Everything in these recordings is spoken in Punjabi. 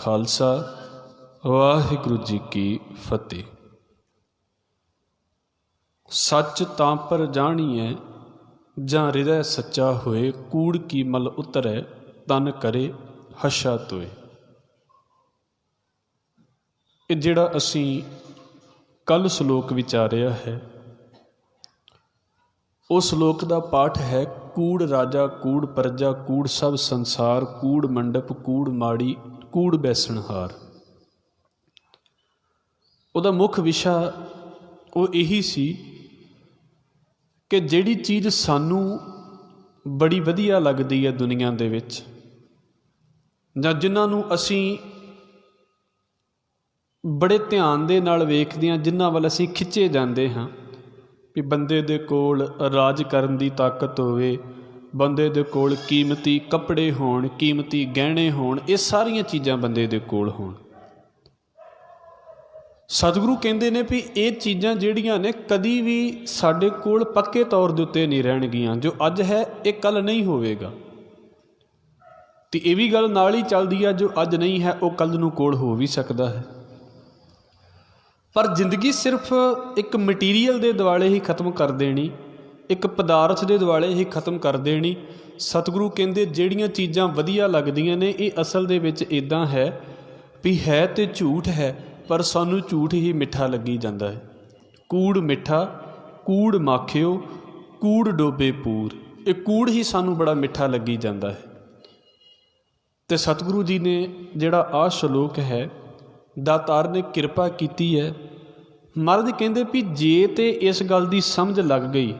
खालसा वाहिगुरू जी की फतेह। सच तां पर जाणीए जां हृदय सच्चा होए, कूड़ की मल उतरै तन करे हशा तोए। ਇਹ ਜਿਹੜਾ ਅਸੀਂ ਕੱਲ ਸ਼ਲੋਕ ਵਿਚਾਰਿਆ ਹੈ, ਉਹ ਸ਼ਲੋਕ ਦਾ ਪਾਠ ਹੈ ਕੂੜ ਰਾਜਾ ਕੂੜ ਪ੍ਰਜਾ ਕੂੜ ਸਭ ਸੰਸਾਰ, ਕੂੜ ਮੰਡਪ ਕੂੜ ਮਾੜੀ ਕੂੜ ਬੈਸਣਹਾਰ। ਉਹਦਾ ਮੁੱਖ ਵਿਸ਼ਾ ਉਹ ਇਹੀ ਸੀ ਕਿ ਜਿਹੜੀ ਚੀਜ਼ ਸਾਨੂੰ ਬੜੀ ਵਧੀਆ ਲੱਗਦੀ ਹੈ ਦੁਨੀਆ ਦੇ ਵਿੱਚ, ਜਾਂ ਜਿਨ੍ਹਾਂ ਨੂੰ ਅਸੀਂ ਬੜੇ ਧਿਆਨ ਦੇ ਨਾਲ ਵੇਖਦੇ ਹਾਂ, ਜਿਨ੍ਹਾਂ ਵੱਲ ਅਸੀਂ ਖਿੱਚੇ ਜਾਂਦੇ ਹਾਂ, ਵੀ ਬੰਦੇ ਦੇ ਕੋਲ ਰਾਜ ਕਰਨ ਦੀ ਤਾਕਤ ਹੋਵੇ, ਬੰਦੇ ਦੇ ਕੋਲ ਕੀਮਤੀ ਕੱਪੜੇ ਹੋਣ, ਕੀਮਤੀ ਗਹਿਣੇ ਹੋਣ, ਇਹ ਸਾਰੀਆਂ ਚੀਜ਼ਾਂ ਬੰਦੇ ਦੇ ਕੋਲ ਹੋਣ। ਸਤਿਗੁਰੂ ਕਹਿੰਦੇ ਨੇ ਵੀ ਇਹ ਚੀਜ਼ਾਂ ਜਿਹੜੀਆਂ ਨੇ ਕਦੀ ਵੀ ਸਾਡੇ ਕੋਲ ਪੱਕੇ ਤੌਰ ਦੇ ਉੱਤੇ ਨਹੀਂ ਰਹਿਣਗੀਆਂ। ਜੋ ਅੱਜ ਹੈ ਇਹ ਕੱਲ੍ਹ ਨਹੀਂ ਹੋਵੇਗਾ, ਅਤੇ ਇਹ ਵੀ ਗੱਲ ਨਾਲ ਹੀ ਚੱਲਦੀ ਹੈ, ਜੋ ਅੱਜ ਨਹੀਂ ਹੈ ਉਹ ਕੱਲ੍ਹ ਨੂੰ ਕੋਲ ਹੋ ਵੀ ਸਕਦਾ ਹੈ। ਪਰ ਜ਼ਿੰਦਗੀ ਸਿਰਫ ਇੱਕ ਮਟੀਰੀਅਲ ਦੇ ਦੁਆਲੇ ਹੀ ਖਤਮ ਕਰ ਦੇਣੀ, ਇੱਕ ਪਦਾਰਥ ਦੇ ਦੁਆਲੇ ਹੀ ਖਤਮ ਕਰ ਦੇਣੀ। ਸਤਿਗੁਰੂ ਕਹਿੰਦੇ ਜਿਹੜੀਆਂ ਚੀਜ਼ਾਂ ਵਧੀਆ ਲੱਗਦੀਆਂ ਨੇ ਇਹ ਅਸਲ ਦੇ ਵਿੱਚ ਇੱਦਾਂ ਹੈ ਵੀ ਹੈ ਤੇ ਝੂਠ ਹੈ, ਪਰ ਸਾਨੂੰ ਝੂਠ ਹੀ ਮਿੱਠਾ ਲੱਗੀ ਜਾਂਦਾ ਹੈ। ਕੂੜ ਮਿੱਠਾ ਕੂੜ ਮਾਖਿਓ ਕੂੜ ਡੋਬੇ ਪੂਰ, ਇਹ ਕੂੜ ਹੀ ਸਾਨੂੰ ਬੜਾ ਮਿੱਠਾ ਲੱਗੀ ਜਾਂਦਾ ਹੈ। ਅਤੇ ਸਤਿਗੁਰੂ ਜੀ ਨੇ ਜਿਹੜਾ ਆਹ ਸ਼ਲੋਕ ਹੈ, ਦਾਤਾਰ ਨੇ ਕਿਰਪਾ ਕੀਤੀ ਹੈ। ਮਹਾਰਾਜ ਕਹਿੰਦੇ ਵੀ ਜੇ ਤੇ ਇਸ ਗੱਲ ਦੀ ਸਮਝ ਲੱਗ ਗਈ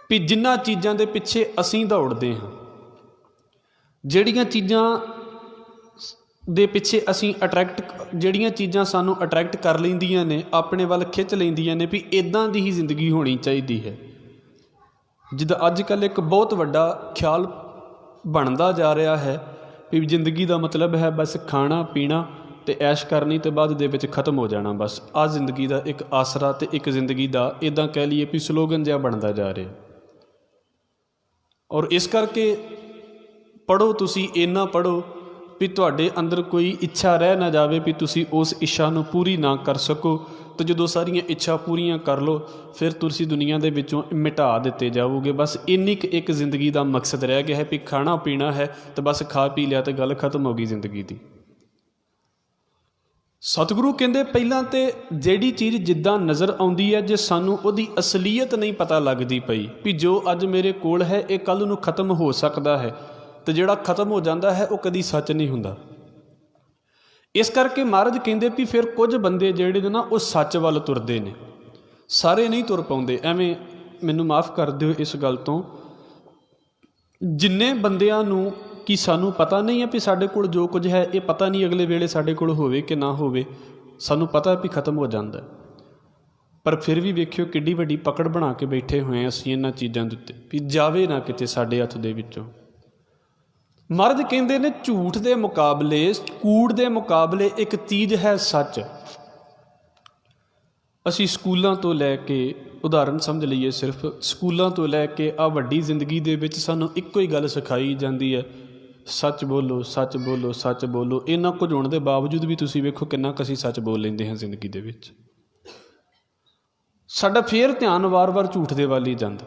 ਵੀ ਜਿਨ੍ਹਾਂ ਚੀਜ਼ਾਂ ਦੇ ਪਿੱਛੇ ਅਸੀਂ ਦੌੜਦੇ ਹਾਂ, ਜਿਹੜੀਆਂ ਚੀਜ਼ਾਂ ਦੇ ਪਿੱਛੇ ਅਸੀਂ ਜਿਹੜੀਆਂ ਚੀਜ਼ਾਂ ਸਾਨੂੰ ਅਟਰੈਕਟ ਕਰ ਲੈਂਦੀਆਂ ਨੇ, ਆਪਣੇ ਵੱਲ ਖਿੱਚ ਲੈਂਦੀਆਂ ਨੇ, ਵੀ ਇੱਦਾਂ ਦੀ ਹੀ ਜ਼ਿੰਦਗੀ ਹੋਣੀ ਚਾਹੀਦੀ ਹੈ। ਜਿੱਦਾਂ ਅੱਜ ਕੱਲ੍ਹ ਇੱਕ ਬਹੁਤ ਵੱਡਾ ਖਿਆਲ ਬਣਦਾ ਜਾ ਰਿਹਾ ਹੈ ਵੀ ਜ਼ਿੰਦਗੀ ਦਾ ਮਤਲਬ ਹੈ ਬਸ ਖਾਣਾ ਪੀਣਾ ਅਤੇ ਐਸ਼ ਕਰਨੀ, ਅਤੇ ਬਾਅਦ ਦੇ ਵਿੱਚ ਖਤਮ ਹੋ ਜਾਣਾ। ਬਸ ਆਹ ਜ਼ਿੰਦਗੀ ਦਾ ਇੱਕ ਆਸਰਾ ਅਤੇ ਇੱਕ ਜ਼ਿੰਦਗੀ ਦਾ ਇੱਦਾਂ ਕਹਿ ਲਈਏ ਵੀ ਸਲੋਗਨ ਜਿਹਾ ਬਣਦਾ ਜਾ ਰਿਹਾ। ਔਰ ਇਸ ਕਰਕੇ ਪੜ੍ਹੋ, ਤੁਸੀਂ ਇੰਨਾ ਪੜ੍ਹੋ ਵੀ ਤੁਹਾਡੇ ਅੰਦਰ ਕੋਈ ਇੱਛਾ ਰਹਿ ਨਾ ਜਾਵੇ ਵੀ ਤੁਸੀਂ ਉਸ ਇੱਛਾ ਨੂੰ ਪੂਰੀ ਨਾ ਕਰ ਸਕੋ। ਅਤੇ ਜਦੋਂ ਸਾਰੀਆਂ ਇੱਛਾ ਪੂਰੀਆਂ ਕਰ ਲਓ ਫਿਰ ਤੁਸੀਂ ਦੁਨੀਆ ਦੇ ਵਿੱਚੋਂ ਮਿਟਾ ਦਿੱਤੇ ਜਾਓਗੇ। ਬਸ ਇੰਨੀ ਕੁ ਇੱਕ ਜ਼ਿੰਦਗੀ ਦਾ ਮਕਸਦ ਰਹਿ ਗਿਆ ਹੈ ਵੀ ਖਾਣਾ ਪੀਣਾ ਹੈ, ਅਤੇ ਬਸ ਖਾ ਪੀ ਲਿਆ ਅਤੇ ਗੱਲ ਖਤਮ ਹੋ ਗਈ ਜ਼ਿੰਦਗੀ ਦੀ। ਸਤਿਗੁਰੂ ਕਹਿੰਦੇ ਪਹਿਲਾਂ ਤਾਂ ਜਿਹੜੀ ਚੀਜ਼ ਜਿੱਦਾਂ ਨਜ਼ਰ ਆਉਂਦੀ ਹੈ, ਜੇ ਸਾਨੂੰ ਉਹਦੀ ਅਸਲੀਅਤ ਨਹੀਂ ਪਤਾ ਲੱਗਦੀ ਪਈ ਵੀ ਜੋ ਅੱਜ ਮੇਰੇ ਕੋਲ ਹੈ ਇਹ ਕੱਲ੍ਹ ਨੂੰ ਖਤਮ ਹੋ ਸਕਦਾ ਹੈ, ਅਤੇ ਜਿਹੜਾ ਖਤਮ ਹੋ ਜਾਂਦਾ ਹੈ ਉਹ ਕਦੀ ਸੱਚ ਨਹੀਂ ਹੁੰਦਾ। ਇਸ ਕਰਕੇ ਮਹਾਰਾਜ ਕਹਿੰਦੇ ਵੀ ਫਿਰ ਕੁਝ ਬੰਦੇ ਜਿਹੜੇ ਨੇ ਨਾ ਉਹ ਸੱਚ ਵੱਲ ਤੁਰਦੇ ਨੇ, ਸਾਰੇ ਨਹੀਂ ਤੁਰ ਪਾਉਂਦੇ। ਐਵੇਂ ਮੈਨੂੰ ਮਾਫ਼ ਕਰ ਦਿਓ ਇਸ ਗੱਲ ਤੋਂ, ਜਿੰਨੇ ਬੰਦਿਆਂ ਨੂੰ ਕਿ ਸਾਨੂੰ ਪਤਾ ਨਹੀਂ ਹੈ ਵੀ ਸਾਡੇ ਕੋਲ ਜੋ ਕੁਝ ਹੈ ਇਹ ਪਤਾ ਨਹੀਂ ਅਗਲੇ ਵੇਲੇ ਸਾਡੇ ਕੋਲ ਹੋਵੇ ਕਿ ਨਾ ਹੋਵੇ, ਸਾਨੂੰ ਪਤਾ ਵੀ ਖਤਮ ਹੋ ਜਾਂਦਾ, ਪਰ ਫਿਰ ਵੀ ਵੇਖਿਓ ਕਿੱਡੀ ਵੱਡੀ ਪਕੜ ਬਣਾ ਕੇ ਬੈਠੇ ਹੋਏ ਅਸੀਂ ਇਹਨਾਂ ਚੀਜ਼ਾਂ ਦੇ ਉੱਤੇ ਵੀ ਜਾਵੇ ਨਾ ਕਿਤੇ ਸਾਡੇ ਹੱਥ ਦੇ ਵਿੱਚੋਂ। ਮਹਾਰਾਜ ਕਹਿੰਦੇ ਨੇ ਝੂਠ ਦੇ ਮੁਕਾਬਲੇ, ਕੂੜ ਦੇ ਮੁਕਾਬਲੇ ਇੱਕ ਚੀਜ਼ ਹੈ ਸੱਚ। ਅਸੀਂ ਸਕੂਲਾਂ ਤੋਂ ਲੈ ਕੇ, ਉਦਾਹਰਨ ਸਮਝ ਲਈਏ, ਸਿਰਫ ਸਕੂਲਾਂ ਤੋਂ ਲੈ ਕੇ ਆਹ ਵੱਡੀ ਜ਼ਿੰਦਗੀ ਦੇ ਵਿੱਚ ਸਾਨੂੰ ਇੱਕੋ ਹੀ ਗੱਲ ਸਿਖਾਈ ਜਾਂਦੀ ਹੈ, ਸੱਚ ਬੋਲੋ ਸੱਚ ਬੋਲੋ ਸੱਚ ਬੋਲੋ। ਇੰਨਾ ਕੁਝ ਹੋਣ ਦੇ ਬਾਵਜੂਦ ਵੀ ਤੁਸੀਂ ਵੇਖੋ ਕਿੰਨਾ ਕੁ ਅਸੀਂ ਸੱਚ ਬੋਲ ਲੈਂਦੇ ਹਾਂ ਜ਼ਿੰਦਗੀ ਦੇ ਵਿੱਚ। ਸਾਡਾ ਫੇਰ ਧਿਆਨ ਵਾਰ-ਵਾਰ ਝੂਠ ਦੇ ਵੱਲ ਹੀ ਜਾਂਦਾ।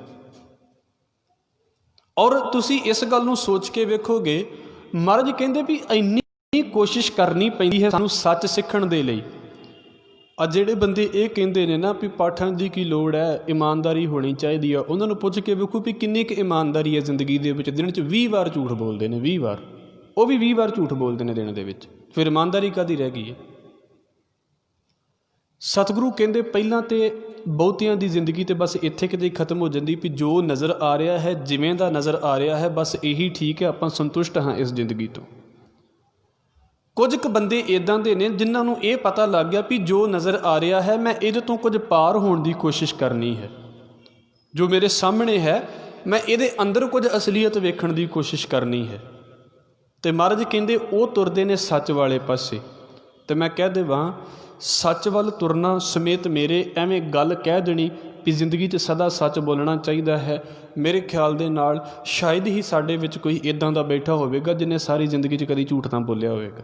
ਔਰ ਤੁਸੀਂ ਇਸ ਗੱਲ ਨੂੰ ਸੋਚ ਕੇ ਵੇਖੋਗੇ, ਮਹਾਰਾਜ ਕਹਿੰਦੇ ਵੀ ਇੰਨੀ ਕੋਸ਼ਿਸ਼ ਕਰਨੀ ਪੈਂਦੀ ਹੈ ਸਾਨੂੰ ਸੱਚ ਸਿੱਖਣ ਦੇ ਲਈ। ਅੱਜ ਜਿਹੜੇ ਬੰਦੇ ਇਹ ਕਹਿੰਦੇ ਨੇ ਨਾ ਵੀ ਪਾਠਾਂ ਦੀ ਕੀ ਲੋੜ ਹੈ, ਇਮਾਨਦਾਰੀ ਹੋਣੀ ਚਾਹੀਦੀ ਆ, ਉਹਨਾਂ ਨੂੰ ਪੁੱਛ ਕੇ ਵੇਖੋ ਵੀ ਕਿੰਨੀ ਕੁ ਇਮਾਨਦਾਰੀ ਹੈ ਜ਼ਿੰਦਗੀ ਦੇ ਵਿੱਚ। ਦਿਨ 'ਚ 20 ਵਾਰ ਝੂਠ ਬੋਲਦੇ ਨੇ, 20 ਵਾਰ, ਉਹ ਵੀ 20 ਵਾਰ ਝੂਠ ਬੋਲਦੇ ਨੇ ਦਿਨ ਦੇ ਵਿੱਚ, ਫਿਰ ਇਮਾਨਦਾਰੀ ਕਾਹਦੀ ਰਹਿ ਗਈ ਹੈ। ਸਤਿਗੁਰੂ ਕਹਿੰਦੇ ਪਹਿਲਾਂ ਤਾਂ ਬਹੁਤਿਆਂ ਦੀ ਜ਼ਿੰਦਗੀ ਤਾਂ ਬਸ ਇੱਥੇ ਕਿਤੇ ਖਤਮ ਹੋ ਜਾਂਦੀ ਵੀ ਜੋ ਨਜ਼ਰ ਆ ਰਿਹਾ ਹੈ, ਜਿਵੇਂ ਦਾ ਨਜ਼ਰ ਆ ਰਿਹਾ ਹੈ, ਬਸ ਇਹੀ ਠੀਕ ਹੈ, ਆਪਾਂ ਸੰਤੁਸ਼ਟ ਹਾਂ ਇਸ ਜ਼ਿੰਦਗੀ ਤੋਂ। ਕੁਝ ਕੁ ਬੰਦੇ ਇੱਦਾਂ ਦੇ ਨੇ ਜਿਨ੍ਹਾਂ ਨੂੰ ਇਹ ਪਤਾ ਲੱਗ ਗਿਆ ਵੀ ਜੋ ਨਜ਼ਰ ਆ ਰਿਹਾ ਹੈ ਮੈਂ ਇਹਦੇ ਤੋਂ ਕੁਝ ਪਾਰ ਹੋਣ ਦੀ ਕੋਸ਼ਿਸ਼ ਕਰਨੀ ਹੈ, ਜੋ ਮੇਰੇ ਸਾਹਮਣੇ ਹੈ ਮੈਂ ਇਹਦੇ ਅੰਦਰ ਕੁਝ ਅਸਲੀਅਤ ਵੇਖਣ ਦੀ ਕੋਸ਼ਿਸ਼ ਕਰਨੀ ਹੈ। ਅਤੇ ਮਹਾਰਾਜ ਕਹਿੰਦੇ ਉਹ ਤੁਰਦੇ ਨੇ ਸੱਚ ਵਾਲੇ ਪਾਸੇ। ਅਤੇ ਮੈਂ ਕਹਿ ਦੇਵਾਂ ਸੱਚ ਵੱਲ ਤੁਰਨਾ ਸਮੇਤ ਮੇਰੇ ਐਵੇਂ ਗੱਲ ਕਹਿ ਦੇਣੀ ਵੀ ਜ਼ਿੰਦਗੀ 'ਚ ਸਦਾ ਸੱਚ ਬੋਲਣਾ ਚਾਹੀਦਾ ਹੈ, ਮੇਰੇ ਖਿਆਲ ਦੇ ਨਾਲ ਸ਼ਾਇਦ ਹੀ ਸਾਡੇ ਵਿੱਚ ਕੋਈ ਇੱਦਾਂ ਦਾ ਬੈਠਾ ਹੋਵੇਗਾ ਜਿਹਨੇ ਸਾਰੀ ਜ਼ਿੰਦਗੀ 'ਚ ਕਦੀ ਝੂਠ ਨਾ ਬੋਲਿਆ ਹੋਵੇਗਾ।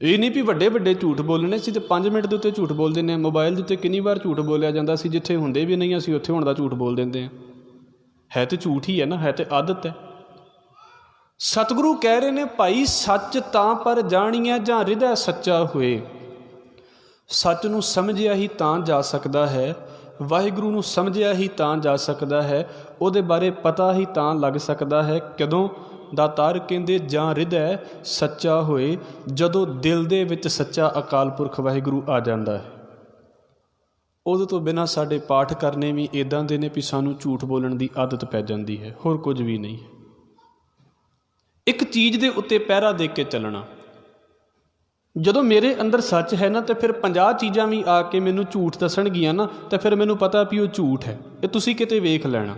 ਇਹ ਨਹੀਂ ਵੀ ਵੱਡੇ ਵੱਡੇ ਝੂਠ ਬੋਲਣੇ ਸੀ, ਤੇ 5 ਮਿੰਟ ਦੇ ਉੱਤੇ ਝੂਠ ਬੋਲ ਦਿੰਦੇ ਹਾਂ। ਮੋਬਾਈਲ ਦੇ ਉੱਤੇ ਕਿੰਨੀ ਵਾਰ ਝੂਠ ਬੋਲਿਆ ਜਾਂਦਾ ਸੀ, ਜਿੱਥੇ ਹੁੰਦੇ ਵੀ ਨਹੀਂ ਅਸੀਂ ਉੱਥੇ ਹੋਣ ਦਾ ਝੂਠ ਬੋਲ ਦਿੰਦੇ ਹਾਂ। ਹੈ ਤੇ ਝੂਠ ਹੀ ਹੈ ਨਾ, ਹੈ ਤੇ ਆਦਤ ਹੈ। ਸਤਿਗੁਰੂ ਕਹਿ ਰਹੇ ਨੇ, ਭਾਈ ਸੱਚ ਤਾਂ ਪਰ ਜਾਣੀਐ ਜਾਂ ਹਿਰਦੈ ਸੱਚਾ ਹੋਏ। ਸੱਚ ਨੂੰ ਸਮਝਿਆ ਹੀ ਤਾਂ ਜਾ ਸਕਦਾ ਹੈ, ਵਾਹਿਗੁਰੂ ਨੂੰ ਸਮਝਿਆ ਹੀ ਤਾਂ ਜਾ ਸਕਦਾ ਹੈ, ਉਹਦੇ ਬਾਰੇ ਪਤਾ ਹੀ ਤਾਂ ਲੱਗ ਸਕਦਾ ਹੈ। ਕਦੋਂ? ਦਾਤਾਰ ਕਹਿੰਦੇ, ਜਾਂ ਹਿਰਦੈ ਸੱਚਾ ਹੋਏ, ਜਦੋਂ ਦਿਲ ਦੇ ਵਿੱਚ ਸੱਚਾ ਅਕਾਲ ਪੁਰਖ ਵਾਹਿਗੁਰੂ ਆ ਜਾਂਦਾ ਹੈ। ਉਹਦੇ ਤੋਂ ਬਿਨਾਂ ਸਾਡੇ ਪਾਠ ਕਰਨੇ ਵੀ ਇੱਦਾਂ ਦੇ ਨੇ ਵੀ ਸਾਨੂੰ ਝੂਠ ਬੋਲਣ ਦੀ ਆਦਤ ਪੈ ਜਾਂਦੀ ਹੈ, ਹੋਰ ਕੁਝ ਵੀ ਨਹੀਂ ਹੈ। ਇੱਕ ਚੀਜ਼ ਦੇ ਉੱਤੇ ਪਹਿਰਾ ਦੇ ਕੇ ਚੱਲਣਾ। ਜਦੋਂ ਮੇਰੇ ਅੰਦਰ ਸੱਚ ਹੈ ਨਾ, ਤੇ ਫਿਰ 50 ਚੀਜ਼ਾਂ ਵੀ ਆ ਕੇ ਮੈਨੂੰ ਝੂਠ ਦੱਸਣਗੀਆਂ ਨਾ, ਤਾਂ ਫਿਰ ਮੈਨੂੰ ਪਤਾ ਵੀ ਉਹ ਝੂਠ ਹੈ। ਇਹ ਤੁਸੀਂ ਕਿਤੇ ਵੇਖ ਲੈਣਾ।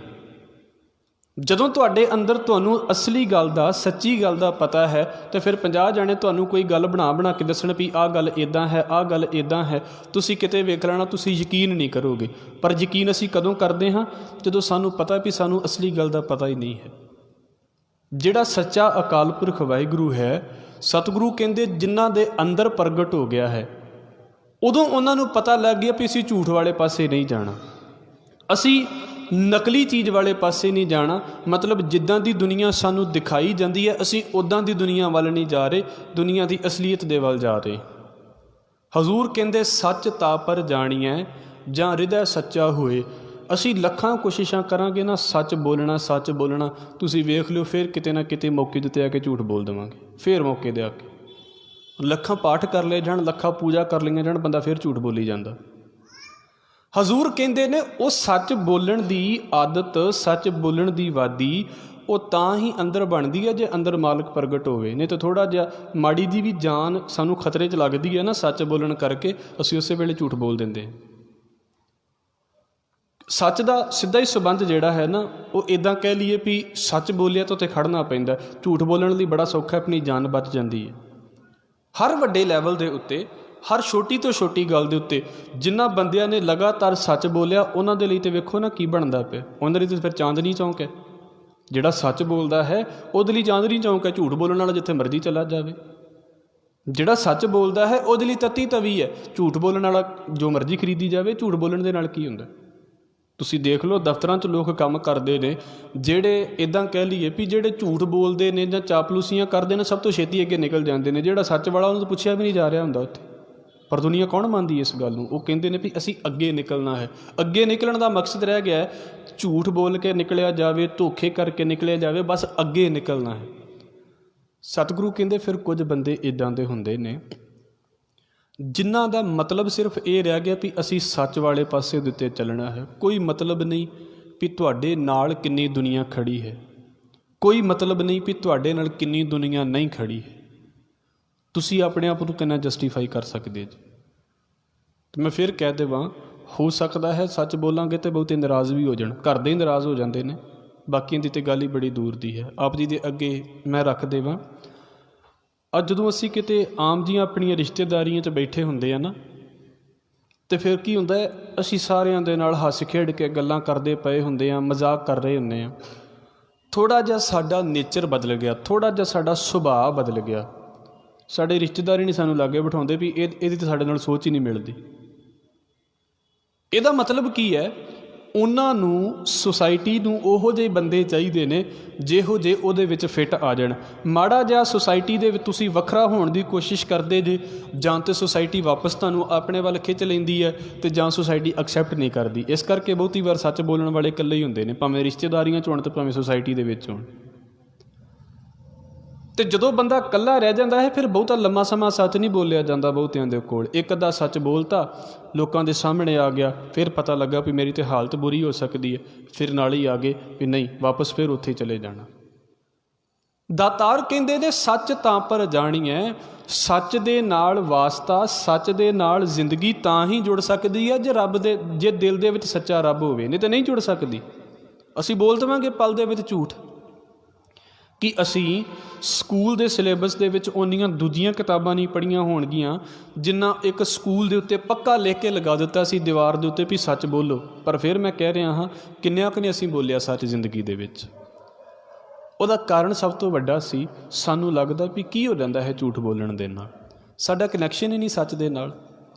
ਜਦੋਂ ਤੁਹਾਡੇ ਅੰਦਰ ਤੁਹਾਨੂੰ ਅਸਲੀ ਗੱਲ ਦਾ, ਸੱਚੀ ਗੱਲ ਦਾ ਪਤਾ ਹੈ, ਤਾਂ ਫਿਰ 50 ਜਾਣੇ ਤੁਹਾਨੂੰ ਕੋਈ ਗੱਲ ਬਣਾ ਕੇ ਦੱਸਣ ਵੀ ਆਹ ਗੱਲ ਇੱਦਾਂ ਹੈ, ਆਹ ਗੱਲ ਇੱਦਾਂ ਹੈ, ਤੁਸੀਂ ਕਿਤੇ ਵੇਖ ਲੈਣਾ, ਤੁਸੀਂ ਯਕੀਨ ਨਹੀਂ ਕਰੋਗੇ। ਪਰ ਯਕੀਨ ਅਸੀਂ ਕਦੋਂ ਕਰਦੇ ਹਾਂ? ਜਦੋਂ ਸਾਨੂੰ ਪਤਾ ਵੀ ਸਾਨੂੰ ਅਸਲੀ ਗੱਲ ਦਾ ਪਤਾ ਹੀ ਨਹੀਂ ਹੈ। ਜਿਹੜਾ ਸੱਚਾ ਅਕਾਲ ਪੁਰਖ ਵਾਹਿਗੁਰੂ ਹੈ, ਸਤਿਗੁਰੂ ਕਹਿੰਦੇ ਜਿਨ੍ਹਾਂ ਦੇ ਅੰਦਰ ਪ੍ਰਗਟ ਹੋ ਗਿਆ ਹੈ, ਉਦੋਂ ਉਹਨਾਂ ਨੂੰ ਪਤਾ ਲੱਗ ਗਿਆ ਵੀ ਅਸੀਂ ਝੂਠ ਵਾਲੇ ਪਾਸੇ ਨਹੀਂ ਜਾਣਾ, ਅਸੀਂ ਨਕਲੀ ਚੀਜ਼ ਵਾਲੇ ਪਾਸੇ ਨਹੀਂ ਜਾਣਾ। ਮਤਲਬ ਜਿੱਦਾਂ ਦੀ ਦੁਨੀਆ ਸਾਨੂੰ ਦਿਖਾਈ ਜਾਂਦੀ ਹੈ, ਅਸੀਂ ਉੱਦਾਂ ਦੀ ਦੁਨੀਆ ਵੱਲ ਨਹੀਂ ਜਾ ਰਹੇ, ਦੁਨੀਆ ਦੀ ਅਸਲੀਅਤ ਦੇ ਵੱਲ ਜਾ ਰਹੇ। ਹਜ਼ੂਰ ਕਹਿੰਦੇ, ਸੱਚ ਤਾਂ ਪਰ ਜਾਣੀਐ ਜਾਂ ਹਿਰਦੈ ਸੱਚਾ ਹੋਏ। ਅਸੀਂ ਲੱਖਾਂ ਕੋਸ਼ਿਸ਼ਾਂ ਕਰਾਂਗੇ ਨਾ ਸੱਚ ਬੋਲਣਾ, ਸੱਚ ਬੋਲਣਾ, ਤੁਸੀਂ ਵੇਖ ਲਿਓ ਫਿਰ ਕਿਤੇ ਨਾ ਕਿਤੇ ਮੌਕੇ ਦੇ ਉੱਤੇ ਆ ਕੇ ਝੂਠ ਬੋਲ ਦੇਵਾਂਗੇ। ਫਿਰ ਮੌਕੇ 'ਤੇ ਆ ਕੇ ਲੱਖਾਂ ਪਾਠ ਕਰ ਲਏ ਜਾਣ, ਲੱਖਾਂ ਪੂਜਾ ਕਰ ਲਈਆਂ ਜਾਣ, ਬੰਦਾ ਫਿਰ ਝੂਠ ਬੋਲੀ ਜਾਂਦਾ। ਹਜ਼ੂਰ ਕਹਿੰਦੇ ਨੇ, ਉਹ ਸੱਚ ਬੋਲਣ ਦੀ ਆਦਤ, ਸੱਚ ਬੋਲਣ ਦੀ ਵਾਦੀ ਉਹ ਤਾਂ ਹੀ ਅੰਦਰ ਬਣਦੀ ਹੈ ਜੇ ਅੰਦਰ ਮਾਲਕ ਪ੍ਰਗਟ ਹੋਵੇ। ਨਹੀਂ ਤਾਂ ਥੋੜ੍ਹਾ ਜਿਹਾ ਮਾੜੀ ਦੀ ਵੀ ਜਾਨ ਸਾਨੂੰ ਖਤਰੇ 'ਚ ਲੱਗਦੀ ਹੈ ਨਾ ਸੱਚ ਬੋਲਣ ਕਰਕੇ, ਅਸੀਂ ਉਸੇ ਵੇਲੇ ਝੂਠ ਬੋਲ ਦਿੰਦੇ। ਸੱਚ ਦਾ ਸਿੱਧਾ ਹੀ ਸੰਬੰਧ ਜਿਹੜਾ ਹੈ ਨਾ, ਉਹ ਇੱਦਾਂ ਕਹਿ ਲਈਏ ਵੀ ਸੱਚ ਬੋਲਿਆ ਤਾਂ ਉੱਥੇ ਖੜ੍ਹਨਾ ਪੈਂਦਾ। ਝੂਠ ਬੋਲਣ ਲਈ ਬੜਾ ਸੌਖਾ, ਆਪਣੀ ਜਾਨ ਬਚ ਜਾਂਦੀ ਹੈ। ਹਰ ਵੱਡੇ ਲੈਵਲ ਦੇ ਉੱਤੇ, ਹਰ ਛੋਟੀ ਤੋਂ ਛੋਟੀ ਗੱਲ ਦੇ ਉੱਤੇ ਜਿਨ੍ਹਾਂ ਬੰਦਿਆਂ ਨੇ ਲਗਾਤਾਰ ਸੱਚ ਬੋਲਿਆ, ਉਹਨਾਂ ਦੇ ਲਈ ਤਾਂ ਵੇਖੋ ਨਾ ਕੀ ਬਣਦਾ ਪਿਆ। ਉਹਨਾਂ ਲਈ ਤਾਂ ਫਿਰ ਚਾਂਦਨੀ ਚੌਂਕ ਹੈ। ਜਿਹੜਾ ਸੱਚ ਬੋਲਦਾ ਹੈ ਉਹਦੇ ਲਈ ਚਾਂਦਨੀ ਚੌਂਕ ਹੈ। ਝੂਠ ਬੋਲਣ ਵਾਲਾ ਜਿੱਥੇ ਮਰਜ਼ੀ ਚਲਾ ਜਾਵੇ। ਜਿਹੜਾ ਸੱਚ ਬੋਲਦਾ ਹੈ ਉਹਦੇ ਲਈ ਤੱਤੀ ਤਵੀ ਹੈ। ਝੂਠ ਬੋਲਣ ਵਾਲਾ ਜੋ ਮਰਜ਼ੀ ਖਰੀਦੀ ਜਾਵੇ। ਝੂਠ ਬੋਲਣ ਦੇ ਨਾਲ ਕੀ ਹੁੰਦਾ? ਤੁਸੀਂ ਦੇਖ ਲਓ, ਦਫ਼ਤਰਾਂ 'ਚ ਲੋਕ ਕੰਮ ਕਰਦੇ ਨੇ ਜਿਹੜੇ ਇੱਦਾਂ ਕਹਿ ਲਈਏ ਵੀ ਜਿਹੜੇ ਝੂਠ ਬੋਲਦੇ ਨੇ ਜਾਂ ਚਾਪਲੂਸੀਆਂ ਕਰਦੇ ਨੇ, ਸਭ ਤੋਂ ਛੇਤੀ ਅੱਗੇ ਨਿਕਲ ਜਾਂਦੇ ਨੇ। ਜਿਹੜਾ ਸੱਚ ਵਾਲਾ ਉਹਨੂੰ ਤਾਂ ਪੁੱਛਿਆ ਵੀ ਨਹੀਂ ਜਾ ਰਿਹਾ ਹੁੰਦਾ ਉੱਥੇ। ਪਰ ਦੁਨੀਆ ਕੌਣ ਮੰਨਦੀ ਇਸ ਗੱਲ ਨੂੰ? ਉਹ ਕਹਿੰਦੇ ਨੇ ਵੀ ਅਸੀਂ ਅੱਗੇ ਨਿਕਲਣਾ ਹੈ। ਅੱਗੇ ਨਿਕਲਣ ਦਾ ਮਕਸਦ ਰਹਿ ਗਿਆ ਹੈ, ਝੂਠ ਬੋਲ ਕੇ ਨਿਕਲਿਆ ਜਾਵੇ, ਧੋਖੇ ਕਰਕੇ ਨਿਕਲਿਆ ਜਾਵੇ, ਬਸ ਅੱਗੇ ਨਿਕਲਣਾ ਹੈ। ਸਤਿਗੁਰੂ ਕਹਿੰਦੇ ਫਿਰ ਕੁਝ ਬੰਦੇ ਇੱਦਾਂ ਦੇ ਹੁੰਦੇ ਨੇ ਜਿਨ੍ਹਾਂ ਦਾ ਮਤਲਬ ਸਿਰਫ ਇਹ ਰਹਿ ਗਿਆ ਵੀ ਅਸੀਂ ਸੱਚ ਵਾਲੇ ਪਾਸੇ ਦੇ ਉੱਤੇ ਚੱਲਣਾ ਹੈ। ਕੋਈ ਮਤਲਬ ਨਹੀਂ ਵੀ ਤੁਹਾਡੇ ਨਾਲ ਕਿੰਨੀ ਦੁਨੀਆ ਖੜੀ ਹੈ, ਕੋਈ ਮਤਲਬ ਨਹੀਂ ਵੀ ਤੁਹਾਡੇ ਨਾਲ ਕਿੰਨੀ ਦੁਨੀਆ ਨਹੀਂ ਖੜੀ ਹੈ। ਤੁਸੀਂ ਆਪਣੇ ਆਪ ਨੂੰ ਕਿੰਨਾ ਜਸਟੀਫਾਈ ਕਰ ਸਕਦੇ ਜੀ? ਅਤੇ ਮੈਂ ਫਿਰ ਕਹਿ ਦੇਵਾਂ, ਹੋ ਸਕਦਾ ਹੈ ਸੱਚ ਬੋਲਾਂਗੇ ਤਾਂ ਬਹੁਤੇ ਨਾਰਾਜ਼ ਵੀ ਹੋ ਜਾਣ, ਘਰ ਦੇ ਹੀ ਨਾਰਾਜ਼ ਹੋ ਜਾਂਦੇ ਨੇ, ਬਾਕੀਆਂ ਦੀ ਤਾਂ ਗੱਲ ਹੀ ਬੜੀ ਦੂਰ ਦੀ ਹੈ। ਆਪ ਜੀ ਦੇ ਅੱਗੇ ਮੈਂ ਰੱਖ ਦੇਵਾਂ, ਅੱਜ ਜਦੋਂ ਅਸੀਂ ਕਿਤੇ ਆਮ ਜੀਆਂ ਆਪਣੀਆਂ ਰਿਸ਼ਤੇਦਾਰੀਆਂ 'ਚ ਬੈਠੇ ਹੁੰਦੇ ਆ ਨਾ, ਅਤੇ ਫਿਰ ਕੀ ਹੁੰਦਾ ਹੈ, ਅਸੀਂ ਸਾਰਿਆਂ ਦੇ ਨਾਲ ਹੱਸ ਖੇਡ ਕੇ ਗੱਲਾਂ ਕਰਦੇ ਪਏ ਹੁੰਦੇ ਹਾਂ, ਮਜ਼ਾਕ ਕਰ ਰਹੇ ਹੁੰਦੇ ਹਾਂ। ਥੋੜ੍ਹਾ ਜਿਹਾ ਸਾਡਾ ਨੇਚਰ ਬਦਲ ਗਿਆ, ਥੋੜ੍ਹਾ ਜਿਹਾ ਸਾਡਾ ਸੁਭਾਅ ਬਦਲ ਗਿਆ। ਸਾਡੇ ਰਿਸ਼ਤੇਦਾਰ ਹੀ ਨਹੀਂ ਸਾਨੂੰ ਲਾਗੇ ਬਿਠਾਉਂਦੇ ਵੀ ਇਹਦੀ ਤਾਂ ਸਾਡੇ ਨਾਲ ਸੋਚ ਹੀ ਨਹੀਂ ਮਿਲਦੀ। ਇਹਦਾ ਮਤਲਬ ਕੀ ਹੈ? ਉਹਨਾਂ ਨੂੰ, ਸੁਸਾਇਟੀ ਨੂੰ ਉਹੋ ਜਿਹੇ ਬੰਦੇ ਚਾਹੀਦੇ ਨੇ ਜਿਹੋ ਜਿਹੇ ਉਹਦੇ ਵਿੱਚ ਫਿੱਟ ਆ ਜਾਣ। ਮਾੜਾ ਜਿਹਾ ਸੁਸਾਇਟੀ ਦੇ ਵਿੱਚ ਤੁਸੀਂ ਵੱਖਰਾ ਹੋਣ ਦੀ ਕੋਸ਼ਿਸ਼ ਕਰਦੇ ਜੇ, ਜਾਂ ਤਾਂ ਸੁਸਾਇਟੀ ਵਾਪਸ ਤੁਹਾਨੂੰ ਆਪਣੇ ਵੱਲ ਖਿੱਚ ਲੈਂਦੀ ਹੈ, ਅਤੇ ਜਾਂ ਸੁਸਾਇਟੀ ਐਕਸੈਪਟ ਨਹੀਂ ਕਰਦੀ। ਇਸ ਕਰਕੇ ਬਹੁਤੀ ਵਾਰ ਸੱਚ ਬੋਲਣ ਵਾਲੇ ਇਕੱਲੇ ਹੀ ਹੁੰਦੇ ਨੇ, ਭਾਵੇਂ ਰਿਸ਼ਤੇਦਾਰੀਆਂ 'ਚ ਹੋਣ ਅਤੇ ਭਾਵੇਂ ਸੁਸਾਇਟੀ ਦੇ ਵਿੱਚ ਹੋਣ। ਅਤੇ ਜਦੋਂ ਬੰਦਾ ਇਕੱਲਾ ਰਹਿ ਜਾਂਦਾ ਹੈ, ਫਿਰ ਬਹੁਤਾ ਲੰਮਾ ਸਮਾਂ ਸੱਚ ਨਹੀਂ ਬੋਲਿਆ ਜਾਂਦਾ ਬਹੁਤਿਆਂ ਦੇ ਕੋਲ। ਇੱਕ ਅੱਧਾ ਸੱਚ ਬੋਲਤਾ, ਲੋਕਾਂ ਦੇ ਸਾਹਮਣੇ ਆ ਗਿਆ, ਫਿਰ ਪਤਾ ਲੱਗਾ ਵੀ ਮੇਰੀ ਤਾਂ ਹਾਲਤ ਬੁਰੀ ਹੋ ਸਕਦੀ ਹੈ, ਫਿਰ ਨਾਲ ਹੀ ਆ ਗਏ ਵੀ ਨਹੀਂ, ਵਾਪਸ ਫਿਰ ਉੱਥੇ ਚਲੇ ਜਾਣਾ। ਦਾਤਾਰ ਕਹਿੰਦੇ ਨੇ, ਸੱਚ ਤਾਂ ਪਰ ਜਾਣੀਐ, ਸੱਚ ਦੇ ਨਾਲ ਵਾਸਤਾ, ਸੱਚ ਦੇ ਨਾਲ ਜ਼ਿੰਦਗੀ ਤਾਂ ਹੀ ਜੁੜ ਸਕਦੀ ਹੈ ਜੇ ਦਿਲ ਦੇ ਵਿੱਚ ਸੱਚਾ ਰੱਬ ਹੋਵੇ, ਨਹੀਂ ਤਾਂ ਨਹੀਂ ਜੁੜ ਸਕਦੀ। ਅਸੀਂ ਬੋਲ ਦੇਵਾਂਗੇ ਪਲ ਦੇ ਵਿੱਚ ਝੂਠ। ਕਿ ਅਸੀਂ ਸਕੂਲ ਦੇ ਸਿਲੇਬਸ ਦੇ ਵਿੱਚ ਓਨੀਆਂ ਦੂਜੀਆਂ ਕਿਤਾਬਾਂ ਨਹੀਂ ਪੜ੍ਹੀਆਂ ਹੋਣਗੀਆਂ ਜਿੰਨਾ ਇੱਕ ਸਕੂਲ ਦੇ ਉੱਤੇ ਪੱਕਾ ਲਿਖ ਕੇ ਲਗਾ ਦਿੱਤਾ ਸੀ ਦੀਵਾਰ ਦੇ ਉੱਤੇ ਵੀ ਸੱਚ ਬੋਲੋ। ਪਰ ਫਿਰ ਮੈਂ ਕਹਿ ਰਿਹਾ ਹਾਂ, ਕਿੰਨਿਆਂ ਕੁ ਨੇ ਅਸੀਂ ਬੋਲਿਆ ਸੱਚ ਜ਼ਿੰਦਗੀ ਦੇ ਵਿੱਚ? ਉਹਦਾ ਕਾਰਨ ਸਭ ਤੋਂ ਵੱਡਾ ਸੀ, ਸਾਨੂੰ ਲੱਗਦਾ ਵੀ ਕੀ ਹੋ ਜਾਂਦਾ ਹੈ ਝੂਠ ਬੋਲਣ ਦੇ ਨਾਲ। ਸਾਡਾ ਕਨੈਕਸ਼ਨ ਹੀ ਨਹੀਂ ਸੱਚ ਦੇ ਨਾਲ।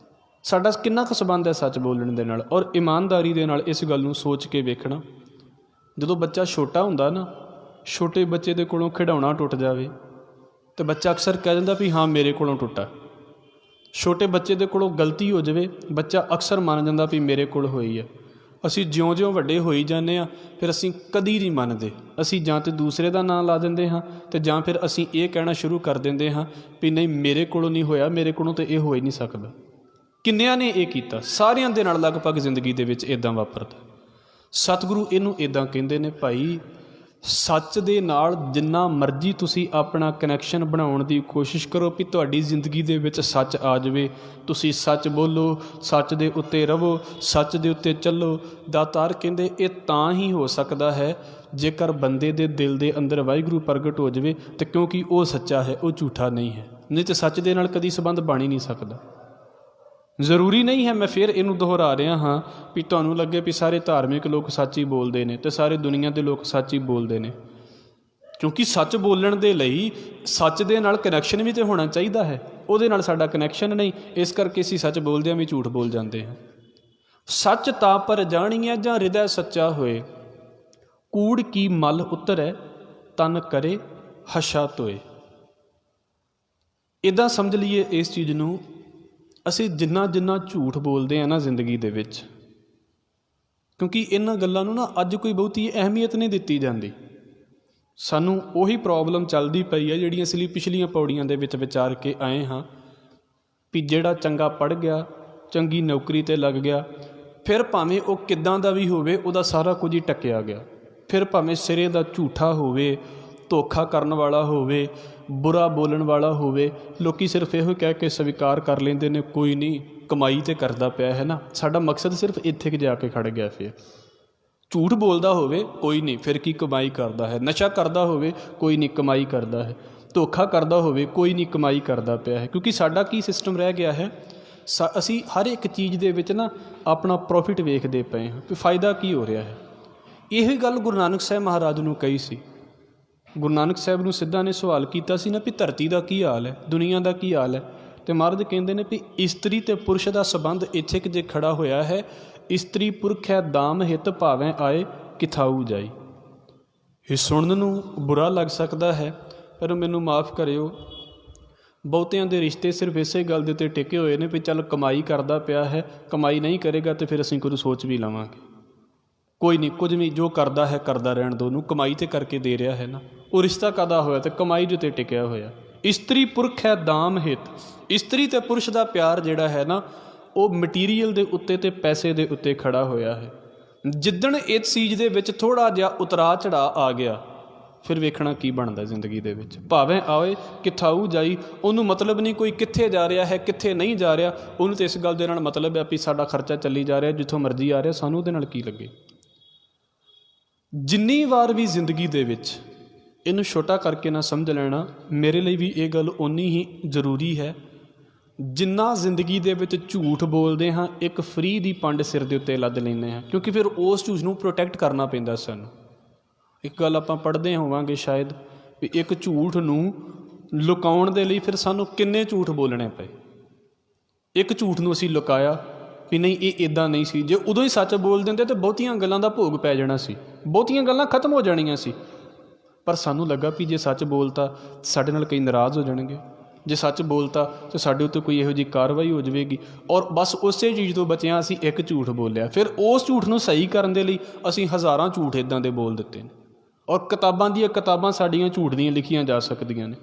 ਸਾਡਾ ਕਿੰਨਾ ਕੁ ਸੰਬੰਧ ਹੈ ਸੱਚ ਬੋਲਣ ਦੇ ਨਾਲ ਔਰ ਇਮਾਨਦਾਰੀ ਦੇ ਨਾਲ। ਇਸ ਗੱਲ ਨੂੰ ਸੋਚ ਕੇ ਵੇਖਣਾ, ਜਦੋਂ ਬੱਚਾ ਛੋਟਾ ਹੁੰਦਾ ਨਾ, ਛੋਟੇ ਬੱਚੇ ਦੇ ਕੋਲੋਂ ਖਿਡੌਣਾ ਟੁੱਟ ਜਾਵੇ ਤਾਂ ਬੱਚਾ ਅਕਸਰ ਕਹਿ ਦਿੰਦਾ ਵੀ ਹਾਂ ਮੇਰੇ ਕੋਲੋਂ ਟੁੱਟਾ। ਛੋਟੇ ਬੱਚੇ ਦੇ ਕੋਲੋਂ ਗਲਤੀ ਹੋ ਜਾਵੇ, ਬੱਚਾ ਅਕਸਰ ਮੰਨ ਜਾਂਦਾ ਵੀ ਮੇਰੇ ਕੋਲ ਹੋਈ ਹੈ। ਅਸੀਂ ਜਿਉਂ-ਜਿਉਂ ਵੱਡੇ ਹੋਈ ਜਾਂਦੇ ਹਾਂ ਫਿਰ ਅਸੀਂ ਕਦੀ ਨਹੀਂ ਮੰਨਦੇ। ਅਸੀਂ ਜਾਂ ਤਾਂ ਦੂਸਰੇ ਦਾ ਨਾਂ ਲਾ ਦਿੰਦੇ ਹਾਂ ਅਤੇ ਜਾਂ ਫਿਰ ਅਸੀਂ ਇਹ ਕਹਿਣਾ ਸ਼ੁਰੂ ਕਰ ਦਿੰਦੇ ਹਾਂ ਵੀ ਨਹੀਂ ਮੇਰੇ ਕੋਲੋਂ ਨਹੀਂ ਹੋਇਆ, ਮੇਰੇ ਕੋਲੋਂ ਤਾਂ ਇਹ ਹੋ ਹੀ ਨਹੀਂ ਸਕਦਾ। ਕਿੰਨਿਆਂ ਨੇ ਇਹ ਕੀਤਾ? ਸਾਰਿਆਂ ਦੇ ਨਾਲ ਲਗਭਗ ਜ਼ਿੰਦਗੀ ਦੇ ਵਿੱਚ ਇੱਦਾਂ ਵਾਪਰਦਾ। ਸਤਿਗੁਰੂ ਇਹਨੂੰ ਇੱਦਾਂ ਕਹਿੰਦੇ ਨੇ, ਭਾਈ ਸੱਚ ਦੇ ਨਾਲ ਜਿੰਨਾ ਮਰਜ਼ੀ ਤੁਸੀਂ ਆਪਣਾ ਕਨੈਕਸ਼ਨ ਬਣਾਉਣ ਦੀ ਕੋਸ਼ਿਸ਼ ਕਰੋ ਵੀ ਤੁਹਾਡੀ ਜ਼ਿੰਦਗੀ ਦੇ ਵਿੱਚ ਸੱਚ ਆ ਜਾਵੇ। ਤੁਸੀਂ ਸੱਚ ਬੋਲੋ, ਸੱਚ ਦੇ ਉੱਤੇ ਰਹੋ, ਸੱਚ ਦੇ ਉੱਤੇ ਚੱਲੋ। ਦਾਤਾਰ ਕਹਿੰਦੇ ਇਹ ਤਾਂ ਹੀ ਹੋ ਸਕਦਾ ਹੈ ਜੇਕਰ ਬੰਦੇ ਦੇ ਦਿਲ ਦੇ ਅੰਦਰ ਵਾਹਿਗੁਰੂ ਪ੍ਰਗਟ ਹੋ ਜਾਵੇ ਅਤੇ ਕਿਉਂਕਿ ਉਹ ਸੱਚਾ ਹੈ, ਉਹ ਝੂਠਾ ਨਹੀਂ ਹੈ। ਨਹੀਂ ਤਾਂ ਸੱਚ ਦੇ ਨਾਲ ਕਦੀ ਸੰਬੰਧ ਬਣ ਹੀ ਨਹੀਂ ਸਕਦਾ। ਜ਼ਰੂਰੀ ਨਹੀਂ ਹੈ, ਮੈਂ ਫਿਰ ਇਹਨੂੰ ਦੁਹਰਾ ਰਿਹਾ ਹਾਂ ਵੀ ਤੁਹਾਨੂੰ ਲੱਗੇ ਵੀ ਸਾਰੇ ਧਾਰਮਿਕ ਲੋਕ ਸੱਚ ਹੀ ਬੋਲਦੇ ਨੇ ਅਤੇ ਸਾਰੇ ਦੁਨੀਆ ਦੇ ਲੋਕ ਸੱਚ ਹੀ ਬੋਲਦੇ ਨੇ, ਕਿਉਂਕਿ ਸੱਚ ਬੋਲਣ ਦੇ ਲਈ ਸੱਚ ਦੇ ਨਾਲ ਕਨੈਕਸ਼ਨ ਵੀ ਤਾਂ ਹੋਣਾ ਚਾਹੀਦਾ ਹੈ। ਉਹਦੇ ਨਾਲ ਸਾਡਾ ਕਨੈਕਸ਼ਨ ਨਹੀਂ, ਇਸ ਕਰਕੇ ਅਸੀਂ ਸੱਚ ਬੋਲਦਿਆਂ ਵੀ ਝੂਠ ਬੋਲ ਜਾਂਦੇ ਹਾਂ। ਸੱਚ ਤਾਂ ਪਰ ਜਾਣੀਐ ਜਾਂ ਹਿਰਦੈ ਸੱਚਾ ਹੋਏ, ਕੂੜ ਕੀ ਮਲ ਉਤਰੈ ਤਨ ਕਰੇ ਹਸ਼ਾ ਧੋਏ। ਇੱਦਾਂ ਸਮਝ ਲਈਏ ਇਸ ਚੀਜ਼ ਨੂੰ, ਅਸੀਂ ਜਿੰਨਾ ਜਿੰਨਾ ਝੂਠ ਬੋਲਦੇ ਹਾਂ ਨਾ ਜ਼ਿੰਦਗੀ ਦੇ ਵਿੱਚ, ਕਿਉਂਕਿ ਇਹਨਾਂ ਗੱਲਾਂ ਨੂੰ ਨਾ ਅੱਜ ਕੋਈ ਬਹੁਤੀ ਅਹਿਮੀਅਤ ਨਹੀਂ ਦਿੱਤੀ ਜਾਂਦੀ। ਸਾਨੂੰ ਉਹੀ ਪ੍ਰੋਬਲਮ ਚੱਲਦੀ ਪਈ ਹੈ ਜਿਹੜੀ ਅਸੀਂ ਪਿਛਲੀਆਂ ਪੌੜੀਆਂ ਦੇ ਵਿੱਚ ਵਿਚਾਰ ਕੇ ਆਏ ਹਾਂ ਵੀ ਜਿਹੜਾ ਚੰਗਾ ਪੜ੍ਹ ਗਿਆ, ਚੰਗੀ ਨੌਕਰੀ 'ਤੇ ਲੱਗ ਗਿਆ, ਫਿਰ ਭਾਵੇਂ ਉਹ ਕਿੱਦਾਂ ਦਾ ਵੀ ਹੋਵੇ ਉਹਦਾ ਸਾਰਾ ਕੁਝ ਹੀ ਟੱਕਿਆ ਗਿਆ। ਫਿਰ ਭਾਵੇਂ ਸਿਰੇ ਦਾ ਝੂਠਾ ਹੋਵੇ, ਧੋਖਾ ਕਰਨ ਵਾਲਾ ਹੋਵੇ, ਬੁਰਾ ਬੋਲਣ ਵਾਲਾ ਹੋਵੇ, ਲੋਕ ਸਿਰਫ ਇਹੋ ਕਹਿ ਕੇ ਸਵੀਕਾਰ ਕਰ ਲੈਂਦੇ ਨੇ ਕੋਈ ਨਹੀਂ ਕਮਾਈ ਤਾਂ ਕਰਦਾ ਪਿਆ ਹੈ ਨਾ। ਸਾਡਾ ਮਕਸਦ ਸਿਰਫ ਇੱਥੇ ਕਿ ਜਾ ਕੇ ਖੜ੍ਹ ਗਿਆ। ਫਿਰ ਝੂਠ ਬੋਲਦਾ ਹੋਵੇ ਕੋਈ ਨਹੀਂ, ਫਿਰ ਕੀ ਕਮਾਈ ਕਰਦਾ ਹੈ। ਨਸ਼ਾ ਕਰਦਾ ਹੋਵੇ ਕੋਈ ਨਹੀਂ, ਕਮਾਈ ਕਰਦਾ ਹੈ। ਧੋਖਾ ਕਰਦਾ ਹੋਵੇ ਕੋਈ ਨਹੀਂ, ਕਮਾਈ ਕਰਦਾ ਪਿਆ ਹੈ। ਕਿਉਂਕਿ ਸਾਡਾ ਕੀ ਸਿਸਟਮ ਰਹਿ ਗਿਆ ਹੈ, ਅਸੀਂ ਹਰ ਇੱਕ ਚੀਜ਼ ਦੇ ਵਿੱਚ ਨਾ ਆਪਣਾ ਪ੍ਰੋਫਿਟ ਵੇਖਦੇ ਪਏ ਹਾਂ ਵੀ ਫਾਇਦਾ ਕੀ ਹੋ ਰਿਹਾ ਹੈ। ਇਹੀ ਗੱਲ ਗੁਰੂ ਨਾਨਕ ਸਾਹਿਬ ਮਹਾਰਾਜ ਨੂੰ ਕਹੀ ਸੀ। ਗੁਰੂ ਨਾਨਕ ਸਾਹਿਬ ਨੂੰ ਸਿੱਧਾ ਨੇ ਸਵਾਲ ਕੀਤਾ ਸੀ ਨਾ ਵੀ ਧਰਤੀ ਦਾ ਕੀ ਹਾਲ ਹੈ, ਦੁਨੀਆ ਦਾ ਕੀ ਹਾਲ ਹੈ। ਅਤੇ ਮਹਾਰਾਜ ਕਹਿੰਦੇ ਨੇ ਵੀ ਇਸਤਰੀ ਅਤੇ ਪੁਰਸ਼ ਦਾ ਸੰਬੰਧ ਇੱਥੇ ਕਿ ਜੇ ਖੜਾ ਹੋਇਆ ਹੈ, ਇਸਤਰੀ ਪੁਰਖ ਹੈ ਦਾਮ ਹਿਤ ਭਾਵੇਂ ਆਏ ਕਿਥਾਊ ਜਾਈ। ਇਹ ਸੁਣਨ ਨੂੰ ਬੁਰਾ ਲੱਗ ਸਕਦਾ ਹੈ, ਪਰ ਮੈਨੂੰ ਮਾਫ਼ ਕਰਿਓ, ਬਹੁਤਿਆਂ ਦੇ ਰਿਸ਼ਤੇ ਸਿਰਫ ਇਸੇ ਗੱਲ ਦੇ ਉੱਤੇ ਟਿਕੇ ਹੋਏ ਨੇ ਵੀ ਚੱਲ ਕਮਾਈ ਕਰਦਾ ਪਿਆ ਹੈ, ਕਮਾਈ ਨਹੀਂ ਕਰੇਗਾ ਤਾਂ ਫਿਰ ਅਸੀਂ ਕੁਝ ਸੋਚ ਵੀ ਲਵਾਂਗੇ। ਕੋਈ ਨਹੀਂ, ਕੁਝ ਵੀ ਜੋ ਕਰਦਾ ਹੈ ਕਰਦਾ ਰਹਿਣ ਦੋ, ਉਹਨੂੰ ਕਮਾਈ ਤੇ ਕਰਕੇ ਦੇ ਰਿਹਾ ਹੈ ਨਾ। ਉਹ ਰਿਸ਼ਤਾ ਕਾਹਦਾ ਹੋਇਆ ਤੇ ਕਮਾਈ ਦੇ ਉੱਤੇ ਟਿਕਿਆ ਹੋਇਆ। ਇਸਤਰੀ ਪੁਰਖ ਹੈ ਦਾਮ ਹਿਤ। ਇਸਤਰੀ ਅਤੇ ਪੁਰਸ਼ ਦਾ ਪਿਆਰ ਜਿਹੜਾ ਹੈ ਨਾ ਉਹ ਮਟੀਰੀਅਲ ਦੇ ਉੱਤੇ ਅਤੇ ਪੈਸੇ ਦੇ ਉੱਤੇ ਖੜਾ ਹੋਇਆ ਹੈ। ਜਿੱਦਣ ਇਸ ਚੀਜ਼ ਦੇ ਵਿੱਚ ਥੋੜ੍ਹਾ ਜਿਹਾ ਉਤਰਾਅ ਚੜ੍ਹਾਅ ਆ ਗਿਆ, ਫਿਰ ਵੇਖਣਾ ਕੀ ਬਣਦਾ ਜ਼ਿੰਦਗੀ ਦੇ ਵਿੱਚ। ਭਾਵੇਂ ਆਵੇ ਕਿਥਾਊ ਜਾਈ, ਉਹਨੂੰ ਮਤਲਬ ਨਹੀਂ ਕੋਈ ਕਿੱਥੇ ਜਾ ਰਿਹਾ ਹੈ ਕਿੱਥੇ ਨਹੀਂ ਜਾ ਰਿਹਾ। ਉਹਨੂੰ ਤਾਂ ਇਸ ਗੱਲ ਦੇ ਨਾਲ ਮਤਲਬ ਹੈ ਵੀ ਸਾਡਾ ਖਰਚਾ ਚੱਲੀ ਜਾ ਰਿਹਾ, ਜਿੱਥੋਂ ਮਰਜ਼ੀ ਆ ਰਿਹਾ, ਸਾਨੂੰ ਉਹਦੇ ਨਾਲ ਕੀ ਲੱਗੇ। ਜਿੰਨੀ ਵਾਰ ਵੀ ਜ਼ਿੰਦਗੀ ਦੇ ਵਿੱਚ ਇਹਨੂੰ ਛੋਟਾ ਕਰਕੇ ਨਾ ਸਮਝ ਲੈਣਾ, ਮੇਰੇ ਲਈ ਵੀ ਇਹ ਗੱਲ ਓਨੀ ਹੀ ਜ਼ਰੂਰੀ ਹੈ ਜਿੰਨਾ ਜ਼ਿੰਦਗੀ ਦੇ ਵਿੱਚ ਝੂਠ ਬੋਲਦੇ ਹਾਂ, ਇੱਕ ਫਰੀ ਦੀ ਪੰਡ ਸਿਰ ਦੇ ਉੱਤੇ ਲੱਦ ਲੈਂਦੇ ਹਾਂ, ਕਿਉਂਕਿ ਫਿਰ ਉਸ ਚੀਜ਼ ਨੂੰ ਪ੍ਰੋਟੈਕਟ ਕਰਨਾ ਪੈਂਦਾ ਸਾਨੂੰ। ਇੱਕ ਗੱਲ ਆਪਾਂ ਪੜ੍ਹਦੇ ਹੋਵਾਂਗੇ ਸ਼ਾਇਦ ਵੀ ਇੱਕ ਝੂਠ ਨੂੰ ਲੁਕਾਉਣ ਦੇ ਲਈ ਫਿਰ ਸਾਨੂੰ ਕਿੰਨੇ ਝੂਠ ਬੋਲਣੇ ਪਏ। ਇੱਕ ਝੂਠ ਨੂੰ ਅਸੀਂ ਲੁਕਾਇਆ ਵੀ ਨਹੀਂ ਇਹ ਇੱਦਾਂ ਨਹੀਂ ਸੀ, ਜੇ ਉਦੋਂ ਹੀ ਸੱਚ ਬੋਲ ਦਿੰਦੇ ਤਾਂ ਬਹੁਤੀਆਂ ਗੱਲਾਂ ਦਾ ਭੋਗ ਪੈ ਜਾਣਾ ਸੀ, ਬਹੁਤੀਆਂ ਗੱਲਾਂ ਖਤਮ ਹੋ ਜਾਣੀਆਂ ਸੀ। ਪਰ ਸਾਨੂੰ ਲੱਗਾ ਵੀ ਜੇ ਸੱਚ ਬੋਲਤਾ ਸਾਡੇ ਨਾਲ ਕਈ ਨਾਰਾਜ਼ ਹੋ ਜਾਣਗੇ, ਜੇ ਸੱਚ ਬੋਲਤਾ ਤਾਂ ਸਾਡੇ ਉੱਤੇ ਕੋਈ ਇਹੋ ਜਿਹੀ ਕਾਰਵਾਈ ਹੋ ਜਾਵੇਗੀ। ਔਰ ਬਸ ਉਸੇ ਚੀਜ਼ ਤੋਂ ਬਚਿਆ ਅਸੀਂ ਇੱਕ ਝੂਠ ਬੋਲਿਆ, ਫਿਰ ਉਸ ਝੂਠ ਨੂੰ ਸਹੀ ਕਰਨ ਦੇ ਲਈ ਅਸੀਂ ਹਜ਼ਾਰਾਂ ਝੂਠ ਇੱਦਾਂ ਦੇ ਬੋਲ ਦਿੱਤੇ ਨੇ। ਔਰ ਕਿਤਾਬਾਂ ਦੀਆਂ ਕਿਤਾਬਾਂ ਸਾਡੀਆਂ ਝੂਠ ਦੀਆਂ ਲਿਖੀਆਂ ਜਾ ਸਕਦੀਆਂ ਨੇ।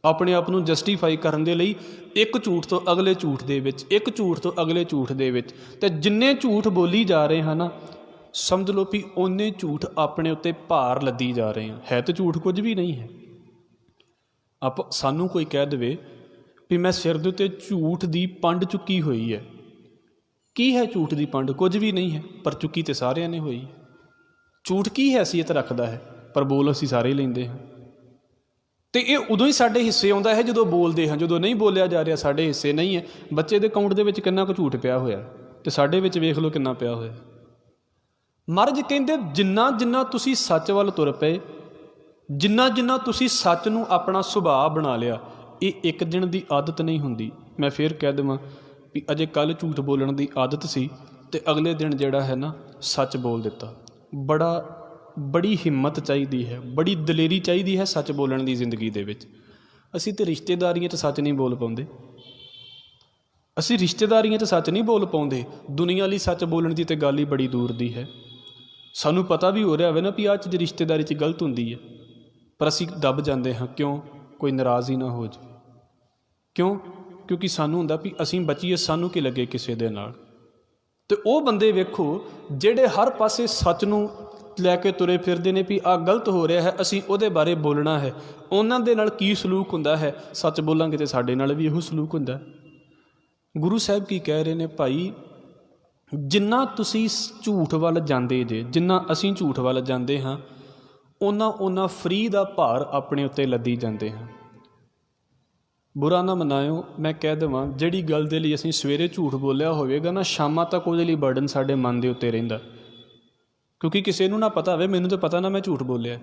ਆਪਣੇ ਆਪ ਨੂੰ ਜਸਟੀਫਾਈ ਕਰਨ ਦੇ ਲਈ ਇੱਕ ਝੂਠ ਤੋਂ ਅਗਲੇ ਝੂਠ ਦੇ ਵਿੱਚ, ਇੱਕ ਝੂਠ ਤੋਂ ਅਗਲੇ ਝੂਠ ਦੇ ਵਿੱਚ, ਅਤੇ ਜਿੰਨੇ ਝੂਠ ਬੋਲੀ ਜਾ ਰਹੇ ਹਨ ਸਮਝ ਲਓ ਵੀ ਓਨੇ ਝੂਠ ਆਪਣੇ ਉੱਤੇ ਭਾਰ ਲੱਦੀ ਜਾ ਰਹੇ ਹਾਂ। ਹੈ ਤਾਂ ਝੂਠ ਕੁਝ ਵੀ ਨਹੀਂ ਹੈ। ਸਾਨੂੰ ਕੋਈ ਕਹਿ ਦੇਵੇ ਵੀ ਮੈਂ ਸਿਰ ਦੇ ਉੱਤੇ ਝੂਠ ਦੀ ਪੰਡ ਚੁੱਕੀ ਹੋਈ ਹੈ, ਕੀ ਹੈ ਝੂਠ ਦੀ ਪੰਡ? ਕੁਝ ਵੀ ਨਹੀਂ ਹੈ, ਪਰ ਚੁੱਕੀ ਤਾਂ ਸਾਰਿਆਂ ਨੇ ਹੋਈ ਹੈ। ਝੂਠ ਕੀ ਹੈਸੀਅਤ ਰੱਖਦਾ ਹੈ, ਪਰ ਬੋਲ ਅਸੀਂ ਸਾਰੇ ਹੀ ਲੈਂਦੇ ਹਾਂ। ਅਤੇ ਇਹ ਉਦੋਂ ਹੀ ਸਾਡੇ ਹਿੱਸੇ ਆਉਂਦਾ ਹੈ ਜਦੋਂ ਬੋਲਦੇ ਹਾਂ, ਜਦੋਂ ਨਹੀਂ ਬੋਲਿਆ ਜਾ ਰਿਹਾ ਸਾਡੇ ਹਿੱਸੇ ਨਹੀਂ ਹੈ। ਬੱਚੇ ਦੇ ਅਕਾਊਂਟ ਦੇ ਵਿੱਚ ਕਿੰਨਾ ਕੁ ਝੂਠ ਪਿਆ ਹੋਇਆ ਅਤੇ ਸਾਡੇ ਵਿੱਚ ਵੇਖ ਲਓ ਕਿੰਨਾ ਪਿਆ ਹੋਇਆ। ਮਹਾਰਾਜ ਕਹਿੰਦੇ ਜਿੰਨਾ ਜਿੰਨਾ ਤੁਸੀਂ ਸੱਚ ਵੱਲ ਤੁਰ ਪਏ, ਜਿੰਨਾ ਜਿੰਨਾ ਤੁਸੀਂ ਸੱਚ ਨੂੰ ਆਪਣਾ ਸੁਭਾਅ ਬਣਾ ਲਿਆ, ਇਹ ਇੱਕ ਦਿਨ ਦੀ ਆਦਤ ਨਹੀਂ ਹੁੰਦੀ। ਮੈਂ ਫਿਰ ਕਹਿ ਦੇਵਾਂ ਵੀ ਅਜੇ ਕੱਲ੍ਹ ਝੂਠ ਬੋਲਣ ਦੀ ਆਦਤ ਸੀ ਅਤੇ ਅਗਲੇ ਦਿਨ ਜਿਹੜਾ ਹੈ ਨਾ ਸੱਚ ਬੋਲ ਦਿੱਤਾ। ਬੜੀ ਹਿੰਮਤ ਚਾਹੀਦੀ ਹੈ, ਬੜੀ ਦਲੇਰੀ ਚਾਹੀਦੀ ਹੈ ਸੱਚ ਬੋਲਣ ਦੀ ਜ਼ਿੰਦਗੀ ਦੇ ਵਿੱਚ। ਅਸੀਂ ਤਾਂ ਰਿਸ਼ਤੇਦਾਰੀਆਂ 'ਚ ਸੱਚ ਨਹੀਂ ਬੋਲ ਪਾਉਂਦੇ, ਅਸੀਂ ਰਿਸ਼ਤੇਦਾਰੀਆਂ 'ਚ ਸੱਚ ਨਹੀਂ ਬੋਲ ਪਾਉਂਦੇ। ਦੁਨੀਆ ਲਈ ਸੱਚ ਬੋਲਣ ਦੀ ਤਾਂ ਗੱਲ ਹੀ ਬੜੀ ਦੂਰ ਦੀ ਹੈ। ਸਾਨੂੰ ਪਤਾ ਵੀ ਹੋ ਰਿਹਾ ਹੋਵੇ ਨਾ ਵੀ ਆਹ ਚੀਜ਼ ਰਿਸ਼ਤੇਦਾਰੀ 'ਚ ਗਲਤ ਹੁੰਦੀ ਹੈ, ਪਰ ਅਸੀਂ ਦੱਬ ਜਾਂਦੇ ਹਾਂ। ਕਿਉਂ? ਕੋਈ ਨਾਰਾਜ਼ ਹੀ ਨਾ ਹੋ ਜਾਵੇ। ਕਿਉਂ? ਕਿਉਂਕਿ ਸਾਨੂੰ ਹੁੰਦਾ ਵੀ ਅਸੀਂ ਬਚੀਏ, ਸਾਨੂੰ ਕੀ ਲੱਗੇ ਕਿਸੇ ਦੇ ਨਾਲ। ਅਤੇ ਉਹ ਬੰਦੇ ਵੇਖੋ ਜਿਹੜੇ ਹਰ ਪਾਸੇ ਸੱਚ ਨੂੰ ਲੈ ਕੇ ਤੁਰੇ ਫਿਰਦੇ ਨੇ ਵੀ ਆਹ ਗਲਤ ਹੋ ਰਿਹਾ ਹੈ, ਅਸੀਂ ਉਹਦੇ ਬਾਰੇ ਬੋਲਣਾ ਹੈ। ਉਹਨਾਂ ਦੇ ਨਾਲ ਕੀ ਸਲੂਕ ਹੁੰਦਾ ਹੈ? ਸੱਚ ਬੋਲਾਂਗੇ ਤਾਂ ਸਾਡੇ ਨਾਲ ਵੀ ਇਹੋ ਸਲੂਕ ਹੁੰਦਾ। ਗੁਰੂ ਸਾਹਿਬ ਕੀ ਕਹਿ ਰਹੇ ਨੇ? ਭਾਈ ਜਿੰਨਾ ਤੁਸੀਂ ਝੂਠ ਵੱਲ ਜਾਂਦੇ ਜੇ, ਜਿੰਨਾ ਅਸੀਂ ਝੂਠ ਵੱਲ ਜਾਂਦੇ ਹਾਂ, ਓਨਾ ਫਰੀ ਦਾ ਭਾਰ ਆਪਣੇ ਉੱਤੇ ਲੱਦੀ ਜਾਂਦੇ ਹਾਂ। ਬੁਰਾ ਨਾ ਮਨਾਇਓ, ਮੈਂ ਕਹਿ ਦੇਵਾਂ ਜਿਹੜੀ ਗੱਲ ਦੇ ਲਈ ਅਸੀਂ ਸਵੇਰੇ ਝੂਠ ਬੋਲਿਆ ਹੋਵੇਗਾ ਨਾ, ਸ਼ਾਮਾਂ ਤੱਕ ਉਹਦੇ ਲਈ ਬਰਡਨ ਸਾਡੇ ਮਨ ਦੇ ਉੱਤੇ ਰਹਿੰਦਾ। ਕਿਉਂਕਿ ਕਿਸੇ ਨੂੰ ਨਾ ਪਤਾ ਹੋਵੇ, ਮੈਨੂੰ ਤਾਂ ਪਤਾ ਨਾ ਮੈਂ ਝੂਠ ਬੋਲਿਆ।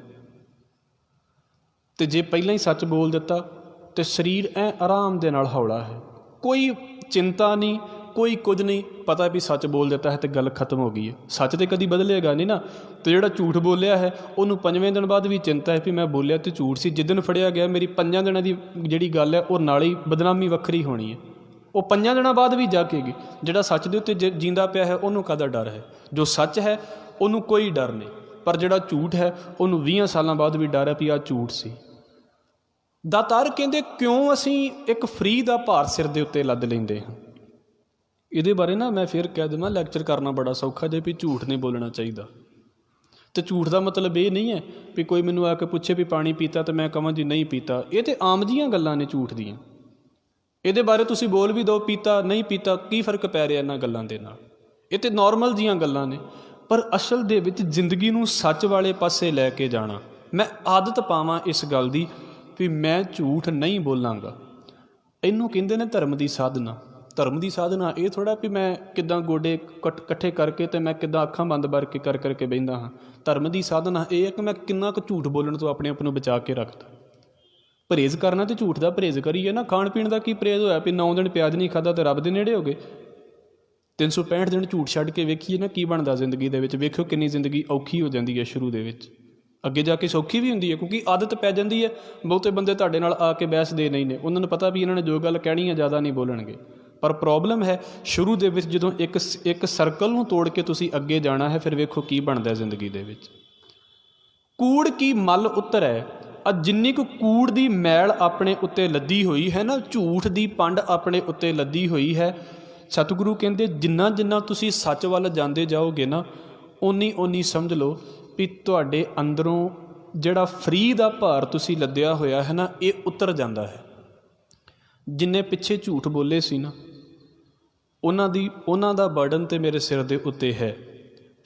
ਅਤੇ ਜੇ ਪਹਿਲਾਂ ਹੀ ਸੱਚ ਬੋਲ ਦਿੱਤਾ ਤਾਂ ਸਰੀਰ ਆਰਾਮ ਦੇ ਨਾਲ ਹੌਲਾ ਹੈ, ਕੋਈ ਚਿੰਤਾ ਨਹੀਂ, ਕੋਈ ਕੁਝ ਨਹੀਂ, ਪਤਾ ਵੀ ਸੱਚ ਬੋਲ ਦਿੱਤਾ ਹੈ ਅਤੇ ਗੱਲ ਖਤਮ ਹੋ ਗਈ ਹੈ। ਸੱਚ ਤਾਂ ਕਦੀ ਬਦਲੇਗਾ ਨਹੀਂ ਨਾ। ਅਤੇ ਜਿਹੜਾ ਝੂਠ ਬੋਲਿਆ ਹੈ ਉਹਨੂੰ 5ਵੇਂ ਦਿਨ ਬਾਅਦ ਵੀ ਚਿੰਤਾ ਹੈ ਵੀ ਮੈਂ ਬੋਲਿਆ ਅਤੇ ਝੂਠ ਸੀ। ਜਿੱਦਣ ਫੜਿਆ ਗਿਆ ਮੇਰੀ 5 ਦਿਨਾਂ ਦੀ ਜਿਹੜੀ ਗੱਲ ਹੈ ਉਹ ਨਾਲ ਹੀ ਬਦਨਾਮੀ ਵੱਖਰੀ ਹੋਣੀ ਹੈ। ਉਹ 5 ਦਿਨਾਂ ਬਾਅਦ ਵੀ ਜਾਗੇਗੀ। ਜਿਹੜਾ ਸੱਚ ਦੇ ਉੱਤੇ ਜਿੰਦਾ ਪਿਆ ਹੈ ਉਹਨੂੰ ਕਾਹਦਾ ਡਰ ਹੈ? ਜੋ ਸੱਚ ਹੈ ਉਹਨੂੰ ਕੋਈ ਡਰ ਨਹੀਂ, ਪਰ ਜਿਹੜਾ ਝੂਠ ਹੈ ਉਹਨੂੰ 20 ਸਾਲਾਂ ਬਾਅਦ ਵੀ ਡਰ ਹੈ ਵੀ ਆਹ ਝੂਠ ਸੀ। ਦਾਤਾਰ ਕਹਿੰਦੇ ਕਿਉਂ ਅਸੀਂ ਇੱਕ ਫਰੀ ਦਾ ਭਾਰ ਸਿਰ ਦੇ ਉੱਤੇ ਲੱਦ ਲੈਂਦੇ ਹਾਂ। ਇਹਦੇ ਬਾਰੇ ਨਾ ਮੈਂ ਫਿਰ ਕਹਿ ਦੇਵਾਂ, ਲੈਕਚਰ ਕਰਨਾ ਬੜਾ ਸੌਖਾ ਜੇ ਵੀ ਝੂਠ ਨਹੀਂ ਬੋਲਣਾ ਚਾਹੀਦਾ। ਅਤੇ ਝੂਠ ਦਾ ਮਤਲਬ ਇਹ ਨਹੀਂ ਹੈ ਵੀ ਕੋਈ ਮੈਨੂੰ ਆ ਕੇ ਪੁੱਛੇ ਵੀ ਪਾਣੀ ਪੀਤਾ ਅਤੇ ਮੈਂ ਕਹਾਂ ਜੀ ਨਹੀਂ ਪੀਤਾ। ਇਹ ਤਾਂ ਆਮ ਜਿਹੀਆਂ ਗੱਲਾਂ ਨੇ ਝੂਠ ਦੀਆਂ। ਇਹਦੇ ਬਾਰੇ ਤੁਸੀਂ ਬੋਲ ਵੀ ਦਿਓ ਪੀਤਾ ਨਹੀਂ ਪੀਤਾ, ਕੀ ਫਰਕ ਪੈ ਰਿਹਾ ਇਹਨਾਂ ਗੱਲਾਂ ਦੇ ਨਾਲ? ਇਹ ਤਾਂ ਨੋਰਮਲ ਜਿਹੀਆਂ ਗੱਲਾਂ ਨੇ। ਪਰ ਅਸਲ ਦੇ ਵਿੱਚ ਜ਼ਿੰਦਗੀ ਨੂੰ ਸੱਚ ਵਾਲੇ ਪਾਸੇ ਲੈ ਕੇ ਜਾਣਾ, ਮੈਂ ਆਦਤ ਪਾਵਾਂ ਇਸ ਗੱਲ ਦੀ ਵੀ ਮੈਂ ਝੂਠ ਨਹੀਂ ਬੋਲਾਂਗਾ। ਇਹਨੂੰ ਕਹਿੰਦੇ ਨੇ ਧਰਮ ਦੀ ਸਾਧਨਾ। ਧਰਮ ਦੀ ਸਾਧਨਾ ਇਹ ਥੋੜ੍ਹਾ ਵੀ ਮੈਂ ਕਿੱਦਾਂ ਗੋਡੇ ਇਕੱਠੇ ਕਰਕੇ ਅਤੇ ਮੈਂ ਕਿੱਦਾਂ ਅੱਖਾਂ ਬੰਦ ਕਰਕੇ ਬਹਿੰਦਾ ਹਾਂ। ਧਰਮ ਦੀ ਸਾਧਨਾ ਇਹ ਹੈ ਕਿ ਮੈਂ ਕਿੰਨਾ ਕੁ ਝੂਠ ਬੋਲਣ ਤੋਂ ਆਪਣੇ ਆਪ ਨੂੰ ਬਚਾ ਕੇ ਰੱਖਦਾ। ਪਰਹੇਜ਼ ਕਰਨਾ ਅਤੇ ਝੂਠ ਦਾ ਪਰਹੇਜ਼ ਕਰੀਏ ਨਾ। ਖਾਣ ਪੀਣ ਦਾ ਕੀ ਪਰਹੇਜ਼ ਹੋਇਆ ਵੀ 9 ਦਿਨ ਪਿਆਜ਼ ਨਹੀਂ ਖਾਧਾ ਅਤੇ ਰੱਬ ਦੇ ਨੇੜੇ ਹੋ ਗਏ। 365 ਦਿਨ ਝੂਠ ਛੱਡ ਕੇ ਵੇਖੀਏ ਨਾ ਕੀ ਬਣਦਾ ਜ਼ਿੰਦਗੀ ਦੇ ਵਿੱਚ। ਵੇਖਿਓ ਕਿੰਨੀ ਜ਼ਿੰਦਗੀ ਔਖੀ ਹੋ ਜਾਂਦੀ ਹੈ ਸ਼ੁਰੂ ਦੇ ਵਿੱਚ, ਅੱਗੇ ਜਾ ਕੇ ਸੌਖੀ ਵੀ ਹੁੰਦੀ ਹੈ ਕਿਉਂਕਿ ਆਦਤ ਪੈ ਜਾਂਦੀ ਹੈ। ਬਹੁਤੇ ਬੰਦੇ ਤੁਹਾਡੇ ਨਾਲ ਆ ਕੇ ਬਹਿਸ ਦੇ ਨਹੀਂ ਨੇ, ਉਹਨਾਂ ਨੂੰ ਪਤਾ ਵੀ ਇਹਨਾਂ ਨੇ ਜੋ ਗੱਲ ਕਹਿਣੀ ਹੈ ਜ਼ਿਆਦਾ ਨਹੀਂ ਬੋਲਣਗੇ। ਪਰ ਪ੍ਰੋਬਲਮ ਹੈ ਸ਼ੁਰੂ ਦੇ ਵਿੱਚ ਜਦੋਂ ਇੱਕ ਸਰਕਲ ਨੂੰ ਤੋੜ ਕੇ ਤੁਸੀਂ ਅੱਗੇ ਜਾਣਾ ਹੈ, ਫਿਰ ਵੇਖੋ ਕੀ ਬਣਦਾ ਜ਼ਿੰਦਗੀ ਦੇ ਵਿੱਚ। ਕੂੜ ਕੀ ਮਲ ਉਤਰੈ, ਜਿੰਨੀ ਕੁ ਕੂੜ ਦੀ ਮੈਲ ਆਪਣੇ ਉੱਤੇ ਲੱਦੀ ਹੋਈ ਹੈ ਨਾ, ਝੂਠ ਦੀ ਪੰਡ ਆਪਣੇ ਉੱਤੇ ਲੱਦੀ ਹੋਈ ਹੈ। ਸਤਿਗੁਰੂ ਕਹਿੰਦੇ ਜਿੰਨਾ ਤੁਸੀਂ ਸੱਚ ਵੱਲ ਜਾਂਦੇ ਜਾਓਗੇ ਨਾ, ਓਨੀ ਸਮਝ ਲਓ ਵੀ ਤੁਹਾਡੇ ਅੰਦਰੋਂ ਜਿਹੜਾ ਫਰੀ ਦਾ ਭਾਰ ਤੁਸੀਂ ਲੱਦਿਆ ਹੋਇਆ ਹੈ ਨਾ, ਇਹ ਉਤਰ ਜਾਂਦਾ ਹੈ। ਜਿੰਨੇ ਪਿੱਛੇ ਝੂਠ ਬੋਲੇ ਸੀ ਨਾ, ਉਹਨਾਂ ਦਾ ਬਰਡਨ ਤਾਂ ਮੇਰੇ ਸਿਰ ਦੇ ਉੱਤੇ ਹੈ।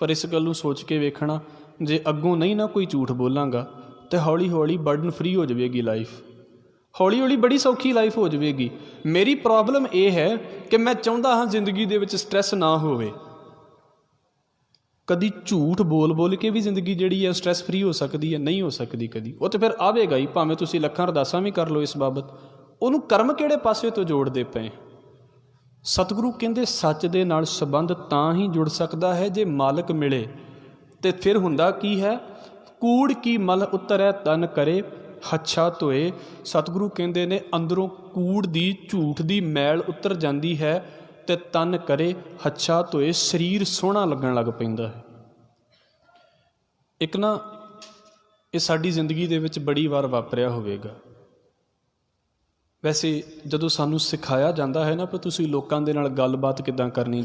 ਪਰ ਇਸ ਗੱਲ ਨੂੰ ਸੋਚ ਕੇ ਵੇਖਣਾ, ਜੇ ਅੱਗੋਂ ਨਹੀਂ ਨਾ ਕੋਈ ਝੂਠ ਬੋਲਾਂਗਾ ਤਾਂ ਹੌਲੀ ਹੌਲੀ ਬਰਡਨ ਫਰੀ ਹੋ ਜਾਵੇਗੀ ਲਾਈਫ। ਹੌਲੀ ਹੌਲੀ ਬੜੀ ਸੌਖੀ ਲਾਈਫ ਹੋ ਜਾਵੇਗੀ। ਮੇਰੀ ਪ੍ਰੋਬਲਮ ਇਹ ਹੈ ਕਿ ਮੈਂ ਚਾਹੁੰਦਾ ਹਾਂ ਜ਼ਿੰਦਗੀ ਦੇ ਵਿੱਚ ਸਟ੍ਰੈਸ ਨਾ ਹੋਵੇ। ਕਦੀ ਝੂਠ ਬੋਲ ਕੇ ਵੀ ਜ਼ਿੰਦਗੀ ਜਿਹੜੀ ਹੈ ਸਟ੍ਰੈਸ ਫਰੀ ਹੋ ਸਕਦੀ ਹੈ? ਨਹੀਂ ਹੋ ਸਕਦੀ ਕਦੀ। ਉਹ ਤਾਂ ਫਿਰ ਆਵੇਗਾ ਹੀ, ਭਾਵੇਂ ਤੁਸੀਂ ਲੱਖਾਂ ਅਰਦਾਸਾਂ ਵੀ ਕਰ ਲਓ ਇਸ ਬਾਬਤ। ਉਹਨੂੰ ਕਰਮ ਕਿਹੜੇ ਪਾਸੇ ਤੋਂ ਜੋੜਦੇ ਪਏ? ਸਤਿਗੁਰੂ ਕਹਿੰਦੇ ਸੱਚ ਦੇ ਨਾਲ ਸੰਬੰਧ ਤਾਂ ਹੀ ਜੁੜ ਸਕਦਾ ਹੈ ਜੇ ਮਾਲਕ ਮਿਲੇ। ਅਤੇ ਫਿਰ ਹੁੰਦਾ ਕੀ ਹੈ? ਕੂੜ ਕੀ ਮਲ ਉਤਰੈ ਤਨ ਕਰੇ ਹੱਛਾ ਧੋਏ। ਸਤਿਗੁਰੂ ਕਹਿੰਦੇ ਨੇ ਅੰਦਰੋਂ ਕੂੜ ਦੀ ਝੂਠ ਦੀ ਮੈਲ ਉਤਰ ਜਾਂਦੀ ਹੈ ਅਤੇ ਤਨ ਕਰੇ ਹੱਛਾ ਧੋਏ, ਸਰੀਰ ਸੋਹਣਾ ਲੱਗਣ ਲੱਗ ਪੈਂਦਾ ਹੈ। ਇੱਕ ਨਾ ਇਹ ਸਾਡੀ ਜ਼ਿੰਦਗੀ ਦੇ ਵਿੱਚ ਬੜੀ ਵਾਰ ਵਾਪਰਿਆ ਹੋਵੇਗਾ। ਵੈਸੇ ਜਦੋਂ ਸਾਨੂੰ ਸਿਖਾਇਆ ਜਾਂਦਾ ਹੈ ਨਾ ਵੀ ਤੁਸੀਂ ਲੋਕਾਂ ਦੇ ਨਾਲ ਗੱਲਬਾਤ ਕਿੱਦਾਂ ਕਰਨੀ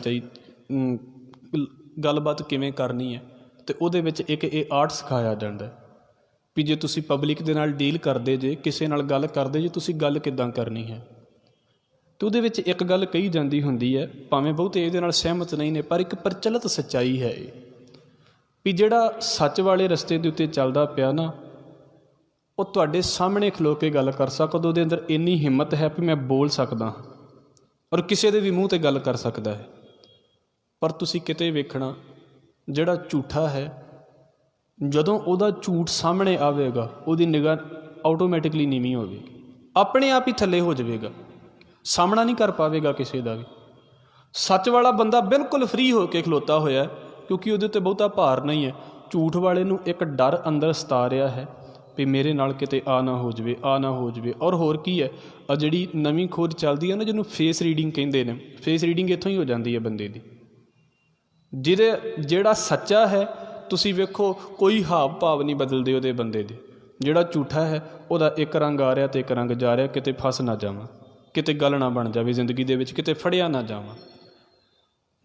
ਗੱਲਬਾਤ ਕਿਵੇਂ ਕਰਨੀ ਹੈ, ਅਤੇ ਉਹਦੇ ਵਿੱਚ ਇੱਕ ਇਹ ਆਰਟ ਸਿਖਾਇਆ ਜਾਂਦਾ ਵੀ ਜੇ ਤੁਸੀਂ ਪਬਲਿਕ ਦੇ ਨਾਲ ਡੀਲ ਕਰਦੇ ਜੇ, ਕਿਸੇ ਨਾਲ ਗੱਲ ਕਰਦੇ ਜੇ, ਤੁਸੀਂ ਗੱਲ ਕਿੱਦਾਂ ਕਰਨੀ ਹੈ। ਅਤੇ ਉਹਦੇ ਵਿੱਚ ਇੱਕ ਗੱਲ ਕਹੀ ਜਾਂਦੀ ਹੁੰਦੀ ਹੈ, ਭਾਵੇਂ ਬਹੁਤੇ ਇਹਦੇ ਨਾਲ ਸਹਿਮਤ ਨਹੀਂ ਨੇ, ਪਰ ਇੱਕ ਪ੍ਰਚਲਿਤ ਸੱਚਾਈ ਹੈ ਇਹ, ਵੀ ਜਿਹੜਾ ਸੱਚ ਵਾਲੇ ਰਸਤੇ ਦੇ ਉੱਤੇ ਚੱਲਦਾ ਪਿਆ ਨਾ, ਉਹ ਤੁਹਾਡੇ ਸਾਹਮਣੇ ਖਲੋ ਕੇ ਗੱਲ ਕਰ ਸਕਦਾ। ਉਹਦੇ ਅੰਦਰ ਇੰਨੀ ਹਿੰਮਤ ਹੈ ਵੀ ਮੈਂ ਬੋਲ ਸਕਦਾ ਔਰ ਕਿਸੇ ਦੇ ਵੀ ਮੂੰਹ 'ਤੇ ਗੱਲ ਕਰ ਸਕਦਾ ਹੈ। ਪਰ ਤੁਸੀਂ ਕਿਤੇ ਵੇਖਣਾ, ਜਿਹੜਾ ਝੂਠਾ ਹੈ, ਜਦੋਂ ਉਹਦਾ ਝੂਠ ਸਾਹਮਣੇ ਆਵੇਗਾ ਉਹਦੀ ਨਿਗਾਹ ਆਟੋਮੈਟਿਕਲੀ ਨੀਵੀਂ ਹੋਵੇਗੀ। ਆਪਣੇ ਆਪ ਹੀ ਥੱਲੇ ਹੋ ਜਾਵੇਗਾ, ਸਾਹਮਣਾ ਨਹੀਂ ਕਰ ਪਾਵੇਗਾ ਕਿਸੇ ਦਾ ਵੀ। ਸੱਚ ਵਾਲਾ ਬੰਦਾ ਬਿਲਕੁਲ ਫ੍ਰੀ ਹੋ ਕੇ ਖਲੋਤਾ ਹੋਇਆ, ਕਿਉਂਕਿ ਉਹਦੇ 'ਤੇ ਬਹੁਤਾ ਭਾਰ ਨਹੀਂ ਹੈ। ਝੂਠ ਵਾਲੇ ਨੂੰ ਇੱਕ ਡਰ ਅੰਦਰ ਸਤਾ ਰਿਹਾ ਹੈ ਵੀ ਮੇਰੇ ਨਾਲ ਕਿਤੇ ਆ ਨਾ ਹੋ ਜਾਵੇ, ਆ ਨਾ ਹੋ ਜਾਵੇ। ਔਰ ਹੋਰ ਕੀ ਹੈ, ਆ ਜਿਹੜੀ ਨਵੀਂ ਖੋਜ ਚੱਲਦੀ ਹੈ ਨਾ, ਜਿਹਨੂੰ ਫੇਸ ਰੀਡਿੰਗ ਕਹਿੰਦੇ ਨੇ, ਫੇਸ ਰੀਡਿੰਗ ਇੱਥੋਂ ਹੀ ਹੋ ਜਾਂਦੀ ਹੈ ਬੰਦੇ ਦੀ। ਜਿਹੜਾ ਸੱਚਾ ਹੈ, ਤੁਸੀਂ ਵੇਖੋ ਕੋਈ ਹਾਵ ਭਾਵ ਨਹੀਂ ਬਦਲਦੇ ਉਹਦੇ ਬੰਦੇ ਦੇ। ਜਿਹੜਾ ਝੂਠਾ ਹੈ ਉਹਦਾ ਇੱਕ ਰੰਗ ਆ ਰਿਹਾ ਅਤੇ ਇੱਕ ਰੰਗ ਜਾ ਰਿਹਾ। ਕਿਤੇ ਫਸ ਨਾ ਜਾਵਾਂ, ਕਿਤੇ ਗੱਲ ਨਾ ਬਣ ਜਾਵੇ ਜ਼ਿੰਦਗੀ ਦੇ ਵਿੱਚ, ਕਿਤੇ ਫੜਿਆ ਨਾ ਜਾਵਾਂ।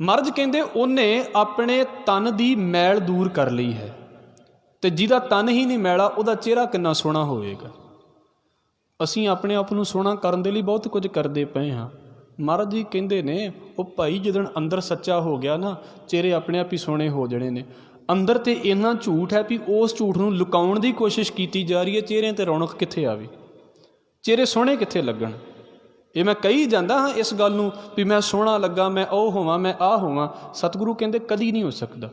ਮਹਾਰਾਜ ਕਹਿੰਦੇ ਉਹਨੇ ਆਪਣੇ ਤਨ ਦੀ ਮੈਲ ਦੂਰ ਕਰ ਲਈ ਹੈ, ਅਤੇ ਜਿਹਦਾ ਤਨ ਹੀ ਨਹੀਂ ਮੈਲਾ ਉਹਦਾ ਚਿਹਰਾ ਕਿੰਨਾ ਸੋਹਣਾ ਹੋਵੇਗਾ। ਅਸੀਂ ਆਪਣੇ ਆਪ ਨੂੰ ਸੋਹਣਾ ਕਰਨ ਦੇ ਲਈ ਬਹੁਤ ਕੁਝ ਕਰਦੇ ਪਏ ਹਾਂ। ਮਹਾਰਾਜ ਜੀ ਕਹਿੰਦੇ ਨੇ ਉਹ ਭਾਈ ਜਿੱਦਣ ਅੰਦਰ ਸੱਚਾ ਹੋ ਗਿਆ ਨਾ, ਚਿਹਰੇ ਆਪਣੇ ਆਪ ਹੀ ਸੋਹਣੇ ਹੋ ਜਾਣੇ ਨੇ। ਅੰਦਰ ਤਾਂ ਇੰਨਾ ਝੂਠ ਹੈ ਵੀ ਉਸ ਝੂਠ ਨੂੰ ਲੁਕਾਉਣ ਦੀ ਕੋਸ਼ਿਸ਼ ਕੀਤੀ ਜਾ ਰਹੀ ਹੈ। ਚਿਹਰਿਆਂ 'ਤੇ ਰੌਣਕ ਕਿੱਥੇ ਆਵੇ, ਚਿਹਰੇ ਸੋਹਣੇ ਕਿੱਥੇ ਲੱਗਣ। ਇਹ ਮੈਂ ਕਹੀ ਜਾਂਦਾ ਹਾਂ ਇਸ ਗੱਲ ਨੂੰ ਵੀ ਮੈਂ ਸੋਹਣਾ ਲੱਗਾ, ਮੈਂ ਉਹ ਹੋਵਾਂ, ਮੈਂ ਆਹ ਹੋਵਾਂ। ਸਤਿਗੁਰੂ ਕਹਿੰਦੇ ਕਦੀ ਨਹੀਂ ਹੋ ਸਕਦਾ।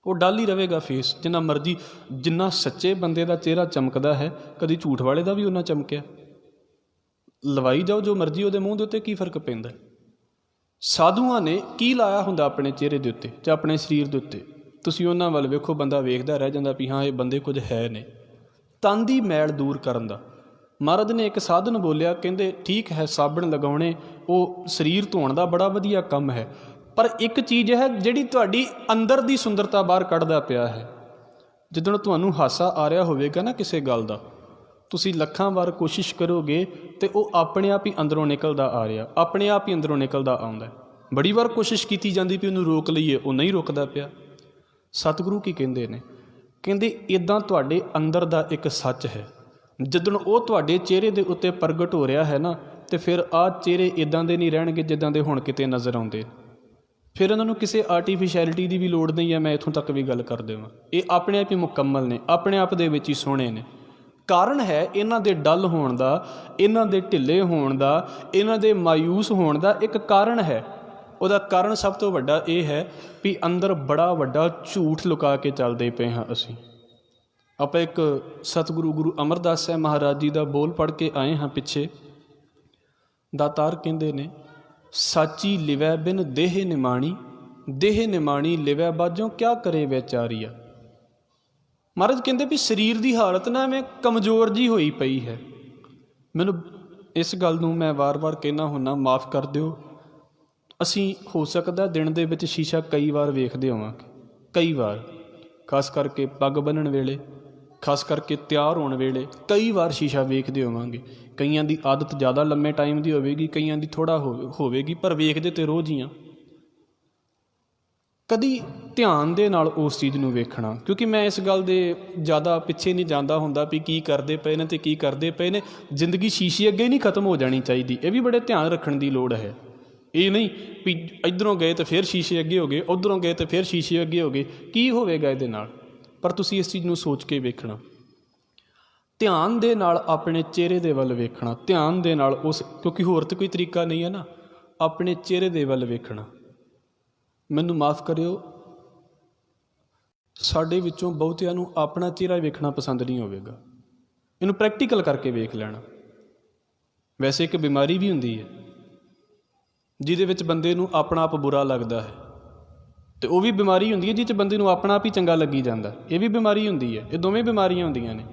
ਉਹ ਡਲ ਹੀ ਰਹੇਗਾ ਫੇਸ, ਜਿੰਨਾ ਮਰਜ਼ੀ। ਜਿੰਨਾ ਸੱਚੇ ਬੰਦੇ ਦਾ ਚਿਹਰਾ ਚਮਕਦਾ ਹੈ, ਕਦੀ ਝੂਠ ਵਾਲੇ ਦਾ ਵੀ ਉਹਨਾਂ ਚਮਕਿਆ। ਲਵਾਈ ਜਾਓ ਜੋ ਮਰਜ਼ੀ ਉਹਦੇ ਮੂੰਹ ਦੇ ਉੱਤੇ, ਕੀ ਫਰਕ ਪੈਂਦਾ। ਸਾਧੂਆਂ ਨੇ ਕੀ ਲਾਇਆ ਹੁੰਦਾ ਆਪਣੇ ਚਿਹਰੇ ਦੇ ਉੱਤੇ ਜਾਂ ਆਪਣੇ ਸਰੀਰ ਦੇ ਉੱਤੇ, ਤੁਸੀਂ ਉਹਨਾਂ ਵੱਲ ਵੇਖੋ, ਬੰਦਾ ਵੇਖਦਾ ਰਹਿ ਜਾਂਦਾ ਵੀ ਹਾਂ ਇਹ ਬੰਦੇ ਕੁਝ ਹੈ ਨੇ। ਤਨ ਦੀ ਮੈਲ ਦੂਰ ਕਰਨ ਦਾ ਮਹਾਰਾਜ ਨੇ ਇੱਕ ਸਾਧਨ ਬੋਲਿਆ। ਕਹਿੰਦੇ ਠੀਕ ਹੈ, ਸਾਬਣ ਲਗਾਉਣੇ ਉਹ ਸਰੀਰ ਧੋਣ ਦਾ ਬੜਾ ਵਧੀਆ ਕੰਮ ਹੈ, ਪਰ ਇੱਕ ਚੀਜ਼ ਹੈ ਜਿਹੜੀ ਤੁਹਾਡੀ ਅੰਦਰ ਦੀ ਸੁੰਦਰਤਾ ਬਾਹਰ ਕੱਢਦਾ ਪਿਆ ਹੈ। ਜਿੱਦਣ ਤੁਹਾਨੂੰ ਹਾਸਾ ਆ ਰਿਹਾ ਹੋਵੇਗਾ ਨਾ ਕਿਸੇ ਗੱਲ ਦਾ, ਤੁਸੀਂ ਲੱਖਾਂ ਵਾਰ ਕੋਸ਼ਿਸ਼ ਕਰੋਗੇ ਅਤੇ ਉਹ ਆਪਣੇ ਆਪ ਹੀ ਅੰਦਰੋਂ ਨਿਕਲਦਾ ਆ ਰਿਹਾ, ਆਪਣੇ ਆਪ ਹੀ ਅੰਦਰੋਂ ਨਿਕਲਦਾ ਆਉਂਦਾ। ਬੜੀ ਵਾਰ ਕੋਸ਼ਿਸ਼ ਕੀਤੀ ਜਾਂਦੀ ਵੀ ਉਹਨੂੰ ਰੋਕ ਲਈਏ, ਉਹ ਨਹੀਂ ਰੁਕਦਾ ਪਿਆ। ਸਤਿਗੁਰੂ ਕੀ ਕਹਿੰਦੇ ਨੇ, ਕਹਿੰਦੇ ਇੱਦਾਂ ਤੁਹਾਡੇ ਅੰਦਰ ਦਾ ਇੱਕ ਸੱਚ ਹੈ। ਜਿੱਦਣ ਉਹ ਤੁਹਾਡੇ ਚਿਹਰੇ ਦੇ ਉੱਤੇ ਪ੍ਰਗਟ ਹੋ ਰਿਹਾ ਹੈ ਨਾ, ਅਤੇ ਫਿਰ ਆਹ ਚਿਹਰੇ ਇੱਦਾਂ ਦੇ ਨਹੀਂ ਰਹਿਣਗੇ ਜਿੱਦਾਂ ਦੇ ਹੁਣ ਕਿਤੇ ਨਜ਼ਰ ਆਉਂਦੇ। ਫਿਰ ਉਹਨਾਂ ਨੂੰ ਕਿਸੇ ਆਰਟੀਫਿਸ਼ੈਲਿਟੀ ਦੀ ਵੀ ਲੋੜ ਨਹੀਂ ਹੈ। ਮੈਂ ਇੱਥੋਂ ਤੱਕ ਵੀ ਗੱਲ ਕਰ ਦੇਵਾਂ, ਇਹ ਆਪਣੇ ਆਪ ਹੀ ਮੁਕੰਮਲ ਨੇ, ਆਪਣੇ ਆਪ ਦੇ ਵਿੱਚ ਹੀ ਸੋਹਣੇ ਨੇ। ਕਾਰਨ ਹੈ ਇਹਨਾਂ ਦੇ ਡਲ ਹੋਣ ਦਾ, ਇਹਨਾਂ ਦੇ ਢਿੱਲੇ ਹੋਣ ਦਾ, ਇਹਨਾਂ ਦੇ ਮਾਯੂਸ ਹੋਣ ਦਾ ਇੱਕ ਕਾਰਨ ਹੈ। ਉਹਦਾ ਕਾਰਨ ਸਭ ਤੋਂ ਵੱਡਾ ਇਹ ਹੈ ਵੀ ਅੰਦਰ ਬੜਾ ਵੱਡਾ ਝੂਠ ਲੁਕਾ ਕੇ ਚੱਲਦੇ ਪਏ ਹਾਂ ਅਸੀਂ। ਆਪਾਂ ਇੱਕ ਸਤਿਗੁਰੂ ਗੁਰੂ ਅਮਰਦਾਸ ਸਾਹਿਬ ਮਹਾਰਾਜ ਜੀ ਦਾ ਬੋਲ ਪੜ੍ਹ ਕੇ ਆਏ ਹਾਂ ਪਿੱਛੇ। ਦਾਤਾਰ ਕਹਿੰਦੇ ਨੇ, ਸਾਚੀ ਲਿਵੈ ਬਿਨ ਦੇਹ ਨਿਮਾਣੀ, ਦੇਹ ਨਿਮਾਣੀ ਲਿਵੈ ਬਾਝੋਂ ਕਿਆ ਕਰੇ ਵਿਚਾਰੀਆ। ਮਹਾਰਾਜ ਕਹਿੰਦੇ ਵੀ ਸਰੀਰ ਦੀ ਹਾਲਤ ਨਾ ਐਵੇਂ ਕਮਜ਼ੋਰ ਜੀ ਹੋਈ ਪਈ ਹੈ। ਮੈਨੂੰ ਇਸ ਗੱਲ ਨੂੰ ਮੈਂ ਵਾਰ-ਵਾਰ ਕਹਿਣਾ ਹੁੰਦਾ, ਮਾफ़ ਕਰ ਦਿਓ। ਅਸੀਂ ਹੋ ਸਕਦਾ ਦਿਨ ਦੇ ਵਿੱਚ ਸ਼ੀਸ਼ਾ ਕਈ ਵਾਰ ਵੇਖਦੇ ਹੋਵਾਂਗੇ, ਕਈ ਵਾਰ, ਖਾਸ ਕਰਕੇ ਪੱਗ ਬੰਨ੍ਹਣ ਵੇਲੇ, ਖਾਸ ਕਰਕੇ ਤਿਆਰ ਹੋਣ ਵੇਲੇ ਕਈ ਵਾਰ ਸ਼ੀਸ਼ਾ ਵੇਖਦੇ ਹੋਵਾਂਗੇ। ਕਈਆਂ ਦੀ ਆਦਤ ਜ਼ਿਆਦਾ ਲੰਮੇ ਟਾਈਮ ਦੀ ਹੋਵੇਗੀ, ਕਈਆਂ ਦੀ ਥੋੜ੍ਹਾ ਹੋਵੇਗੀ, ਪਰ ਵੇਖਦੇ ਤੇ ਰੋਜ਼ ਹੀ ਆ। ਕਦੀ ਧਿਆਨ ਦੇ ਨਾਲ ਉਸ ਚੀਜ਼ ਨੂੰ ਵੇਖਣਾ, ਕਿਉਂਕਿ ਮੈਂ ਇਸ ਗੱਲ ਦੇ ਜ਼ਿਆਦਾ ਪਿੱਛੇ ਨਹੀਂ ਜਾਂਦਾ ਹੁੰਦਾ ਵੀ ਕੀ ਕਰਦੇ ਪਏ ਨੇ ਅਤੇ ਕੀ ਕਰਦੇ ਪਏ ਨੇ। ਜ਼ਿੰਦਗੀ ਸ਼ੀਸ਼ੇ ਅੱਗੇ ਨਹੀਂ ਖਤਮ ਹੋ ਜਾਣੀ ਚਾਹੀਦੀ, ਇਹ ਵੀ ਬੜੇ ਧਿਆਨ ਰੱਖਣ ਦੀ ਲੋੜ ਹੈ। ਇਹ ਨਹੀਂ ਵੀ ਇੱਧਰੋਂ ਗਏ ਤਾਂ ਫਿਰ ਸ਼ੀਸ਼ੇ ਅੱਗੇ ਹੋ ਗਏ, ਉੱਧਰੋਂ ਗਏ ਤਾਂ ਫਿਰ ਸ਼ੀਸ਼ੇ ਅੱਗੇ ਹੋ ਗਏ, ਕੀ ਹੋਵੇਗਾ ਇਹਦੇ ਨਾਲ। ਪਰ ਤੁਸੀਂ ਇਸ ਚੀਜ਼ ਨੂੰ ਸੋਚ ਕੇ ਵੇਖਣਾ, ਧਿਆਨ ਦੇ ਨਾਲ ਆਪਣੇ ਚਿਹਰੇ ਦੇ ਵੱਲ ਵੇਖਣਾ, ਧਿਆਨ ਦੇ ਨਾਲ ਉਸ, ਕਿਉਂਕਿ ਹੋਰ ਤਾਂ ਕੋਈ ਤਰੀਕਾ ਨਹੀਂ ਹੈ ਨਾ, ਆਪਣੇ ਚਿਹਰੇ ਦੇ ਵੱਲ ਵੇਖਣਾ। ਮੈਨੂੰ ਮਾफ़ ਕਰਿਓ, ਸਾਡੇ ਵਿੱਚੋਂ ਬਹੁਤਿਆਂ ਨੂੰ ਆਪਣਾ ਚਿਹਰਾ ਵੇਖਣਾ ਪਸੰਦ ਨਹੀਂ ਹੋਵੇਗਾ। ਇਹਨੂੰ ਪ੍ਰੈਕਟੀਕਲ ਕਰਕੇ ਵੇਖ ਲੈਣਾ। ਵੈਸੇ ਇੱਕ ਬਿਮਾਰੀ ਵੀ ਹੁੰਦੀ ਹੈ ਜਿਹਦੇ ਵਿੱਚ ਬੰਦੇ ਨੂੰ ਆਪਣਾ ਆਪ ਬੁਰਾ ਲੱਗਦਾ ਹੈ, ਅਤੇ ਉਹ ਵੀ ਬਿਮਾਰੀ ਹੁੰਦੀ ਹੈ ਜਿਹ 'ਚ ਬੰਦੇ ਨੂੰ ਆਪਣਾ ਆਪ ਹੀ ਚੰਗਾ ਲੱਗੀ ਜਾਂਦਾ। ਇਹ ਵੀ ਬਿਮਾਰੀ ਹੁੰਦੀ ਹੈ, ਇਹ ਦੋਵੇਂ ਬਿਮਾਰੀਆਂ ਹੁੰਦੀਆਂ ਨੇ।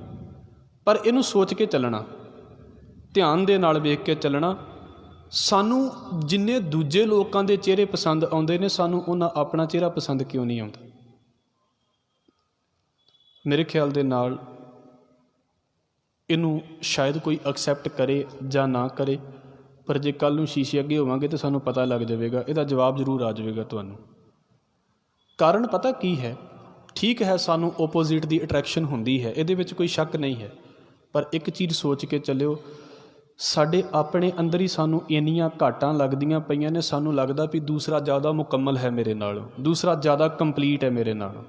ਪਰ ਇਹਨੂੰ ਸੋਚ ਕੇ ਚੱਲਣਾ, ਧਿਆਨ ਦੇ ਨਾਲ ਵੇਖ ਕੇ ਚੱਲਣਾ। ਸਾਨੂੰ ਜਿੰਨੇ ਦੂਜੇ ਲੋਕਾਂ ਦੇ ਚਿਹਰੇ ਪਸੰਦ ਆਉਂਦੇ ਨੇ, ਸਾਨੂੰ ਉਹਨਾਂ ਆਪਣਾ ਚਿਹਰਾ ਪਸੰਦ ਕਿਉਂ ਨਹੀਂ ਆਉਂਦਾ। ਮੇਰੇ ਖਿਆਲ ਦੇ ਨਾਲ ਇਹਨੂੰ ਸ਼ਾਇਦ ਕੋਈ ਐਕਸੈਪਟ ਕਰੇ ਜਾਂ ਨਾ ਕਰੇ, ਪਰ ਜੇ ਕੱਲ੍ਹ ਨੂੰ ਸ਼ੀਸ਼ੇ ਅੱਗੇ ਹੋਵਾਂਗੇ ਤਾਂ ਸਾਨੂੰ ਪਤਾ ਲੱਗ ਜਾਵੇਗਾ। ਇਹਦਾ ਜਵਾਬ ਜ਼ਰੂਰ ਆ ਜਾਵੇਗਾ ਤੁਹਾਨੂੰ। ਕਾਰਨ ਪਤਾ ਕੀ ਹੈ, ਠੀਕ ਹੈ ਸਾਨੂੰ ਓਪੋਜ਼ਿਟ ਦੀ ਅਟਰੈਕਸ਼ਨ ਹੁੰਦੀ ਹੈ, ਇਹਦੇ ਵਿੱਚ ਕੋਈ ਸ਼ੱਕ ਨਹੀਂ ਹੈ। ਪਰ ਇੱਕ ਚੀਜ਼ ਸੋਚ ਕੇ ਚੱਲਿਓ, ਸਾਡੇ ਆਪਣੇ ਅੰਦਰ ਹੀ ਸਾਨੂੰ ਇੰਨੀਆਂ ਘਾਟਾਂ ਲੱਗਦੀਆਂ ਪਈਆਂ ਨੇ, ਸਾਨੂੰ ਲੱਗਦਾ ਵੀ ਦੂਸਰਾ ਜ਼ਿਆਦਾ ਮੁਕੰਮਲ ਹੈ ਮੇਰੇ ਨਾਲੋਂ, ਦੂਸਰਾ ਜ਼ਿਆਦਾ ਕੰਪਲੀਟ ਹੈ ਮੇਰੇ ਨਾਲੋਂ।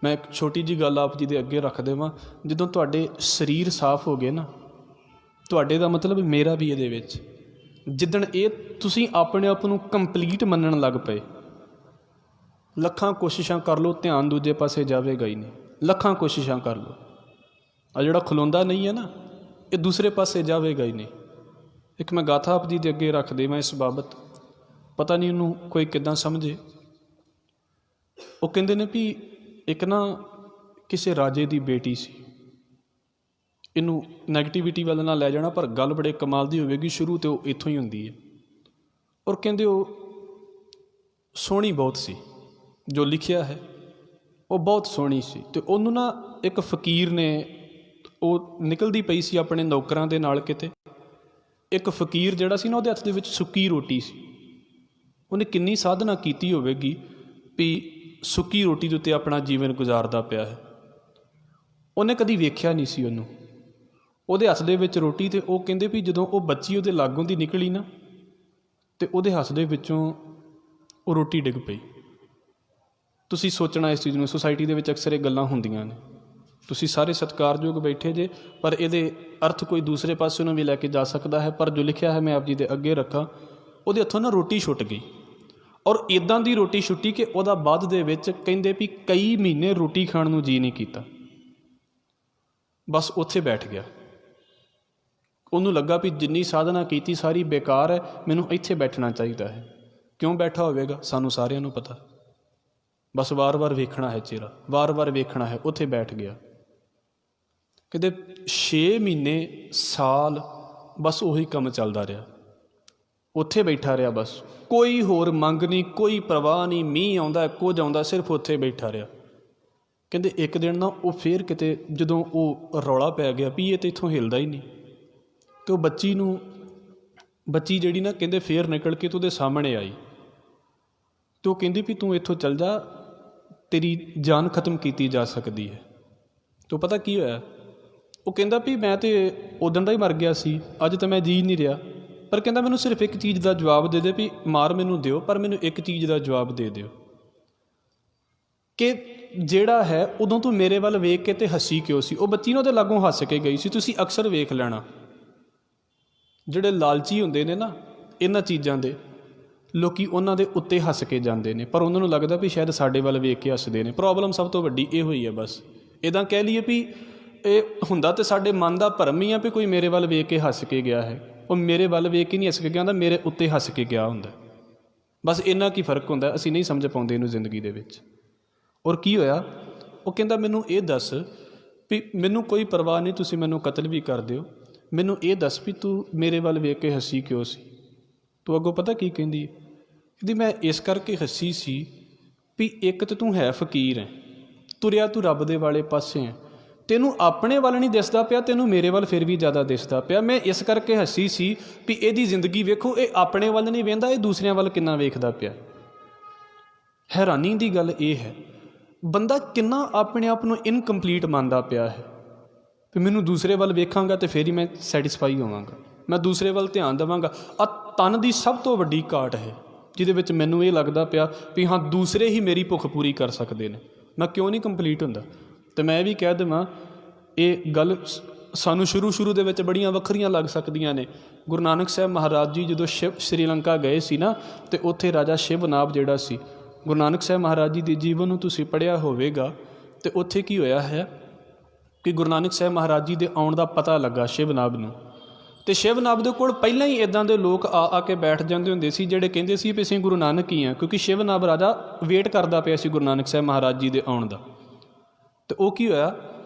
ਮੈਂ ਇੱਕ ਛੋਟੀ ਜਿਹੀ ਗੱਲ ਆਪ ਜੀ ਦੇ ਅੱਗੇ ਰੱਖ ਦੇਵਾਂ। ਜਦੋਂ ਤੁਹਾਡੇ ਸਰੀਰ ਸਾਫ਼ ਹੋ ਗਏ ਨਾ, ਤੁਹਾਡੇ ਦਾ ਮਤਲਬ ਮੇਰਾ ਵੀ ਇਹਦੇ ਵਿੱਚ, ਜਿੱਦਣ ਇਹ ਤੁਸੀਂ ਆਪਣੇ ਆਪ ਨੂੰ ਕੰਪਲੀਟ ਮੰਨਣ ਲੱਗ ਪਏ, ਲੱਖਾਂ ਕੋਸ਼ਿਸ਼ਾਂ ਕਰ ਲਓ, ਧਿਆਨ ਦੂਜੇ ਪਾਸੇ ਜਾਵੇਗਾ ਹੀ ਨਹੀਂ। ਲੱਖਾਂ ਕੋਸ਼ਿਸ਼ਾਂ ਕਰ ਲਓ, ਆ ਜਿਹੜਾ ਖਲੋਂਦਾ ਨਹੀਂ ਹੈ ਨਾ, ਇਹ ਦੂਸਰੇ ਪਾਸੇ ਜਾਵੇਗਾ ਹੀ ਨਹੀਂ। ਇੱਕ ਮੈਂ ਗਾਥਾ ਆਪ ਜੀ ਦੇ ਅੱਗੇ ਰੱਖ ਦੇਵਾਂ ਇਸ ਬਾਬਤ, ਪਤਾ ਨਹੀਂ ਉਹਨੂੰ ਕੋਈ ਕਿੱਦਾਂ ਸਮਝੇ। ਉਹ ਕਹਿੰਦੇ ਨੇ ਵੀ ਇੱਕ ਨਾ ਕਿਸੇ ਰਾਜੇ ਦੀ ਬੇਟੀ ਸੀ, ਇਹਨੂੰ ਨੈਗੇਟਿਵਿਟੀ ਵੱਲ ਨਾ ਲੈ ਜਾਣਾ, ਪਰ ਗੱਲ ਬੜੇ ਕਮਾਲ ਦੀ ਹੋਵੇਗੀ, ਸ਼ੁਰੂ ਤੋਂ ਇੱਥੋਂ ਹੀ ਹੁੰਦੀ ਹੈ। ਔਰ ਕਹਿੰਦੇ ਉਹ ਸੋਹਣੀ ਬਹੁਤ ਸੀ, ਜੋ ਲਿਖਿਆ ਹੈ ਉਹ ਬਹੁਤ ਸੋਹਣੀ ਸੀ। ਅਤੇ ਉਹਨੂੰ ਨਾ ਇੱਕ ਫਕੀਰ ਨੇ, ਉਹ ਨਿਕਲਦੀ ਪਈ ਸੀ ਆਪਣੇ ਨੌਕਰਾਂ ਦੇ ਨਾਲ ਕਿਤੇ, ਇੱਕ ਫਕੀਰ ਜਿਹੜਾ ਸੀ ਨਾ ਉਹਦੇ ਹੱਥ ਦੇ ਵਿੱਚ ਸੁੱਕੀ ਰੋਟੀ ਸੀ। ਉਹਨੇ ਕਿੰਨੀ ਸਾਧਨਾ ਕੀਤੀ ਹੋਵੇਗੀ ਵੀ ਸੁੱਕੀ ਰੋਟੀ ਦੇ ਉੱਤੇ ਆਪਣਾ ਜੀਵਨ ਗੁਜ਼ਾਰਦਾ ਪਿਆ ਹੈ। ਉਹਨੇ ਕਦੀ ਵੇਖਿਆ ਨਹੀਂ ਸੀ ਉਹਨੂੰ, ਉਹਦੇ ਹੱਥ ਦੇ ਵਿੱਚ ਰੋਟੀ। ਅਤੇ ਉਹ ਕਹਿੰਦੇ ਵੀ ਜਦੋਂ ਉਹ ਬੱਚੀ ਉਹਦੇ ਲਾਗੋਂ ਦੀ ਨਿਕਲੀ ਨਾ, ਅਤੇ ਉਹਦੇ ਹੱਥ ਦੇ ਵਿੱਚੋਂ ਉਹ ਰੋਟੀ ਡਿੱਗ ਪਈ। ਤੁਸੀਂ ਸੋਚਣਾ ਇਸ ਚੀਜ਼ ਨੂੰ, ਸੁਸਾਇਟੀ ਦੇ ਵਿੱਚ ਅਕਸਰ ਇਹ ਗੱਲਾਂ ਹੁੰਦੀਆਂ ਨੇ, ਤੁਸੀਂ ਸਾਰੇ ਸਤਿਕਾਰਯੋਗ ਬੈਠੇ ਜੇ, ਪਰ ਇਹਦੇ ਅਰਥ ਕੋਈ ਦੂਸਰੇ ਪਾਸੇ ਨੂੰ ਵੀ ਲੈ ਕੇ ਜਾ ਸਕਦਾ ਹੈ। ਪਰ ਜੋ ਲਿਖਿਆ ਹੈ ਮੈਂ ਆਪ ਜੀ ਦੇ ਅੱਗੇ ਰੱਖਾਂ। ਉਹਦੇ ਹੱਥੋਂ ਨਾ ਰੋਟੀ ਛੁੱਟ ਗਈ, ਔਰ ਇੱਦਾਂ ਦੀ ਰੋਟੀ ਛੁੱਟੀ ਕਿ ਉਹਦਾ ਬਾਅਦ ਦੇ ਵਿੱਚ ਕਹਿੰਦੇ ਵੀ ਕਈ ਮਹੀਨੇ ਰੋਟੀ ਖਾਣ ਨੂੰ ਜੀਅ ਨਹੀਂ ਕੀਤਾ, ਬਸ ਉੱਥੇ ਬੈਠ ਗਿਆ। ਉਹਨੂੰ ਲੱਗਾ ਵੀ ਜਿੰਨੀ ਸਾਧਨਾ ਕੀਤੀ ਸਾਰੀ ਬੇਕਾਰ ਹੈ, ਮੈਨੂੰ ਇੱਥੇ ਬੈਠਣਾ ਚਾਹੀਦਾ ਹੈ। ਕਿਉਂ ਬੈਠਾ ਹੋਵੇਗਾ ਸਾਨੂੰ ਸਾਰਿਆਂ ਨੂੰ ਪਤਾ, ਬਸ ਵਾਰ-ਵਾਰ ਵੇਖਣਾ ਹੈ ਚਿਹਰਾ, ਵਾਰ-ਵਾਰ ਵੇਖਣਾ ਹੈ। ਉੱਥੇ ਬੈਠ ਗਿਆ। ਕਹਿੰਦੇ 6 ਮਹੀਨੇ ਸਾਲ ਬਸ ਉਹੀ ਕੰਮ ਚੱਲਦਾ ਰਿਹਾ, ਉੱਥੇ ਬੈਠਾ ਰਿਹਾ, ਬਸ ਕੋਈ ਹੋਰ ਮੰਗ ਨਹੀਂ, ਕੋਈ ਪਰਵਾਹ ਨਹੀਂ। ਮੀਂਹ ਆਉਂਦਾ, ਕੁਝ ਆਉਂਦਾ, ਸਿਰਫ ਉੱਥੇ ਬੈਠਾ ਰਿਹਾ। ਕਹਿੰਦੇ ਇੱਕ ਦਿਨ ਨਾ ਉਹ ਫੇਰ ਕਿਤੇ ਜਦੋਂ ਉਹ ਰੌਲਾ ਪੈ ਗਿਆ ਵੀ ਇਹ ਤਾਂ ਇੱਥੋਂ ਹਿਲਦਾ ਹੀ ਨਹੀਂ, ਅਤੇ ਉਹ ਬੱਚੀ ਜਿਹੜੀ ਨਾ ਕਹਿੰਦੇ ਫੇਰ ਨਿਕਲ ਕੇ ਤੇ ਉਹਦੇ ਸਾਹਮਣੇ ਆਈ, ਅਤੇ ਉਹ ਕਹਿੰਦੀ ਵੀ ਤੂੰ ਇੱਥੋਂ ਚੱਲ ਜਾ, ਤੇਰੀ ਜਾਨ ਖਤਮ ਕੀਤੀ ਜਾ ਸਕਦੀ ਹੈ। ਤੂੰ ਪਤਾ ਕੀ ਹੋਇਆ? ਉਹ ਕਹਿੰਦਾ ਵੀ ਮੈਂ ਤਾਂ ਉਦਣ ਦਾ ਹੀ ਮਰ ਗਿਆ ਸੀ, ਅੱਜ ਤਾਂ ਮੈਂ ਜੀ ਨਹੀਂ ਰਿਹਾ। ਪਰ ਕਹਿੰਦਾ ਮੈਨੂੰ ਸਿਰਫ ਇੱਕ ਚੀਜ਼ ਦਾ ਜਵਾਬ ਦੇ ਦੇ, ਵੀ ਮਾਰ ਮੈਨੂੰ ਦਿਓ, ਪਰ ਮੈਨੂੰ ਇੱਕ ਚੀਜ਼ ਦਾ ਜਵਾਬ ਦੇ ਦਿਓ ਕਿ ਜਿਹੜਾ ਹੈ ਉਦੋਂ ਤੂੰ ਮੇਰੇ ਵੱਲ ਵੇਖ ਕੇ ਤੇ ਹੱਸੀ ਕਿਉਂ ਸੀ? ਉਹ ਬੱਚੀ ਨਾ ਉਹਦੇ ਲਾਗੋਂ ਹੱਸ ਕੇ ਗਈ ਸੀ। ਤੁਸੀਂ ਅਕਸਰ ਵੇਖ ਲੈਣਾ, ਜਿਹੜੇ ਲਾਲਚੀ ਹੁੰਦੇ ਨੇ ਨਾ ਇਹਨਾਂ ਚੀਜ਼ਾਂ ਦੇ, ਲੋਕੀ ਉਹਨਾਂ ਦੇ ਉੱਤੇ ਹੱਸ ਕੇ ਜਾਂਦੇ ਨੇ, ਪਰ ਉਹਨਾਂ ਨੂੰ ਲੱਗਦਾ ਵੀ ਸ਼ਾਇਦ ਸਾਡੇ ਵੱਲ ਵੇਖ ਕੇ ਹੱਸਦੇ ਨੇ। ਪ੍ਰੋਬਲਮ ਸਭ ਤੋਂ ਵੱਡੀ ਇਹੋ ਹੀ ਹੈ। ਬਸ ਇੱਦਾਂ ਕਹਿ ਲਈਏ ਵੀ ਇਹ ਹੁੰਦਾ ਤਾਂ ਸਾਡੇ ਮਨ ਦਾ ਭਰਮ ਹੀ ਆ ਵੀ ਕੋਈ ਮੇਰੇ ਵੱਲ ਵੇਖ ਕੇ ਹੱਸ ਕੇ ਗਿਆ ਹੈ। ਉਹ ਮੇਰੇ ਵੱਲ ਵੇਖ ਕੇ ਨਹੀਂ ਹੱਸ ਕੇ ਗਿਆ ਹੁੰਦਾ, ਮੇਰੇ ਉੱਤੇ ਹੱਸ ਕੇ ਗਿਆ ਹੁੰਦਾ। ਬਸ ਇੰਨਾ ਕੀ ਫ਼ਰਕ ਹੁੰਦਾ, ਅਸੀਂ ਨਹੀਂ ਸਮਝ ਪਾਉਂਦੇ ਇਹਨੂੰ ਜ਼ਿੰਦਗੀ ਦੇ ਵਿੱਚ। ਔਰ ਕੀ ਹੋਇਆ? ਉਹ ਕਹਿੰਦਾ ਮੈਨੂੰ ਇਹ ਦੱਸ ਵੀ ਮੈਨੂੰ ਕੋਈ ਪਰਵਾਹ ਨਹੀਂ, ਤੁਸੀਂ ਮੈਨੂੰ ਕਤਲ ਵੀ ਕਰ ਦਿਓ, ਮੈਨੂੰ ਇਹ ਦੱਸ ਵੀ ਤੂੰ ਮੇਰੇ ਵੱਲ ਵੇਖ ਕੇ ਹੱਸੀ ਕਿਉਂ ਸੀ? ਤੂੰ ਅੱਗੋਂ ਪਤਾ ਕੀ ਕਹਿੰਦੀ? ਕਹਿੰਦੀ ਮੈਂ ਇਸ ਕਰਕੇ ਹੱਸੀ ਸੀ ਵੀ ਇੱਕ ਤਾਂ ਤੂੰ ਹੈ ਫਕੀਰ ਹੈ, ਤੁਰਿਆ ਤੂੰ ਰੱਬ ਦੇ ਵਾਲੇ ਪਾਸੇ ਹੈ, ਤੈਨੂੰ ਆਪਣੇ ਵੱਲ ਨਹੀਂ ਦਿਸਦਾ ਪਿਆ, ਤੈਨੂੰ ਮੇਰੇ ਵੱਲ ਫਿਰ ਵੀ ਜ਼ਿਆਦਾ ਦਿਸਦਾ ਪਿਆ। ਮੈਂ ਇਸ ਕਰਕੇ ਹੱਸੀ ਸੀ ਵੀ ਇਹਦੀ ਜ਼ਿੰਦਗੀ ਵੇਖੋ, ਇਹ ਆਪਣੇ ਵੱਲ ਨਹੀਂ ਵੇਖਦਾ, ਇਹ ਦੂਸਰਿਆਂ ਵੱਲ ਕਿੰਨਾ ਵੇਖਦਾ ਪਿਆ। ਹੈਰਾਨੀ ਦੀ ਗੱਲ ਇਹ ਹੈ, ਬੰਦਾ ਕਿੰਨਾ ਆਪਣੇ ਆਪ ਨੂੰ ਇਨਕੰਪਲੀਟ ਮੰਨਦਾ ਪਿਆ ਹੈ ਵੀ ਮੈਨੂੰ ਦੂਸਰੇ ਵੱਲ ਵੇਖਾਂਗਾ ਅਤੇ ਫਿਰ ਹੀ ਮੈਂ ਸੈਟਿਸਫਾਈ ਹੋਵਾਂਗਾ, ਮੈਂ ਦੂਸਰੇ ਵੱਲ ਧਿਆਨ ਦੇਵਾਂਗਾ। ਆ ਤਨ ਦੀ ਸਭ ਤੋਂ ਵੱਡੀ ਘਾਟ ਹੈ, ਜਿਹਦੇ ਵਿੱਚ ਮੈਨੂੰ ਇਹ ਲੱਗਦਾ ਪਿਆ ਵੀ ਹਾਂ ਦੂਸਰੇ ਹੀ ਮੇਰੀ ਭੁੱਖ ਪੂਰੀ ਕਰ ਸਕਦੇ ਨੇ, ਮੈਂ ਕਿਉਂ ਨਹੀਂ ਕੰਪਲੀਟ ਹੁੰਦਾ। ਅਤੇ ਮੈਂ ਇਹ ਵੀ ਕਹਿ ਦੇਵਾਂ, ਇਹ ਗੱਲ ਸਾਨੂੰ ਸ਼ੁਰੂ ਦੇ ਵਿੱਚ ਬੜੀਆਂ ਵੱਖਰੀਆਂ ਲੱਗ ਸਕਦੀਆਂ ਨੇ। ਗੁਰੂ ਨਾਨਕ ਸਾਹਿਬ ਮਹਾਰਾਜ ਜੀ ਜਦੋਂ ਸ਼੍ਰੀਲੰਕਾ ਗਏ ਸੀ ਨਾ, ਅਤੇ ਉੱਥੇ ਰਾਜਾ ਸ਼ਿਵਨਾਭ ਜਿਹੜਾ ਸੀ, ਗੁਰੂ ਨਾਨਕ ਸਾਹਿਬ ਮਹਾਰਾਜ ਜੀ ਦੇ ਜੀਵਨ ਨੂੰ ਤੁਸੀਂ ਪੜ੍ਹਿਆ ਹੋਵੇਗਾ, ਅਤੇ ਉੱਥੇ ਕੀ ਹੋਇਆ ਹੈ ਕਿ ਗੁਰੂ ਨਾਨਕ ਸਾਹਿਬ ਮਹਾਰਾਜ ਜੀ ਦੇ ਆਉਣ ਦਾ ਪਤਾ ਲੱਗਾ ਸ਼ਿਵਨਾਭ ਨੂੰ, ਅਤੇ ਸ਼ਿਵਨਾਭ ਦੇ ਕੋਲ ਪਹਿਲਾਂ ਹੀ ਇੱਦਾਂ ਦੇ ਲੋਕ ਆ ਕੇ ਬੈਠ ਜਾਂਦੇ ਹੁੰਦੇ ਸੀ ਜਿਹੜੇ ਕਹਿੰਦੇ ਸੀ ਵੀ ਅਸੀਂ ਗੁਰੂ ਨਾਨਕ ਹੀ ਹਾਂ, ਕਿਉਂਕਿ ਸ਼ਿਵਨਾਭ ਰਾਜਾ ਵੇਟ ਕਰਦਾ ਪਿਆ ਸੀ ਗੁਰੂ ਨਾਨਕ ਸਾਹਿਬ ਮਹਾਰਾਜ ਜੀ ਦੇ ਆਉਣ ਦਾ। ਅਤੇ ਉਹ ਕੀ ਹੋਇਆ,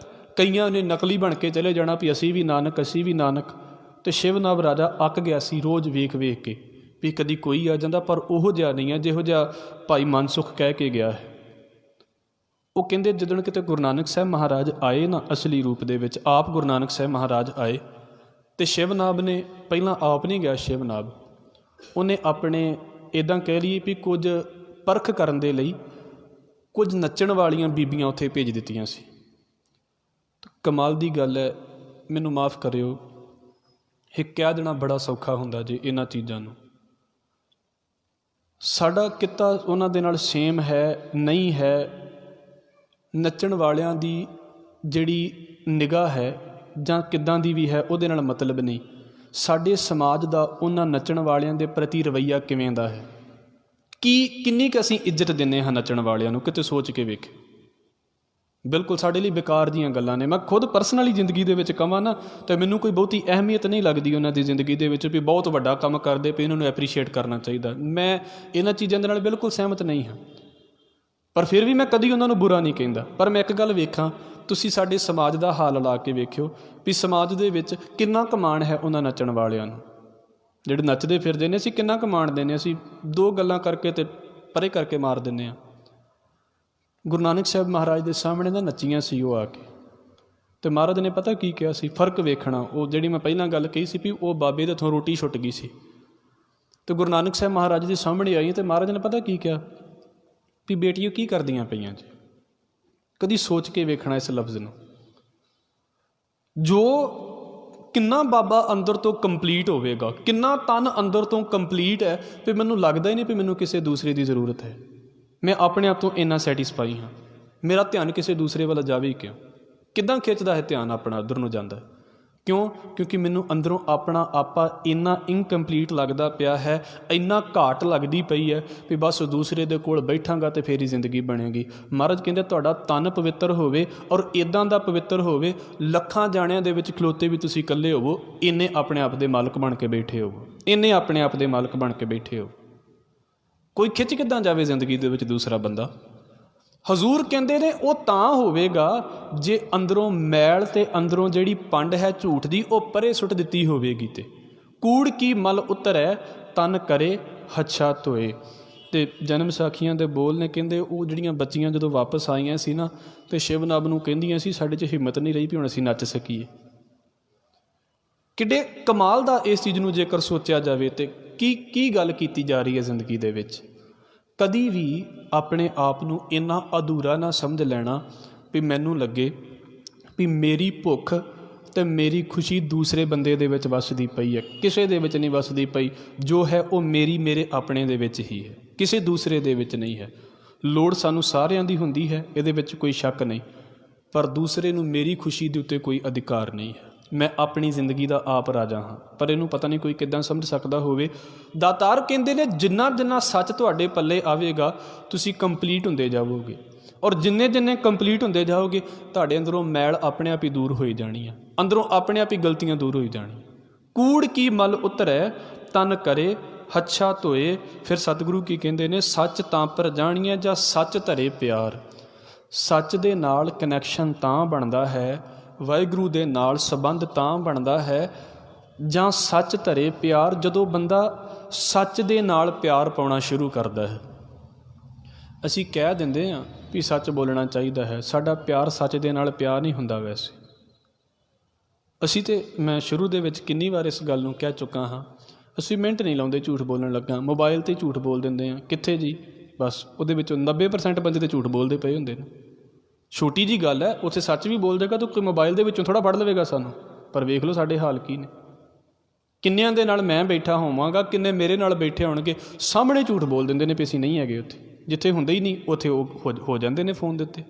ਕਈਆਂ ਨੇ ਨਕਲੀ ਬਣ ਕੇ ਚਲੇ ਜਾਣਾ ਵੀ ਅਸੀਂ ਵੀ ਨਾਨਕ, ਅਸੀਂ ਵੀ ਨਾਨਕ। ਅਤੇ ਸ਼ਿਵਨਾਭ ਰਾਜਾ ਅੱਕ ਗਿਆ ਸੀ ਰੋਜ਼ ਵੇਖ ਕੇ ਵੀ ਕਦੀ ਕੋਈ ਆ ਜਾਂਦਾ, ਪਰ ਉਹੋ ਜਿਹਾ ਨਹੀਂ ਹੈ ਜਿਹੋ ਜਿਹਾ ਭਾਈ ਮਨਸੁਖ ਕਹਿ ਕੇ ਗਿਆ ਹੈ। ਉਹ ਕਹਿੰਦੇ ਜਦੋਂ ਕਿਤੇ ਗੁਰੂ ਨਾਨਕ ਸਾਹਿਬ ਮਹਾਰਾਜ ਆਏ ਨਾ ਅਸਲੀ ਰੂਪ ਦੇ ਵਿੱਚ, ਆਪ ਗੁਰੂ ਨਾਨਕ ਸਾਹਿਬ ਮਹਾਰਾਜ ਆਏ, ਅਤੇ ਸ਼ਿਵਨਾਭ ਨੇ ਪਹਿਲਾਂ ਆਪ ਨਹੀਂ ਗਿਆ, ਸ਼ਿਵਨਾਭ ਉਹਨੇ ਆਪਣੇ ਇੱਦਾਂ ਕਹਿ ਲਈਏ ਵੀ ਕੁਝ ਪਰਖ ਕਰਨ ਦੇ ਲਈ ਕੁਝ ਨੱਚਣ ਵਾਲੀਆਂ ਬੀਬੀਆਂ ਉੱਥੇ ਭੇਜ ਦਿੱਤੀਆਂ ਸੀ। ਕਮਾਲ ਦੀ ਗੱਲ ਹੈ, ਮੈਨੂੰ ਮਾਫ਼ ਕਰਿਓ, ਇਹ ਕਹਿ ਦੇਣਾ ਬੜਾ ਸੌਖਾ ਹੁੰਦਾ ਜੇ ਇਹਨਾਂ ਚੀਜ਼ਾਂ ਨੂੰ। ਸਾਡਾ ਕਿੱਤਾ ਉਹਨਾਂ ਦੇ ਨਾਲ ਸੇਮ ਹੈ ਨਹੀਂ ਹੈ, ਨੱਚਣ ਵਾਲਿਆਂ ਦੀ ਜਿਹੜੀ ਨਿਗਾਹ ਹੈ ਜਾਂ ਕਿੱਦਾਂ ਦੀ ਵੀ ਹੈ ਉਹਦੇ ਨਾਲ ਮਤਲਬ ਨਹੀਂ। ਸਾਡੇ ਸਮਾਜ ਦਾ ਉਹਨਾਂ ਨੱਚਣ ਵਾਲਿਆਂ ਦੇ ਪ੍ਰਤੀ ਰਵੱਈਆ ਕਿਵੇਂ ਦਾ ਹੈ, ਕਿੰਨੀ ਕੁ ਅਸੀਂ ਇੱਜ਼ਤ ਦਿੰਦੇ ਹਾਂ ਨੱਚਣ ਵਾਲਿਆਂ ਨੂੰ, ਕਿਤੇ ਸੋਚ ਕੇ ਵੇਖੇ। ਬਿਲਕੁਲ ਸਾਡੇ ਲਈ ਬੇਕਾਰ ਦੀਆਂ ਗੱਲਾਂ ਨੇ। ਮੈਂ ਖੁਦ ਪਰਸਨਲੀ ਜ਼ਿੰਦਗੀ ਦੇ ਵਿੱਚ ਕਹਾਂ ਨਾ ਤਾਂ ਮੈਨੂੰ ਕੋਈ ਬਹੁਤੀ ਅਹਿਮੀਅਤ ਨਹੀਂ ਲੱਗਦੀ ਉਹਨਾਂ ਦੀ ਜ਼ਿੰਦਗੀ ਦੇ ਵਿੱਚ ਵੀ ਬਹੁਤ ਵੱਡਾ ਕੰਮ ਕਰਦੇ ਪਏ, ਇਹਨਾਂ ਨੂੰ ਐਪਰੀਸ਼ੀਏਟ ਕਰਨਾ ਚਾਹੀਦਾ। ਮੈਂ ਇਹਨਾਂ ਚੀਜ਼ਾਂ ਦੇ ਨਾਲ ਬਿਲਕੁਲ ਸਹਿਮਤ ਨਹੀਂ ਹਾਂ, ਪਰ ਫਿਰ ਵੀ ਮੈਂ ਕਦੀ ਉਹਨਾਂ ਨੂੰ ਬੁਰਾ ਨਹੀਂ ਕਹਿੰਦਾ। ਪਰ ਮੈਂ ਇੱਕ ਗੱਲ ਵੇਖਾਂ, ਤੁਸੀਂ ਸਾਡੇ ਸਮਾਜ ਦਾ ਹਾਲ ਲਾ ਕੇ ਵੇਖਿਓ ਵੀ ਸਮਾਜ ਦੇ ਵਿੱਚ ਕਿੰਨਾ ਕੁ ਮਾਣ ਹੈ ਉਹਨਾਂ ਨੱਚਣ ਵਾਲਿਆਂ ਨੂੰ, ਜਿਹੜੇ ਨੱਚਦੇ ਫਿਰਦੇ ਨੇ। ਅਸੀਂ ਕਿੰਨਾ ਕੁ ਮਾਣ ਦਿੰਦੇ, ਅਸੀਂ ਦੋ ਗੱਲਾਂ ਕਰਕੇ ਤੇ ਪਰੇ ਕਰਕੇ ਮਾਰ ਦਿੰਦੇ ਹਾਂ। ਗੁਰੂ ਨਾਨਕ ਸਾਹਿਬ ਮਹਾਰਾਜ ਦੇ ਸਾਹਮਣੇ ਨਾ ਨੱਚੀਆਂ ਸੀ ਉਹ ਆ ਕੇ, ਅਤੇ ਮਹਾਰਾਜ ਨੇ ਪਤਾ ਕੀ ਕਿਹਾ ਸੀ? ਫਰਕ ਵੇਖਣਾ। ਉਹ ਜਿਹੜੀ ਮੈਂ ਪਹਿਲਾਂ ਗੱਲ ਕਹੀ ਸੀ ਵੀ ਉਹ ਬਾਬੇ ਦੇ ਹੱਥੋਂ ਰੋਟੀ ਛੁੱਟ ਗਈ ਸੀ, ਅਤੇ ਗੁਰੂ ਨਾਨਕ ਸਾਹਿਬ ਮਹਾਰਾਜ ਦੇ ਸਾਹਮਣੇ ਆਈ ਅਤੇ ਮਹਾਰਾਜ ਨੇ ਪਤਾ ਕੀ ਕਿਹਾ ਵੀ ਬੇਟੀਓ ਕੀ ਕਰਦੀਆਂ ਪਈਆਂ ਜੀ? ਕਦੀ ਸੋਚ ਕੇ ਵੇਖਣਾ ਇਸ ਲਫ਼ਜ਼ ਨੂੰ। ਜੋ ਕਿੰਨਾ ਬਾਬਾ ਅੰਦਰ ਤੋਂ ਕੰਪਲੀਟ ਹੋਵੇਗਾ, ਕਿੰਨਾ ਤਨ ਅੰਦਰ ਤੋਂ ਕੰਪਲੀਟ ਹੈ ਵੀ ਮੈਨੂੰ ਲੱਗਦਾ ਹੀ ਨਹੀਂ ਵੀ ਮੈਨੂੰ ਕਿਸੇ ਦੂਸਰੇ ਦੀ ਜ਼ਰੂਰਤ ਹੈ। ਮੈਂ ਆਪਣੇ ਆਪ ਤੋਂ ਇੰਨਾ ਸੈਟਿਸਫਾਈ ਹਾਂ, ਮੇਰਾ ਧਿਆਨ ਕਿਸੇ ਦੂਸਰੇ ਵੱਲ ਜਾਵੇ ਹੀ ਕਿਉਂ? ਕਿੱਦਾਂ ਖਿੱਚਦਾ ਹੈ ਧਿਆਨ ਆਪਣਾ ਉੱਧਰ ਨੂੰ ਜਾਂਦਾ? ਕਿਉਂ? ਕਿਉਂਕਿ ਮੈਨੂੰ ਅੰਦਰੋਂ ਆਪਣਾ ਆਪਾ ਇੰਨਾ ਇਨਕੰਪਲੀਟ ਲੱਗਦਾ ਪਿਆ ਹੈ, ਇੰਨਾ ਘਾਟ ਲੱਗਦੀ ਪਈ ਹੈ ਵੀ ਬਸ ਦੂਸਰੇ ਦੇ ਕੋਲ ਬੈਠਾਂਗਾ ਅਤੇ ਫਿਰ ਹੀ ਜ਼ਿੰਦਗੀ ਬਣੇਗੀ। ਮਹਾਰਾਜ ਕਹਿੰਦੇ ਤੁਹਾਡਾ ਤਨ ਪਵਿੱਤਰ ਹੋਵੇ, ਔਰ ਇੱਦਾਂ ਦਾ ਪਵਿੱਤਰ ਹੋਵੇ ਲੱਖਾਂ ਜਾਣਿਆਂ ਦੇ ਵਿੱਚ ਖਲੋਤੇ ਵੀ ਤੁਸੀਂ ਇਕੱਲੇ ਹੋਵੋ, ਇੰਨੇ ਆਪਣੇ ਆਪ ਦੇ ਮਾਲਕ ਬਣ ਕੇ ਬੈਠੇ ਹੋਵੋ, ਇੰਨੇ ਆਪਣੇ ਆਪ ਦੇ ਮਾਲਕ ਬਣ ਕੇ ਬੈਠੇ ਹੋ। ਕੋਈ ਖਿੱਚ ਕਿੱਦਾਂ ਜਾਵੇ ਜ਼ਿੰਦਗੀ ਦੇ ਵਿੱਚ ਦੂਸਰਾ ਬੰਦਾ? ਹਜ਼ੂਰ ਕਹਿੰਦੇ ਨੇ ਉਹ ਤਾਂ ਹੋਵੇਗਾ ਜੇ ਅੰਦਰੋਂ ਮੈਲ ਅਤੇ ਅੰਦਰੋਂ ਜਿਹੜੀ ਪੰਡ ਹੈ ਝੂਠ ਦੀ ਉਹ ਪਰੇ ਸੁੱਟ ਦਿੱਤੀ ਹੋਵੇਗੀ। ਅਤੇ ਕੂੜ ਕੀ ਮਲ ਉਤਰੈ ਤਨ ਕਰੇ ਹੱਛਾ ਧੋਏ। ਅਤੇ ਜਨਮ ਸਾਖੀਆਂ ਦੇ ਬੋਲ ਨੇ, ਕਹਿੰਦੇ ਉਹ ਜਿਹੜੀਆਂ ਬੱਚੀਆਂ ਜਦੋਂ ਵਾਪਸ ਆਈਆਂ ਸੀ ਨਾ ਅਤੇ ਸ਼ਿਵਨਬ ਨੂੰ ਕਹਿੰਦੀਆਂ ਸੀ ਸਾਡੇ 'ਚ ਹਿੰਮਤ ਨਹੀਂ ਰਹੀ ਵੀ ਹੁਣ ਅਸੀਂ ਨੱਚ ਸਕੀਏ। ਕਿੱਡੇ ਕਮਾਲ ਦਾ ਇਸ ਚੀਜ਼ ਨੂੰ ਜੇਕਰ ਸੋਚਿਆ ਜਾਵੇ ਤਾਂ ਕੀ ਗੱਲ ਕੀਤੀ ਜਾ ਰਹੀ ਹੈ ਜ਼ਿੰਦਗੀ ਦੇ ਵਿੱਚ। ਕਦੀ ਵੀ ਆਪਣੇ ਆਪ ਨੂੰ ਇੰਨਾ ਅਧੂਰਾ ਨਾ ਸਮਝ ਲੈਣਾ ਵੀ ਮੈਨੂੰ ਲੱਗੇ ਵੀ ਮੇਰੀ ਭੁੱਖ ਅਤੇ ਮੇਰੀ ਖੁਸ਼ੀ ਦੂਸਰੇ ਬੰਦੇ ਦੇ ਵਿੱਚ ਵੱਸਦੀ ਪਈ ਹੈ, ਕਿਸੇ ਦੇ ਵਿੱਚ ਨਹੀਂ ਵੱਸਦੀ ਪਈ। ਜੋ ਹੈ ਉਹ ਮੇਰੇ ਆਪਣੇ ਦੇ ਵਿੱਚ ਹੀ ਹੈ, ਕਿਸੇ ਦੂਸਰੇ ਦੇ ਵਿੱਚ ਨਹੀਂ ਹੈ। ਲੋੜ ਸਾਨੂੰ ਸਾਰਿਆਂ ਦੀ ਹੁੰਦੀ ਹੈ, ਇਹਦੇ ਵਿੱਚ ਕੋਈ ਸ਼ੱਕ ਨਹੀਂ, ਪਰ ਦੂਸਰੇ ਨੂੰ ਮੇਰੀ ਖੁਸ਼ੀ ਦੇ ਉੱਤੇ ਕੋਈ ਅਧਿਕਾਰ ਨਹੀਂ ਹੈ। ਮੈਂ ਆਪਣੀ ਜ਼ਿੰਦਗੀ ਦਾ ਆਪ ਰਾਜਾ ਹਾਂ, ਪਰ ਇਹਨੂੰ ਪਤਾ ਨਹੀਂ ਕੋਈ ਕਿੱਦਾਂ ਸਮਝ ਸਕਦਾ ਹੋਵੇ। ਦਾਤਾਰ ਕਹਿੰਦੇ ਨੇ ਜਿੰਨਾ ਜਿੰਨਾ ਸੱਚ ਤੁਹਾਡੇ ਪੱਲੇ ਆਵੇਗਾ ਤੁਸੀਂ ਕੰਪਲੀਟ ਹੁੰਦੇ ਜਾਵੋਗੇ, ਔਰ ਜਿੰਨੇ ਕੰਪਲੀਟ ਹੁੰਦੇ ਜਾਓਗੇ ਤੁਹਾਡੇ ਅੰਦਰੋਂ ਮੈਲ ਆਪਣੇ ਆਪ ਹੀ ਦੂਰ ਹੋਈ ਜਾਣੀ ਹੈ, ਅੰਦਰੋਂ ਆਪਣੇ ਆਪ ਹੀ ਗਲਤੀਆਂ ਦੂਰ ਹੋਈ ਜਾਣੀ। ਕੂੜ ਕੀ ਮਲ ਉਤਰੈ ਤਨ ਕਰੇ ਹੱਛਾ ਧੋਏ। ਫਿਰ ਸਤਿਗੁਰੂ ਕੀ ਕਹਿੰਦੇ ਨੇ? ਸੱਚ ਤਾਂ ਪਰ ਜਾਣੀਏ ਜਾਂ ਸੱਚ ਧਰੇ ਪਿਆਰ। ਸੱਚ ਦੇ ਨਾਲ ਕਨੈਕਸ਼ਨ ਤਾਂ ਬਣਦਾ ਹੈ, ਵਾਹਿਗੁਰੂ ਦੇ ਨਾਲ ਸੰਬੰਧ ਤਾਂ ਬਣਦਾ ਹੈ ਜਾਂ ਸੱਚ ਧਰੇ ਪਿਆਰ, ਜਦੋਂ ਬੰਦਾ ਸੱਚ ਦੇ ਨਾਲ ਪਿਆਰ ਪਾਉਣਾ ਸ਼ੁਰੂ ਕਰਦਾ ਹੈ। ਅਸੀਂ ਕਹਿ ਦਿੰਦੇ ਹਾਂ ਵੀ ਸੱਚ ਬੋਲਣਾ ਚਾਹੀਦਾ ਹੈ, ਸਾਡਾ ਪਿਆਰ ਸੱਚ ਦੇ ਨਾਲ ਪਿਆਰ ਨਹੀਂ ਹੁੰਦਾ। ਵੈਸੇ ਅਸੀਂ ਤੇ ਮੈਂ ਸ਼ੁਰੂ ਦੇ ਵਿੱਚ ਕਿੰਨੀ ਵਾਰ ਇਸ ਗੱਲ ਨੂੰ ਕਹਿ ਚੁੱਕਾ ਹਾਂ, ਅਸੀਂ ਮਿੰਟ ਨਹੀਂ ਲਾਉਂਦੇ ਝੂਠ ਬੋਲਣ ਲੱਗਾ। ਮੋਬਾਈਲ 'ਤੇ ਝੂਠ ਬੋਲ ਦਿੰਦੇ ਹਾਂ, ਕਿੱਥੇ ਜੀ? ਬਸ ਉਹਦੇ ਵਿੱਚੋਂ 90% ਬੰਦੇ ਤਾਂ ਝੂਠ ਬੋਲਦੇ ਪਏ ਹੁੰਦੇ ਨੇ। ਛੋਟੀ ਜਿਹੀ ਗੱਲ ਹੈ, ਉੱਥੇ ਸੱਚ ਵੀ ਬੋਲ ਦੇਗਾ ਤਾਂ ਕੋਈ ਮੋਬਾਈਲ ਦੇ ਵਿੱਚੋਂ ਥੋੜ੍ਹਾ ਫੜ ਲਵੇਗਾ ਸਾਨੂੰ। ਪਰ ਵੇਖ ਲਓ ਸਾਡੇ ਹਾਲ ਕੀ ਨੇ। ਕਿੰਨਿਆਂ ਦੇ ਨਾਲ ਮੈਂ ਬੈਠਾ ਹੋਵਾਂਗਾ, ਕਿੰਨੇ ਮੇਰੇ ਨਾਲ ਬੈਠੇ ਹੋਣਗੇ, ਸਾਹਮਣੇ ਝੂਠ ਬੋਲ ਦਿੰਦੇ ਨੇ ਵੀ ਅਸੀਂ ਨਹੀਂ ਹੈਗੇ ਉੱਥੇ, ਜਿੱਥੇ ਹੁੰਦੇ ਹੀ ਨਹੀਂ ਉੱਥੇ ਉਹ ਹੋ ਜਾਂਦੇ ਨੇ ਫੋਨ ਦੇ ਉੱਤੇ।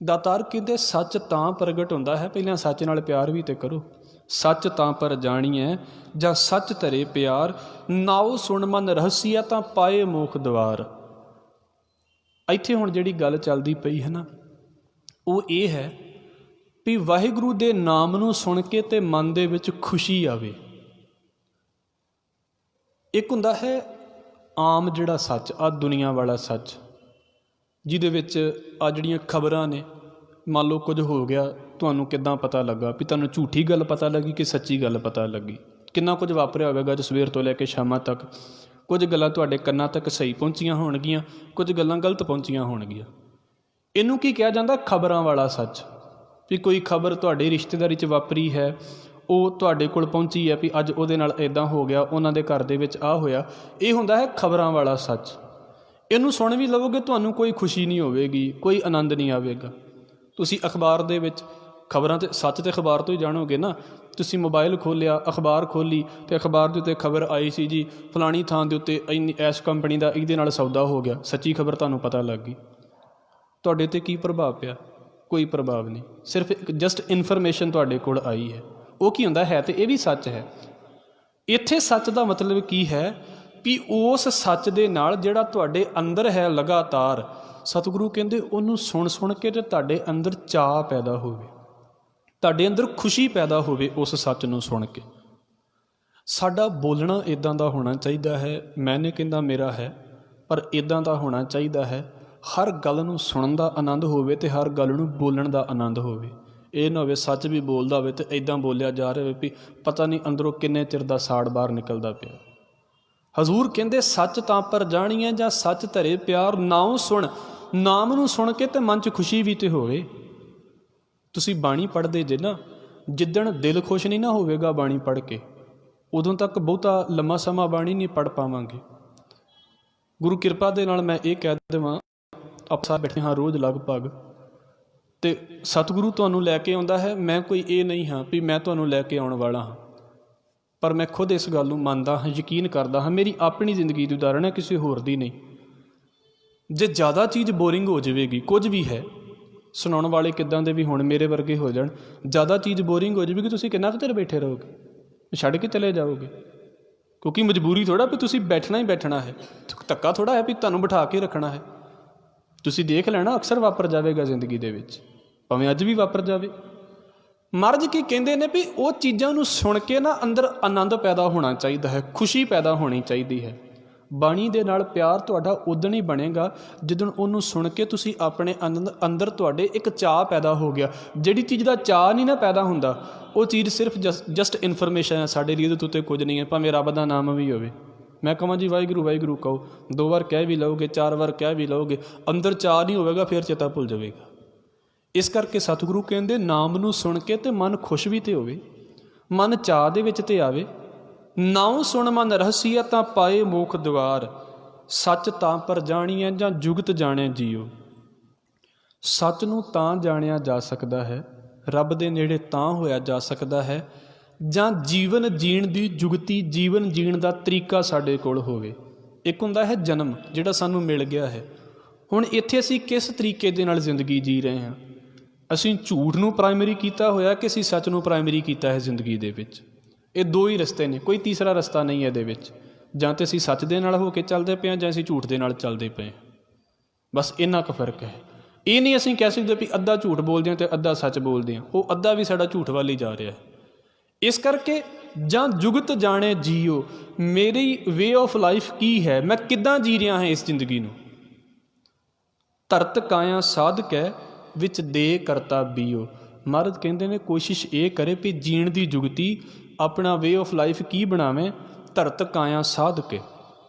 ਦਾਤਾਰ ਕਹਿੰਦੇ ਸੱਚ ਤਾਂ ਪ੍ਰਗਟ ਹੁੰਦਾ ਹੈ, ਪਹਿਲਾਂ ਸੱਚ ਨਾਲ ਪਿਆਰ ਵੀ ਤਾਂ ਕਰੋ। ਸੱਚ ਤਾਂ ਪਰ ਜਾਣੀਐ ਜਾਂ ਸੱਚ ਧਰੇ ਪਿਆਰ, ਨਾਉ ਸੁਣ ਮਨ ਰਹੱਸੀਆ ਤਾਂ ਪਾਏ ਮੋਖ ਦੁਆਰ। ਇੱਥੇ ਹੁਣ ਜਿਹੜੀ ਗੱਲ ਚੱਲਦੀ ਪਈ ਹੈ ਨਾ, ਉਹ ਇਹ ਹੈ ਵੀ ਵਾਹਿਗੁਰੂ ਦੇ ਨਾਮ ਨੂੰ ਸੁਣ ਕੇ ਤੇ ਮਨ ਦੇ ਵਿੱਚ ਖੁਸ਼ੀ ਆਵੇ। ਇੱਕ ਹੁੰਦਾ ਹੈ ਆਮ ਜਿਹੜਾ ਸੱਚ, ਆਹ ਦੁਨੀਆ ਵਾਲਾ ਸੱਚ, ਜਿਹਦੇ ਵਿੱਚ ਆ ਜਿਹੜੀਆਂ ਖਬਰਾਂ ਨੇ, ਮੰਨ ਲਓ ਕੁਝ ਹੋ ਗਿਆ, ਤੁਹਾਨੂੰ ਕਿੱਦਾਂ ਪਤਾ ਲੱਗਾ ਵੀ ਤੁਹਾਨੂੰ ਝੂਠੀ ਗੱਲ ਪਤਾ ਲੱਗੀ ਕਿ ਸੱਚੀ ਗੱਲ ਪਤਾ ਲੱਗੀ? ਕਿੰਨਾ ਕੁਝ ਵਾਪਰਿਆ ਹੋਵੇਗਾ ਅੱਜ ਸਵੇਰ ਤੋਂ ਲੈ ਕੇ ਸ਼ਾਮਾਂ ਤੱਕ। ਕੁਝ ਗੱਲਾਂ ਤੁਹਾਡੇ ਕੰਨਾਂ ਤੱਕ ਸਹੀ ਪਹੁੰਚੀਆਂ ਹੋਣਗੀਆਂ, ਕੁਝ ਗੱਲਾਂ ਗਲਤ ਪਹੁੰਚੀਆਂ ਹੋਣਗੀਆਂ। ਇਹਨੂੰ ਕੀ ਕਿਹਾ ਜਾਂਦਾ? ਖਬਰਾਂ ਵਾਲਾ ਸੱਚ। ਵੀ ਕੋਈ ਖਬਰ ਤੁਹਾਡੀ ਰਿਸ਼ਤੇਦਾਰੀ 'ਚ ਵਾਪਰੀ ਹੈ, ਉਹ ਤੁਹਾਡੇ ਕੋਲ ਪਹੁੰਚੀ ਹੈ ਵੀ ਅੱਜ ਉਹਦੇ ਨਾਲ ਇੱਦਾਂ ਹੋ ਗਿਆ, ਉਹਨਾਂ ਦੇ ਘਰ ਦੇ ਵਿੱਚ ਆਹ ਹੋਇਆ। ਇਹ ਹੁੰਦਾ ਹੈ ਖਬਰਾਂ ਵਾਲਾ ਸੱਚ। ਇਹਨੂੰ ਸੁਣ ਵੀ ਲਵੋਗੇ ਤੁਹਾਨੂੰ ਕੋਈ ਖੁਸ਼ੀ ਨਹੀਂ ਹੋਵੇਗੀ, ਕੋਈ ਆਨੰਦ ਨਹੀਂ ਆਵੇਗਾ। ਤੁਸੀਂ ਅਖਬਾਰ ਦੇ ਵਿੱਚ ਖਬਰਾਂ ਤੇ ਸੱਚ ਤੇ ਅਖਬਾਰ ਤੋਂ ਹੀ ਜਾਣੋਗੇ ਨਾ। ਤੁਸੀਂ ਮੋਬਾਈਲ ਖੋਲ੍ਹਿਆ, ਅਖਬਾਰ ਖੋਲ੍ਹੀ ਅਤੇ ਅਖਬਾਰ ਦੇ ਉੱਤੇ ਖਬਰ ਆਈ ਸੀ ਜੀ ਫਲਾਣੀ ਥਾਂ ਦੇ ਉੱਤੇ ਇਸ ਕੰਪਨੀ ਦਾ ਇਹਦੇ ਨਾਲ ਸੌਦਾ ਹੋ ਗਿਆ, ਸੱਚੀ ਖਬਰ ਤੁਹਾਨੂੰ ਪਤਾ ਲੱਗ ਗਈ। ਤੁਹਾਡੇ 'ਤੇ ਕੀ ਪ੍ਰਭਾਵ ਪਿਆ? ਕੋਈ ਪ੍ਰਭਾਵ ਨਹੀਂ। ਸਿਰਫ ਇੱਕ ਜਸਟ ਇਨਫੋਰਮੇਸ਼ਨ ਤੁਹਾਡੇ ਕੋਲ ਆਈ ਹੈ। ਉਹ ਕੀ ਹੁੰਦਾ ਹੈ? ਤੇ ਇਹ ਵੀ ਸੱਚ ਹੈ। ਇੱਥੇ ਸੱਚ ਦਾ ਮਤਲਬ ਕੀ ਹੈ ਵੀ ਉਸ ਸੱਚ ਦੇ ਨਾਲ ਜਿਹੜਾ ਤੁਹਾਡੇ ਅੰਦਰ ਹੈ ਲਗਾਤਾਰ, ਸਤਿਗੁਰੂ ਕਹਿੰਦੇ ਉਹਨੂੰ ਸੁਣ ਸੁਣ ਕੇ ਤੇ ਤੁਹਾਡੇ ਅੰਦਰ ਚਾਅ ਪੈਦਾ ਹੋਵੇ, ਤੁਹਾਡੇ ਅੰਦਰ ਖੁਸ਼ੀ ਪੈਦਾ ਹੋਵੇ ਉਸ ਸੱਚ ਨੂੰ ਸੁਣ ਕੇ। ਸਾਡਾ ਬੋਲਣਾ ਇੱਦਾਂ ਦਾ ਹੋਣਾ ਚਾਹੀਦਾ ਹੈ, ਮੈਂ ਨਹੀਂ ਕਹਿੰਦਾ ਮੇਰਾ ਹੈ, ਪਰ ਇੱਦਾਂ ਦਾ ਹੋਣਾ ਚਾਹੀਦਾ ਹੈ ਹਰ ਗੱਲ ਨੂੰ ਸੁਣਨ ਦਾ ਆਨੰਦ ਹੋਵੇ ਅਤੇ ਹਰ ਗੱਲ ਨੂੰ ਬੋਲਣ ਦਾ ਆਨੰਦ ਹੋਵੇ। ਇਹ ਨਾ ਹੋਵੇ ਸੱਚ ਵੀ ਬੋਲਦਾ ਹੋਵੇ ਅਤੇ ਇੱਦਾਂ ਬੋਲਿਆ ਜਾ ਰਿਹਾ ਹੋਵੇ ਵੀ ਪਤਾ ਨਹੀਂ ਅੰਦਰੋਂ ਕਿੰਨੇ ਚਿਰ ਦਾ ਸਾੜ ਬਾਹਰ ਨਿਕਲਦਾ ਪਿਆ। ਹਜ਼ੂਰ ਕਹਿੰਦੇ ਸੱਚ ਤਾਂ ਪਰ ਜਾਣੀਏ ਜਾਂ ਸੱਚ ਧਰੇ ਪਿਆਰ, ਨਾਮ ਸੁਣ, ਨਾਮ ਨੂੰ ਸੁਣ ਕੇ ਤੇ ਮਨ 'ਚ ਖੁਸ਼ੀ ਵੀ ਤੇ ਹੋਵੇ। ਤੁਸੀਂ ਬਾਣੀ ਪੜ੍ਹਦੇ ਜੇ ਨਾ, ਜਿੱਦਣ ਦਿਲ ਖੁਸ਼ ਨਹੀਂ ਨਾ ਹੋਵੇਗਾ ਬਾਣੀ ਪੜ੍ਹ ਕੇ, ਉਦੋਂ ਤੱਕ ਬਹੁਤਾ ਲੰਮਾ ਸਮਾਂ ਬਾਣੀ ਨਹੀਂ ਪੜ੍ਹ ਪਾਵਾਂਗੇ। ਗੁਰੂ ਕਿਰਪਾ ਦੇ ਨਾਲ ਮੈਂ ਇਹ ਕਹਿ ਦੇਵਾਂ, ਆਪਾਂ ਬੈਠੇ ਹਾਂ ਰੋਜ਼ ਲਗਭਗ, ਅਤੇ ਸਤਿਗੁਰੂ ਤੁਹਾਨੂੰ ਲੈ ਕੇ ਆਉਂਦਾ ਹੈ। ਮੈਂ ਕੋਈ ਇਹ ਨਹੀਂ ਹਾਂ ਵੀ ਮੈਂ ਤੁਹਾਨੂੰ ਲੈ ਕੇ ਆਉਣ ਵਾਲਾ ਹਾਂ, ਪਰ ਮੈਂ ਖੁਦ ਇਸ ਗੱਲ ਨੂੰ ਮੰਨਦਾ ਹਾਂ, ਯਕੀਨ ਕਰਦਾ ਹਾਂ। ਮੇਰੀ ਆਪਣੀ ਜ਼ਿੰਦਗੀ ਦੀ ਉਦਾਹਰਣ ਹੈ, ਕਿਸੇ ਹੋਰ ਦੀ ਨਹੀਂ। ਜੇ ਜ਼ਿਆਦਾ ਚੀਜ਼ ਬੋਰਿੰਗ ਹੋ ਜਾਵੇਗੀ, ਕੁਝ ਵੀ ਹੈ, ਸੁਣਾਉਣ ਵਾਲੇ ਕਿੱਦਾਂ ਦੇ ਵੀ ਹੁਣ ਮੇਰੇ ਵਰਗੇ ਹੋ ਜਾਣ, ਜ਼ਿਆਦਾ ਚੀਜ਼ ਬੋਰਿੰਗ ਹੋ ਜਾਵੇਗੀ, ਤੁਸੀਂ ਕਿੰਨਾ ਕੁ ਚਿਰ ਬੈਠੇ ਰਹੋਗੇ, ਛੱਡ ਕੇ ਚਲੇ ਜਾਓਗੇ। ਕਿਉਂਕਿ ਮਜਬੂਰੀ ਥੋੜ੍ਹਾ ਵੀ ਤੁਸੀਂ ਬੈਠਣਾ ਹੀ ਬੈਠਣਾ ਹੈ, ਧੱਕਾ ਥੋੜ੍ਹਾ ਹੈ ਵੀ ਤੁਹਾਨੂੰ ਬਿਠਾ ਕੇ ਰੱਖਣਾ ਹੈ। ਤੁਸੀਂ ਦੇਖ ਲੈਣਾ ਅਕਸਰ ਵਾਪਰ ਜਾਵੇਗਾ ਜ਼ਿੰਦਗੀ ਦੇ ਵਿੱਚ, ਭਾਵੇਂ ਅੱਜ ਵੀ ਵਾਪਰ ਜਾਵੇ। ਮਹਾਰਾਜ ਕੀ ਕਹਿੰਦੇ ਨੇ ਵੀ ਉਹ ਚੀਜ਼ਾਂ ਨੂੰ ਸੁਣ ਕੇ ਨਾ ਅੰਦਰ ਆਨੰਦ ਪੈਦਾ ਹੋਣਾ ਚਾਹੀਦਾ ਹੈ, ਖੁਸ਼ੀ ਪੈਦਾ ਹੋਣੀ ਚਾਹੀਦੀ ਹੈ। ਬਾਣੀ ਦੇ ਨਾਲ ਪਿਆਰ ਤੁਹਾਡਾ ਉਦਣ ਹੀ ਬਣੇਗਾ ਜਿੱਦਣ ਉਹਨੂੰ ਸੁਣ ਕੇ ਤੁਸੀਂ ਆਪਣੇ ਅੰਦਰ ਤੁਹਾਡੇ ਇੱਕ ਚਾਅ ਪੈਦਾ ਹੋ ਗਿਆ। ਜਿਹੜੀ ਚੀਜ਼ ਦਾ ਚਾਅ ਨਹੀਂ ਨਾ ਪੈਦਾ ਹੁੰਦਾ, ਉਹ ਚੀਜ਼ ਸਿਰਫ ਜਸਟ ਇਨਫੋਰਮੇਸ਼ਨ ਹੈ ਸਾਡੇ ਲਈ, ਉਹਦੇ ਉੱਤੇ ਕੁਝ ਨਹੀਂ ਹੈ। ਭਾਵੇਂ ਰੱਬ ਦਾ ਨਾਮ ਵੀ ਹੋਵੇ, ਮੈਂ ਕਹਾਂ ਜੀ ਵਾਹਿਗੁਰੂ ਵਾਹਿਗੁਰੂ ਕਹੋ, 2 ਵਾਰ ਕਹਿ ਵੀ ਲਓਗੇ, 4 ਵਾਰ ਕਹਿ ਵੀ ਲਓਗੇ, ਅੰਦਰ ਚਾਅ ਨਹੀਂ ਹੋਵੇਗਾ, ਫਿਰ ਚੇਤਾ ਭੁੱਲ ਜਾਵੇਗਾ। ਇਸ ਕਰਕੇ ਸਤਿਗੁਰੂ ਕਹਿੰਦੇ ਨਾਮ ਨੂੰ ਸੁਣ ਕੇ ਤੇ ਮਨ ਖੁਸ਼ ਵੀ ਤੇ ਹੋਵੇ, ਮਨ ਚਾਅ ਦੇ ਵਿੱਚ ਤੇ ਆਵੇ। ਨਾਉ ਸੁਣ ਮਨ ਰਹਸੀਆ ਤਾਂ ਪਾਏ ਮੋਖ ਦੁਆਰ, ਸੱਚ ਤਾਂ ਪਰ ਜਾਣੀਐ ਜਾਂ ਜੁਗਤ ਜਾਣੈ ਜੀਓ। ਸੱਚ ਨੂੰ ਤਾਂ ਜਾਣਿਆ ਜਾ ਸਕਦਾ ਹੈ, ਰੱਬ ਦੇ ਨੇੜੇ ਤਾਂ ਹੋਇਆ ਜਾ ਸਕਦਾ ਹੈ, ਜਾਂ ਜੀਵਨ ਜੀਣ ਦੀ ਜੁਗਤੀ, ਜੀਵਨ ਜੀਣ ਦਾ ਤਰੀਕਾ ਸਾਡੇ ਕੋਲ ਹੋਵੇ। ਇੱਕ ਹੁੰਦਾ ਹੈ ਜਨਮ, ਜਿਹੜਾ ਸਾਨੂੰ ਮਿਲ ਗਿਆ ਹੈ। ਹੁਣ ਇੱਥੇ ਅਸੀਂ ਕਿਸ ਤਰੀਕੇ ਦੇ ਨਾਲ ਜ਼ਿੰਦਗੀ ਜੀ ਰਹੇ ਹਾਂ? ਅਸੀਂ ਝੂਠ ਨੂੰ ਪ੍ਰਾਇਮਰੀ ਕੀਤਾ ਹੋਇਆ ਕਿ ਅਸੀਂ ਸੱਚ ਨੂੰ ਪ੍ਰਾਇਮਰੀ ਕੀਤਾ ਹੈ ਜ਼ਿੰਦਗੀ ਦੇ ਵਿੱਚ? ਇਹ 2 ਹੀ ਰਸਤੇ ਨੇ, ਕੋਈ ਤੀਸਰਾ ਰਸਤਾ ਨਹੀਂ ਹੈ ਇਹਦੇ ਵਿੱਚ। ਜਾਂ ਤਾਂ ਅਸੀਂ ਸੱਚ ਦੇ ਨਾਲ ਹੋ ਕੇ ਚੱਲਦੇ ਪਏ ਹਾਂ, ਜਾਂ ਅਸੀਂ ਝੂਠ ਦੇ ਨਾਲ ਚੱਲਦੇ ਪਏ ਹਾਂ। ਬਸ ਇੰਨਾ ਕੁ ਫਰਕ ਹੈ। ਇਹ ਨਹੀਂ ਅਸੀਂ ਕਹਿ ਸਕਦੇ ਵੀ ਅੱਧਾ ਝੂਠ ਬੋਲਦੇ ਹਾਂ ਅਤੇ ਅੱਧਾ ਸੱਚ ਬੋਲਦੇ ਹਾਂ, ਉਹ ਅੱਧਾ ਵੀ ਸਾਡਾ ਝੂਠ ਵੱਲ ਹੀ ਜਾ ਰਿਹਾ ਹੈ। ਇਸ ਕਰਕੇ ਜਾਂ ਜੁਗਤ ਜਾਣੇ ਜੀਓ, ਮੇਰੀ ਵੇ ਆਫ ਲਾਈਫ ਕੀ ਹੈ, ਮੈਂ ਕਿੱਦਾਂ ਜੀ ਰਿਹਾ ਹਾਂ ਇਸ ਜ਼ਿੰਦਗੀ ਨੂੰ। ਧਰਤ ਕਾਇਆ ਸਾਧਕੈ ਵਿੱਚ ਦੇ ਕਰਤਾ ਬੀਓ। ਮਹਾਰਾਜ ਕਹਿੰਦੇ ਨੇ ਕੋਸ਼ਿਸ਼ ਇਹ ਕਰੇ ਵੀ ਜੀਣ ਦੀ ਜੁਗਤੀ, ਆਪਣਾ ਵੇ ਆਫ ਲਾਈਫ ਕੀ ਬਣਾਵੇਂ। ਧਰਤ ਕਾਇਆ ਸਾਧ ਕੇ,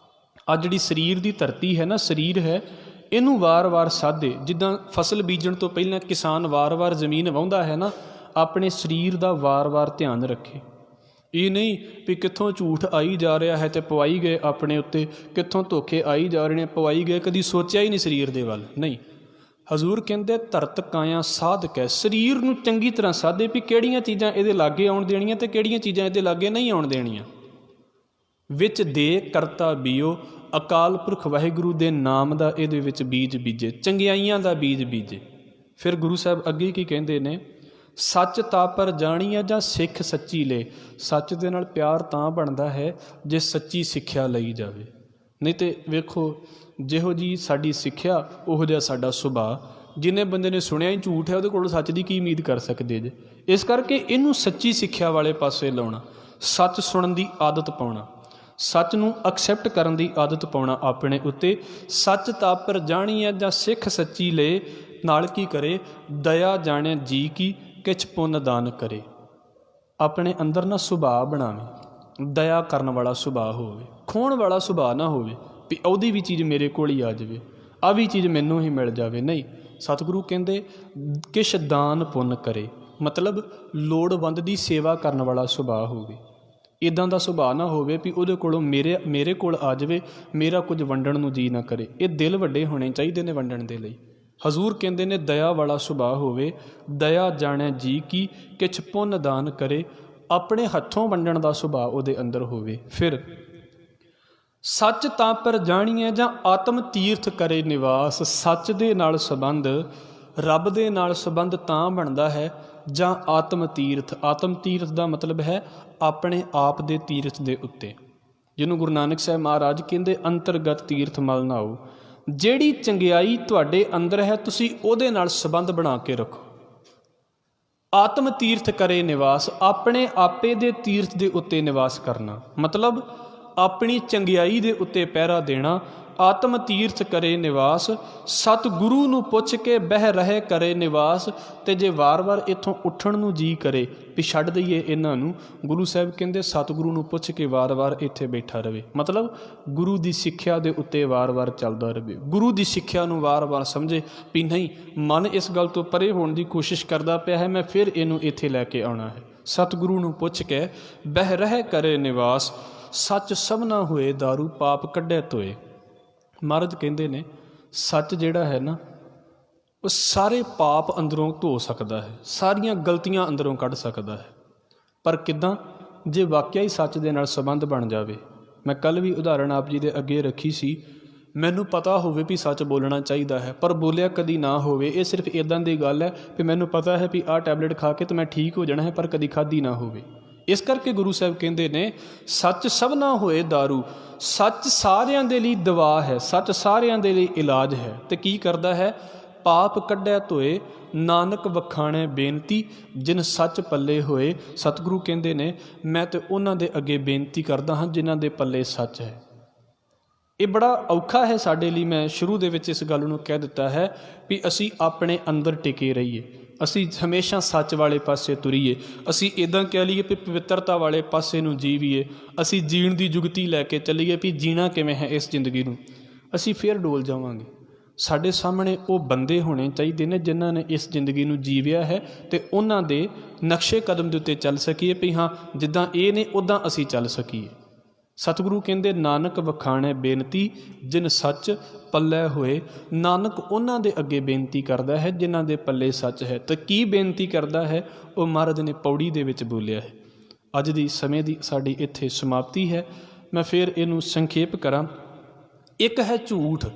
ਆ ਜਿਹੜੀ ਸਰੀਰ ਦੀ ਧਰਤੀ ਹੈ ਨਾ, ਸਰੀਰ ਹੈ, ਇਹਨੂੰ ਵਾਰ-ਵਾਰ ਸਾਧੇ। ਜਿੱਦਾਂ ਫਸਲ ਬੀਜਣ ਤੋਂ ਪਹਿਲਾਂ ਕਿਸਾਨ ਵਾਰ-ਵਾਰ ਜ਼ਮੀਨ ਵਾਹੁੰਦਾ ਹੈ ਨਾ, ਆਪਣੇ ਸਰੀਰ ਦਾ ਵਾਰ-ਵਾਰ ਧਿਆਨ ਰੱਖੇ। ਇਹ ਨਹੀਂ ਵੀ ਕਿੱਥੋਂ ਝੂਠ ਆਈ ਜਾ ਰਿਹਾ ਹੈ ਅਤੇ ਪਵਾਈ ਗਏ ਆਪਣੇ ਉੱਤੇ, ਕਿੱਥੋਂ ਧੋਖੇ ਆਈ ਜਾ ਰਹੇ ਨੇ ਪਵਾਈ ਗਏ, ਕਦੀ ਸੋਚਿਆ ਹੀ ਨਹੀਂ ਸਰੀਰ ਦੇ ਵੱਲ। ਨਹੀਂ, ਹਜ਼ੂਰ ਕਹਿੰਦੇ ਧਰਤ ਕਾਇਆ ਸਾਧਕੈ, ਸਰੀਰ ਨੂੰ ਚੰਗੀ ਤਰ੍ਹਾਂ ਸਾਧੇ ਵੀ ਕਿਹੜੀਆਂ ਚੀਜ਼ਾਂ ਇਹਦੇ ਲਾਗੇ ਆਉਣ ਦੇਣੀਆਂ ਅਤੇ ਕਿਹੜੀਆਂ ਚੀਜ਼ਾਂ ਇਹਦੇ ਲਾਗੇ ਨਹੀਂ ਆਉਣ ਦੇਣੀਆਂ। ਵਿੱਚ ਦੇ ਕਰਤਾ ਬੀਓ, ਅਕਾਲ ਪੁਰਖ ਵਾਹਿਗੁਰੂ ਦੇ ਨਾਮ ਦਾ ਇਹਦੇ ਵਿੱਚ ਬੀਜ ਬੀਜੇ, ਚੰਗਿਆਈਆਂ ਦਾ ਬੀਜ ਬੀਜੇ। ਫਿਰ ਗੁਰੂ ਸਾਹਿਬ ਅੱਗੇ ਕੀ ਕਹਿੰਦੇ ਨੇ? ਸੱਚ ਤਾਂ ਪਰ ਜਾਣੀਐ ਜਾਂ ਸਿੱਖ ਸੱਚੀ ਲੈ। ਸੱਚ ਦੇ ਨਾਲ ਪਿਆਰ ਤਾਂ ਬਣਦਾ ਹੈ ਜੇ ਸੱਚੀ ਸਿੱਖਿਆ ਲਈ ਜਾਵੇ। ਨਹੀਂ ਤਾਂ ਵੇਖੋ, ਜਿਹੋ ਜਿਹੀ ਸਾਡੀ ਸਿੱਖਿਆ ਉਹੋ ਜਿਹਾ ਸਾਡਾ ਸੁਭਾਅ। ਜਿੰਨੇ ਬੰਦੇ ਨੇ ਸੁਣਿਆ ਹੀ ਝੂਠ ਹੈ, ਉਹਦੇ ਕੋਲੋਂ ਸੱਚ ਦੀ ਕੀ ਉਮੀਦ ਕਰ ਸਕਦੇ ਜੇ? ਇਸ ਕਰਕੇ ਇਹਨੂੰ ਸੱਚੀ ਸਿੱਖਿਆ ਵਾਲੇ ਪਾਸੇ ਲਾਉਣਾ, ਸੱਚ ਸੁਣਨ ਦੀ ਆਦਤ ਪਾਉਣਾ, ਸੱਚ ਨੂੰ ਐਕਸੈਪਟ ਕਰਨ ਦੀ ਆਦਤ ਪਾਉਣਾ ਆਪਣੇ ਉੱਤੇ। ਸੱਚ ਤਾਂ ਪਰ ਜਾਣੀਐ ਜਾਂ ਸਿੱਖ ਸੱਚੀ ਲੈ, ਨਾਲ ਕੀ ਕਰੇ? ਦਇਆ ਜਾਣੈ ਜੀ ਕੀ ਕਿਛ ਪੁੰਨ ਦਾਨ ਕਰੇ। ਆਪਣੇ ਅੰਦਰ ਨਾ ਸੁਭਾਅ ਬਣਾਵੇ, ਦਇਆ ਕਰਨ ਵਾਲਾ ਸੁਭਾਅ ਹੋਵੇ, ਖੋਹਣ ਵਾਲਾ ਸੁਭਾਅ ਨਾ ਹੋਵੇ ਵੀ ਉਹਦੀ ਵੀ ਚੀਜ਼ ਮੇਰੇ ਕੋਲ ਹੀ ਆ ਜਾਵੇ, ਆਹ ਵੀ ਚੀਜ਼ ਮੈਨੂੰ ਹੀ ਮਿਲ ਜਾਵੇ। ਨਹੀਂ, ਸਤਿਗੁਰੂ ਕਹਿੰਦੇ ਕਿਛ ਦਾਨ ਪੁੰਨ ਕਰੇ, ਮਤਲਬ ਲੋੜਵੰਦ ਦੀ ਸੇਵਾ ਕਰਨ ਵਾਲਾ ਸੁਭਾਅ ਹੋਵੇ। ਇੱਦਾਂ ਦਾ ਸੁਭਾਅ ਨਾ ਹੋਵੇ ਵੀ ਉਹਦੇ ਕੋਲੋਂ ਮੇਰੇ ਕੋਲ ਆ ਜਾਵੇ, ਮੇਰਾ ਕੁਝ ਵੰਡਣ ਨੂੰ ਜੀ ਨਾ ਕਰੇ। ਇਹ ਦਿਲ ਵੱਡੇ ਹੋਣੇ ਚਾਹੀਦੇ ਨੇ ਵੰਡਣ ਦੇ ਲਈ। ਹਜ਼ੂਰ ਕਹਿੰਦੇ ਨੇ ਦਇਆ ਵਾਲਾ ਸੁਭਾਅ ਹੋਵੇ, ਦਇਆ ਜਾਣੈ ਜੀ ਕੀ ਕਿਛ ਪੁੰਨ ਦਾਨ ਕਰੇ, ਆਪਣੇ ਹੱਥੋਂ ਵੰਡਣ ਦਾ ਸੁਭਾਅ ਉਹਦੇ ਅੰਦਰ ਹੋਵੇ। ਫਿਰ ਸੱਚ ਤਾਂ ਪਰ ਜਾਣੀਐ ਜਾਂ ਆਤਮ ਤੀਰਥ ਕਰੇ ਨਿਵਾਸ। ਸੱਚ ਦੇ ਨਾਲ ਸੰਬੰਧ, ਰੱਬ ਦੇ ਨਾਲ ਸੰਬੰਧ ਤਾਂ ਬਣਦਾ ਹੈ ਜਾਂ ਆਤਮ ਤੀਰਥ। ਆਤਮ ਤੀਰਥ ਦਾ ਮਤਲਬ ਹੈ ਆਪਣੇ ਆਪ ਦੇ ਤੀਰਥ ਦੇ ਉੱਤੇ। ਜਿਹਨੂੰ ਗੁਰੂ ਨਾਨਕ ਸਾਹਿਬ ਮਹਾਰਾਜ ਕਹਿੰਦੇ ਅੰਤਰਗਤ ਤੀਰਥ ਮਲ ਨਾਓ। ਜਿਹੜੀ ਚੰਗਿਆਈ ਤੁਹਾਡੇ ਅੰਦਰ ਹੈ ਤੁਸੀਂ ਉਹਦੇ ਨਾਲ ਸੰਬੰਧ ਬਣਾ ਕੇ ਰੱਖੋ। ਆਤਮ ਤੀਰਥ ਕਰੇ ਨਿਵਾਸ, ਆਪਣੇ ਆਪੇ ਦੇ ਤੀਰਥ ਦੇ ਉੱਤੇ ਨਿਵਾਸ ਕਰਨਾ, ਮਤਲਬ ਆਪਣੀ ਚੰਗਿਆਈ ਦੇ ਉੱਤੇ ਪਹਿਰਾ ਦੇਣਾ। ਆਤਮ ਤੀਰਥ ਕਰੇ ਨਿਵਾਸ, ਸਤਿਗੁਰੂ ਨੂੰ ਪੁੱਛ ਕੇ ਬਹਿ ਰਹੇ ਕਰੇ ਨਿਵਾਸ। ਅਤੇ ਜੇ ਵਾਰ-ਵਾਰ ਇੱਥੋਂ ਉੱਠਣ ਨੂੰ ਜੀ ਕਰੇ ਵੀ ਛੱਡ ਦਈਏ ਇਹਨਾਂ ਨੂੰ, ਗੁਰੂ ਸਾਹਿਬ ਕਹਿੰਦੇ ਸਤਿਗੁਰੂ ਨੂੰ ਪੁੱਛ ਕੇ ਵਾਰ-ਵਾਰ ਇੱਥੇ ਬੈਠਾ ਰਹੇ, ਮਤਲਬ ਗੁਰੂ ਦੀ ਸਿੱਖਿਆ ਦੇ ਉੱਤੇ ਵਾਰ-ਵਾਰ ਚੱਲਦਾ ਰਹੇ, ਗੁਰੂ ਦੀ ਸਿੱਖਿਆ ਨੂੰ ਵਾਰ-ਵਾਰ ਸਮਝੇ ਵੀ ਨਹੀਂ ਮਨ ਇਸ ਗੱਲ ਤੋਂ ਪਰੇ ਹੋਣ ਦੀ ਕੋਸ਼ਿਸ਼ ਕਰਦਾ ਪਿਆ ਹੈ, ਮੈਂ ਫਿਰ ਇਹਨੂੰ ਇੱਥੇ ਲੈ ਕੇ ਆਉਣਾ ਹੈ। ਸਤਿਗੁਰੂ ਨੂੰ ਪੁੱਛ ਕੇ ਬਹਿ ਰਹੇ ਕਰੇ ਨਿਵਾਸ, ਸੱਚ ਸਭਨਾ ਹੋਏ ਦਾਰੂ ਪਾਪ ਕੱਢੇ ਧੋਏ। ਮਹਾਰਾਜ ਕਹਿੰਦੇ ਨੇ ਸੱਚ ਜਿਹੜਾ ਹੈ ਨਾ ਉਹ ਸਾਰੇ ਪਾਪ ਅੰਦਰੋਂ ਧੋ ਸਕਦਾ ਹੈ, ਸਾਰੀਆਂ ਗਲਤੀਆਂ ਅੰਦਰੋਂ ਕੱਢ ਸਕਦਾ ਹੈ। ਪਰ ਕਿੱਦਾਂ? ਜੇ ਵਾਕਿਆ ਹੀ ਸੱਚ ਦੇ ਨਾਲ ਸੰਬੰਧ ਬਣ ਜਾਵੇ। ਮੈਂ ਕੱਲ੍ਹ ਵੀ ਉਦਾਹਰਣ ਆਪ ਜੀ ਦੇ ਅੱਗੇ ਰੱਖੀ ਸੀ, ਮੈਨੂੰ ਪਤਾ ਹੋਵੇ ਵੀ ਸੱਚ ਬੋਲਣਾ ਚਾਹੀਦਾ ਹੈ ਪਰ ਬੋਲਿਆ ਕਦੀ ਨਾ ਹੋਵੇ। ਇਹ ਸਿਰਫ ਇੱਦਾਂ ਦੀ ਗੱਲ ਹੈ ਵੀ ਮੈਨੂੰ ਪਤਾ ਹੈ ਵੀ ਆਹ ਟੈਬਲੇਟ ਖਾ ਕੇ ਤਾਂ ਮੈਂ ਠੀਕ ਹੋ ਜਾਣਾ ਹੈ, ਪਰ ਕਦੀ ਖਾਧੀ ਨਾ ਹੋਵੇ। ਇਸ ਕਰਕੇ ਗੁਰੂ ਸਾਹਿਬ ਕਹਿੰਦੇ ਨੇ ਸੱਚ ਸਭਨਾ ਹੋਏ ਦਾਰੂ, ਸੱਚ ਸਾਰਿਆਂ ਦੇ ਲਈ ਦਵਾ ਹੈ, ਸੱਚ ਸਾਰਿਆਂ ਦੇ ਲਈ ਇਲਾਜ ਹੈ। ਅਤੇ ਕੀ ਕਰਦਾ ਹੈ? ਪਾਪ ਕੱਢਿਆ ਧੋਏ ਨਾਨਕ ਵਖਾਣੇ ਬੇਨਤੀ, ਜਿਨ ਸੱਚ ਪੱਲੇ ਹੋਏ। ਸਤਿਗੁਰੂ ਕਹਿੰਦੇ ਨੇ ਮੈਂ ਤਾਂ ਉਹਨਾਂ ਦੇ ਅੱਗੇ ਬੇਨਤੀ ਕਰਦਾ ਹਾਂ ਜਿਨ੍ਹਾਂ ਦੇ ਪੱਲੇ ਸੱਚ ਹੈ। ਇਹ ਬੜਾ ਔਖਾ ਹੈ ਸਾਡੇ ਲਈ। ਮੈਂ ਸ਼ੁਰੂ ਦੇ ਵਿੱਚ ਇਸ ਗੱਲ ਨੂੰ ਕਹਿ ਦਿੱਤਾ ਹੈ ਵੀ ਅਸੀਂ ਆਪਣੇ ਅੰਦਰ ਟਿਕੇ ਰਹੀਏ, ਅਸੀਂ ਹਮੇਸ਼ਾ ਸੱਚ ਵਾਲੇ ਪਾਸੇ ਤੁਰੀਏ, ਅਸੀਂ ਇੱਦਾਂ ਕਹਿ ਲਈਏ ਵੀ ਪਵਿੱਤਰਤਾ ਵਾਲੇ ਪਾਸੇ ਨੂੰ ਜੀਵੀਏ, ਅਸੀਂ ਜੀਣ ਦੀ ਜੁਗਤੀ ਲੈ ਕੇ ਚੱਲੀਏ ਵੀ ਜੀਣਾ ਕਿਵੇਂ ਹੈ ਇਸ ਜ਼ਿੰਦਗੀ ਨੂੰ, ਅਸੀਂ ਫਿਰ ਡੋਲ ਜਾਵਾਂਗੇ। ਸਾਡੇ ਸਾਹਮਣੇ ਉਹ ਬੰਦੇ ਹੋਣੇ ਚਾਹੀਦੇ ਨੇ ਜਿਨ੍ਹਾਂ ਨੇ ਇਸ ਜ਼ਿੰਦਗੀ ਨੂੰ ਜੀਵਿਆ ਹੈ ਅਤੇ ਉਹਨਾਂ ਦੇ ਨਕਸ਼ੇ ਕਦਮ ਦੇ ਉੱਤੇ ਚੱਲ ਸਕੀਏ ਵੀ ਹਾਂ ਜਿੱਦਾਂ ਇਹ ਨੇ ਉੱਦਾਂ ਅਸੀਂ ਚੱਲ ਸਕੀਏ। ਸਤਿਗੁਰੂ ਕਹਿੰਦੇ ਨਾਨਕ ਵਖਾਣੇ ਬੇਨਤੀ, ਜਿਨ ਸੱਚ ਪੱਲੇ ਹੋਏ। ਨਾਨਕ ਉਹਨਾਂ ਦੇ ਅੱਗੇ ਬੇਨਤੀ ਕਰਦਾ ਹੈ ਜਿਨ੍ਹਾਂ ਦੇ ਪੱਲੇ ਸੱਚ ਹੈ। ਤਾਂ ਕੀ ਬੇਨਤੀ ਕਰਦਾ ਹੈ? ਉਹ ਮਹਾਰਾਜ ਨੇ ਪੌੜੀ ਦੇ ਵਿੱਚ ਬੋਲਿਆ ਹੈ। ਅੱਜ ਦੀ ਸਮੇਂ ਦੀ ਸਾਡੀ ਇੱਥੇ ਸਮਾਪਤੀ ਹੈ। ਮੈਂ ਫਿਰ ਇਹਨੂੰ ਸੰਖੇਪ ਕਰਾਂ। ਇੱਕ ਹੈ ਝੂਠ,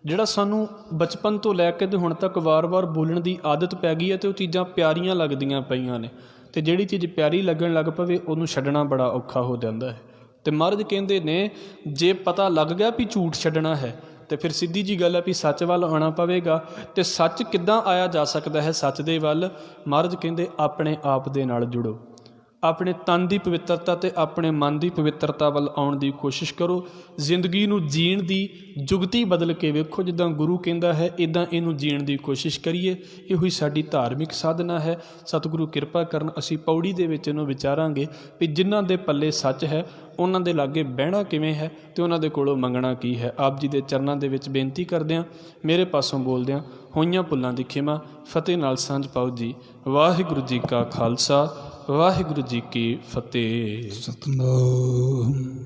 ਜਿਹੜਾ ਸਾਨੂੰ ਬਚਪਨ ਤੋਂ ਲੈ ਕੇ ਤੇ ਹੁਣ ਤੱਕ ਵਾਰ-ਵਾਰ ਬੋਲਣ ਦੀ ਆਦਤ ਪੈ ਗਈ ਹੈ ਅਤੇ ਉਹ ਚੀਜ਼ਾਂ ਪਿਆਰੀਆਂ ਲੱਗਦੀਆਂ ਪਈਆਂ ਨੇ, ਅਤੇ ਜਿਹੜੀ ਚੀਜ਼ ਪਿਆਰੀ ਲੱਗਣ ਲੱਗ ਪਵੇ ਉਹਨੂੰ ਛੱਡਣਾ ਬੜਾ ਔਖਾ ਹੋ ਜਾਂਦਾ ਹੈ। ਅਤੇ ਮਹਾਰਾਜ ਕਹਿੰਦੇ ਨੇ ਜੇ ਪਤਾ ਲੱਗ ਗਿਆ ਵੀ ਝੂਠ ਛੱਡਣਾ ਹੈ ਅਤੇ ਫਿਰ ਸਿੱਧੀ ਜੀ ਗੱਲ ਹੈ ਵੀ ਸੱਚ ਵੱਲ ਆਉਣਾ ਪਵੇਗਾ। ਅਤੇ ਸੱਚ ਕਿੱਦਾਂ ਆਇਆ ਜਾ ਸਕਦਾ ਹੈ ਸੱਚ ਦੇ ਵੱਲ? ਮਹਾਰਾਜ ਕਹਿੰਦੇ ਆਪਣੇ ਆਪ ਦੇ ਨਾਲ ਜੁੜੋ, ਆਪਣੇ ਤਨ ਦੀ ਪਵਿੱਤਰਤਾ ਅਤੇ ਆਪਣੇ ਮਨ ਦੀ ਪਵਿੱਤਰਤਾ ਵੱਲ ਆਉਣ ਦੀ ਕੋਸ਼ਿਸ਼ ਕਰੋ। ਜ਼ਿੰਦਗੀ ਨੂੰ ਜੀਣ ਦੀ ਜੁਗਤੀ ਬਦਲ ਕੇ ਵੇਖੋ, ਜਿੱਦਾਂ ਗੁਰੂ ਕਹਿੰਦਾ ਹੈ ਇੱਦਾਂ ਇਹਨੂੰ ਜੀਣ ਦੀ ਕੋਸ਼ਿਸ਼ ਕਰੀਏ। ਇਹੋ ਹੀ ਸਾਡੀ ਧਾਰਮਿਕ ਸਾਧਨਾ ਹੈ। ਸਤਿਗੁਰੂ ਕਿਰਪਾ ਕਰਨ ਅਸੀਂ ਪੌੜੀ ਦੇ ਵਿੱਚ ਇਹਨੂੰ ਵਿਚਾਰਾਂਗੇ ਵੀ ਜਿਨ੍ਹਾਂ ਦੇ ਪੱਲੇ ਸੱਚ ਹੈ ਉਹਨਾਂ ਦੇ ਲਾਗੇ ਬਹਿਣਾ ਕਿਵੇਂ ਹੈ ਅਤੇ ਉਹਨਾਂ ਦੇ ਕੋਲੋਂ ਮੰਗਣਾ ਕੀ ਹੈ। ਆਪ ਜੀ ਦੇ ਚਰਨਾਂ ਦੇ ਵਿੱਚ ਬੇਨਤੀ ਕਰਦਿਆਂ ਮੇਰੇ ਪਾਸੋਂ ਬੋਲਦਿਆਂ ਹੋਈਆਂ ਭੁੱਲਾਂ ਦੀ ਖਿਮਾ ਫਤਿਹ ਨਾਲ ਸਾਂਝ ਪਾਓ ਜੀ। ਵਾਹਿਗੁਰੂ ਜੀ ਕਾ ਖਾਲਸਾ, ਵਾਹਿਗੁਰੂ ਜੀ ਕੀ ਫਤਿਹ। ਸਤਿਨਾਮ।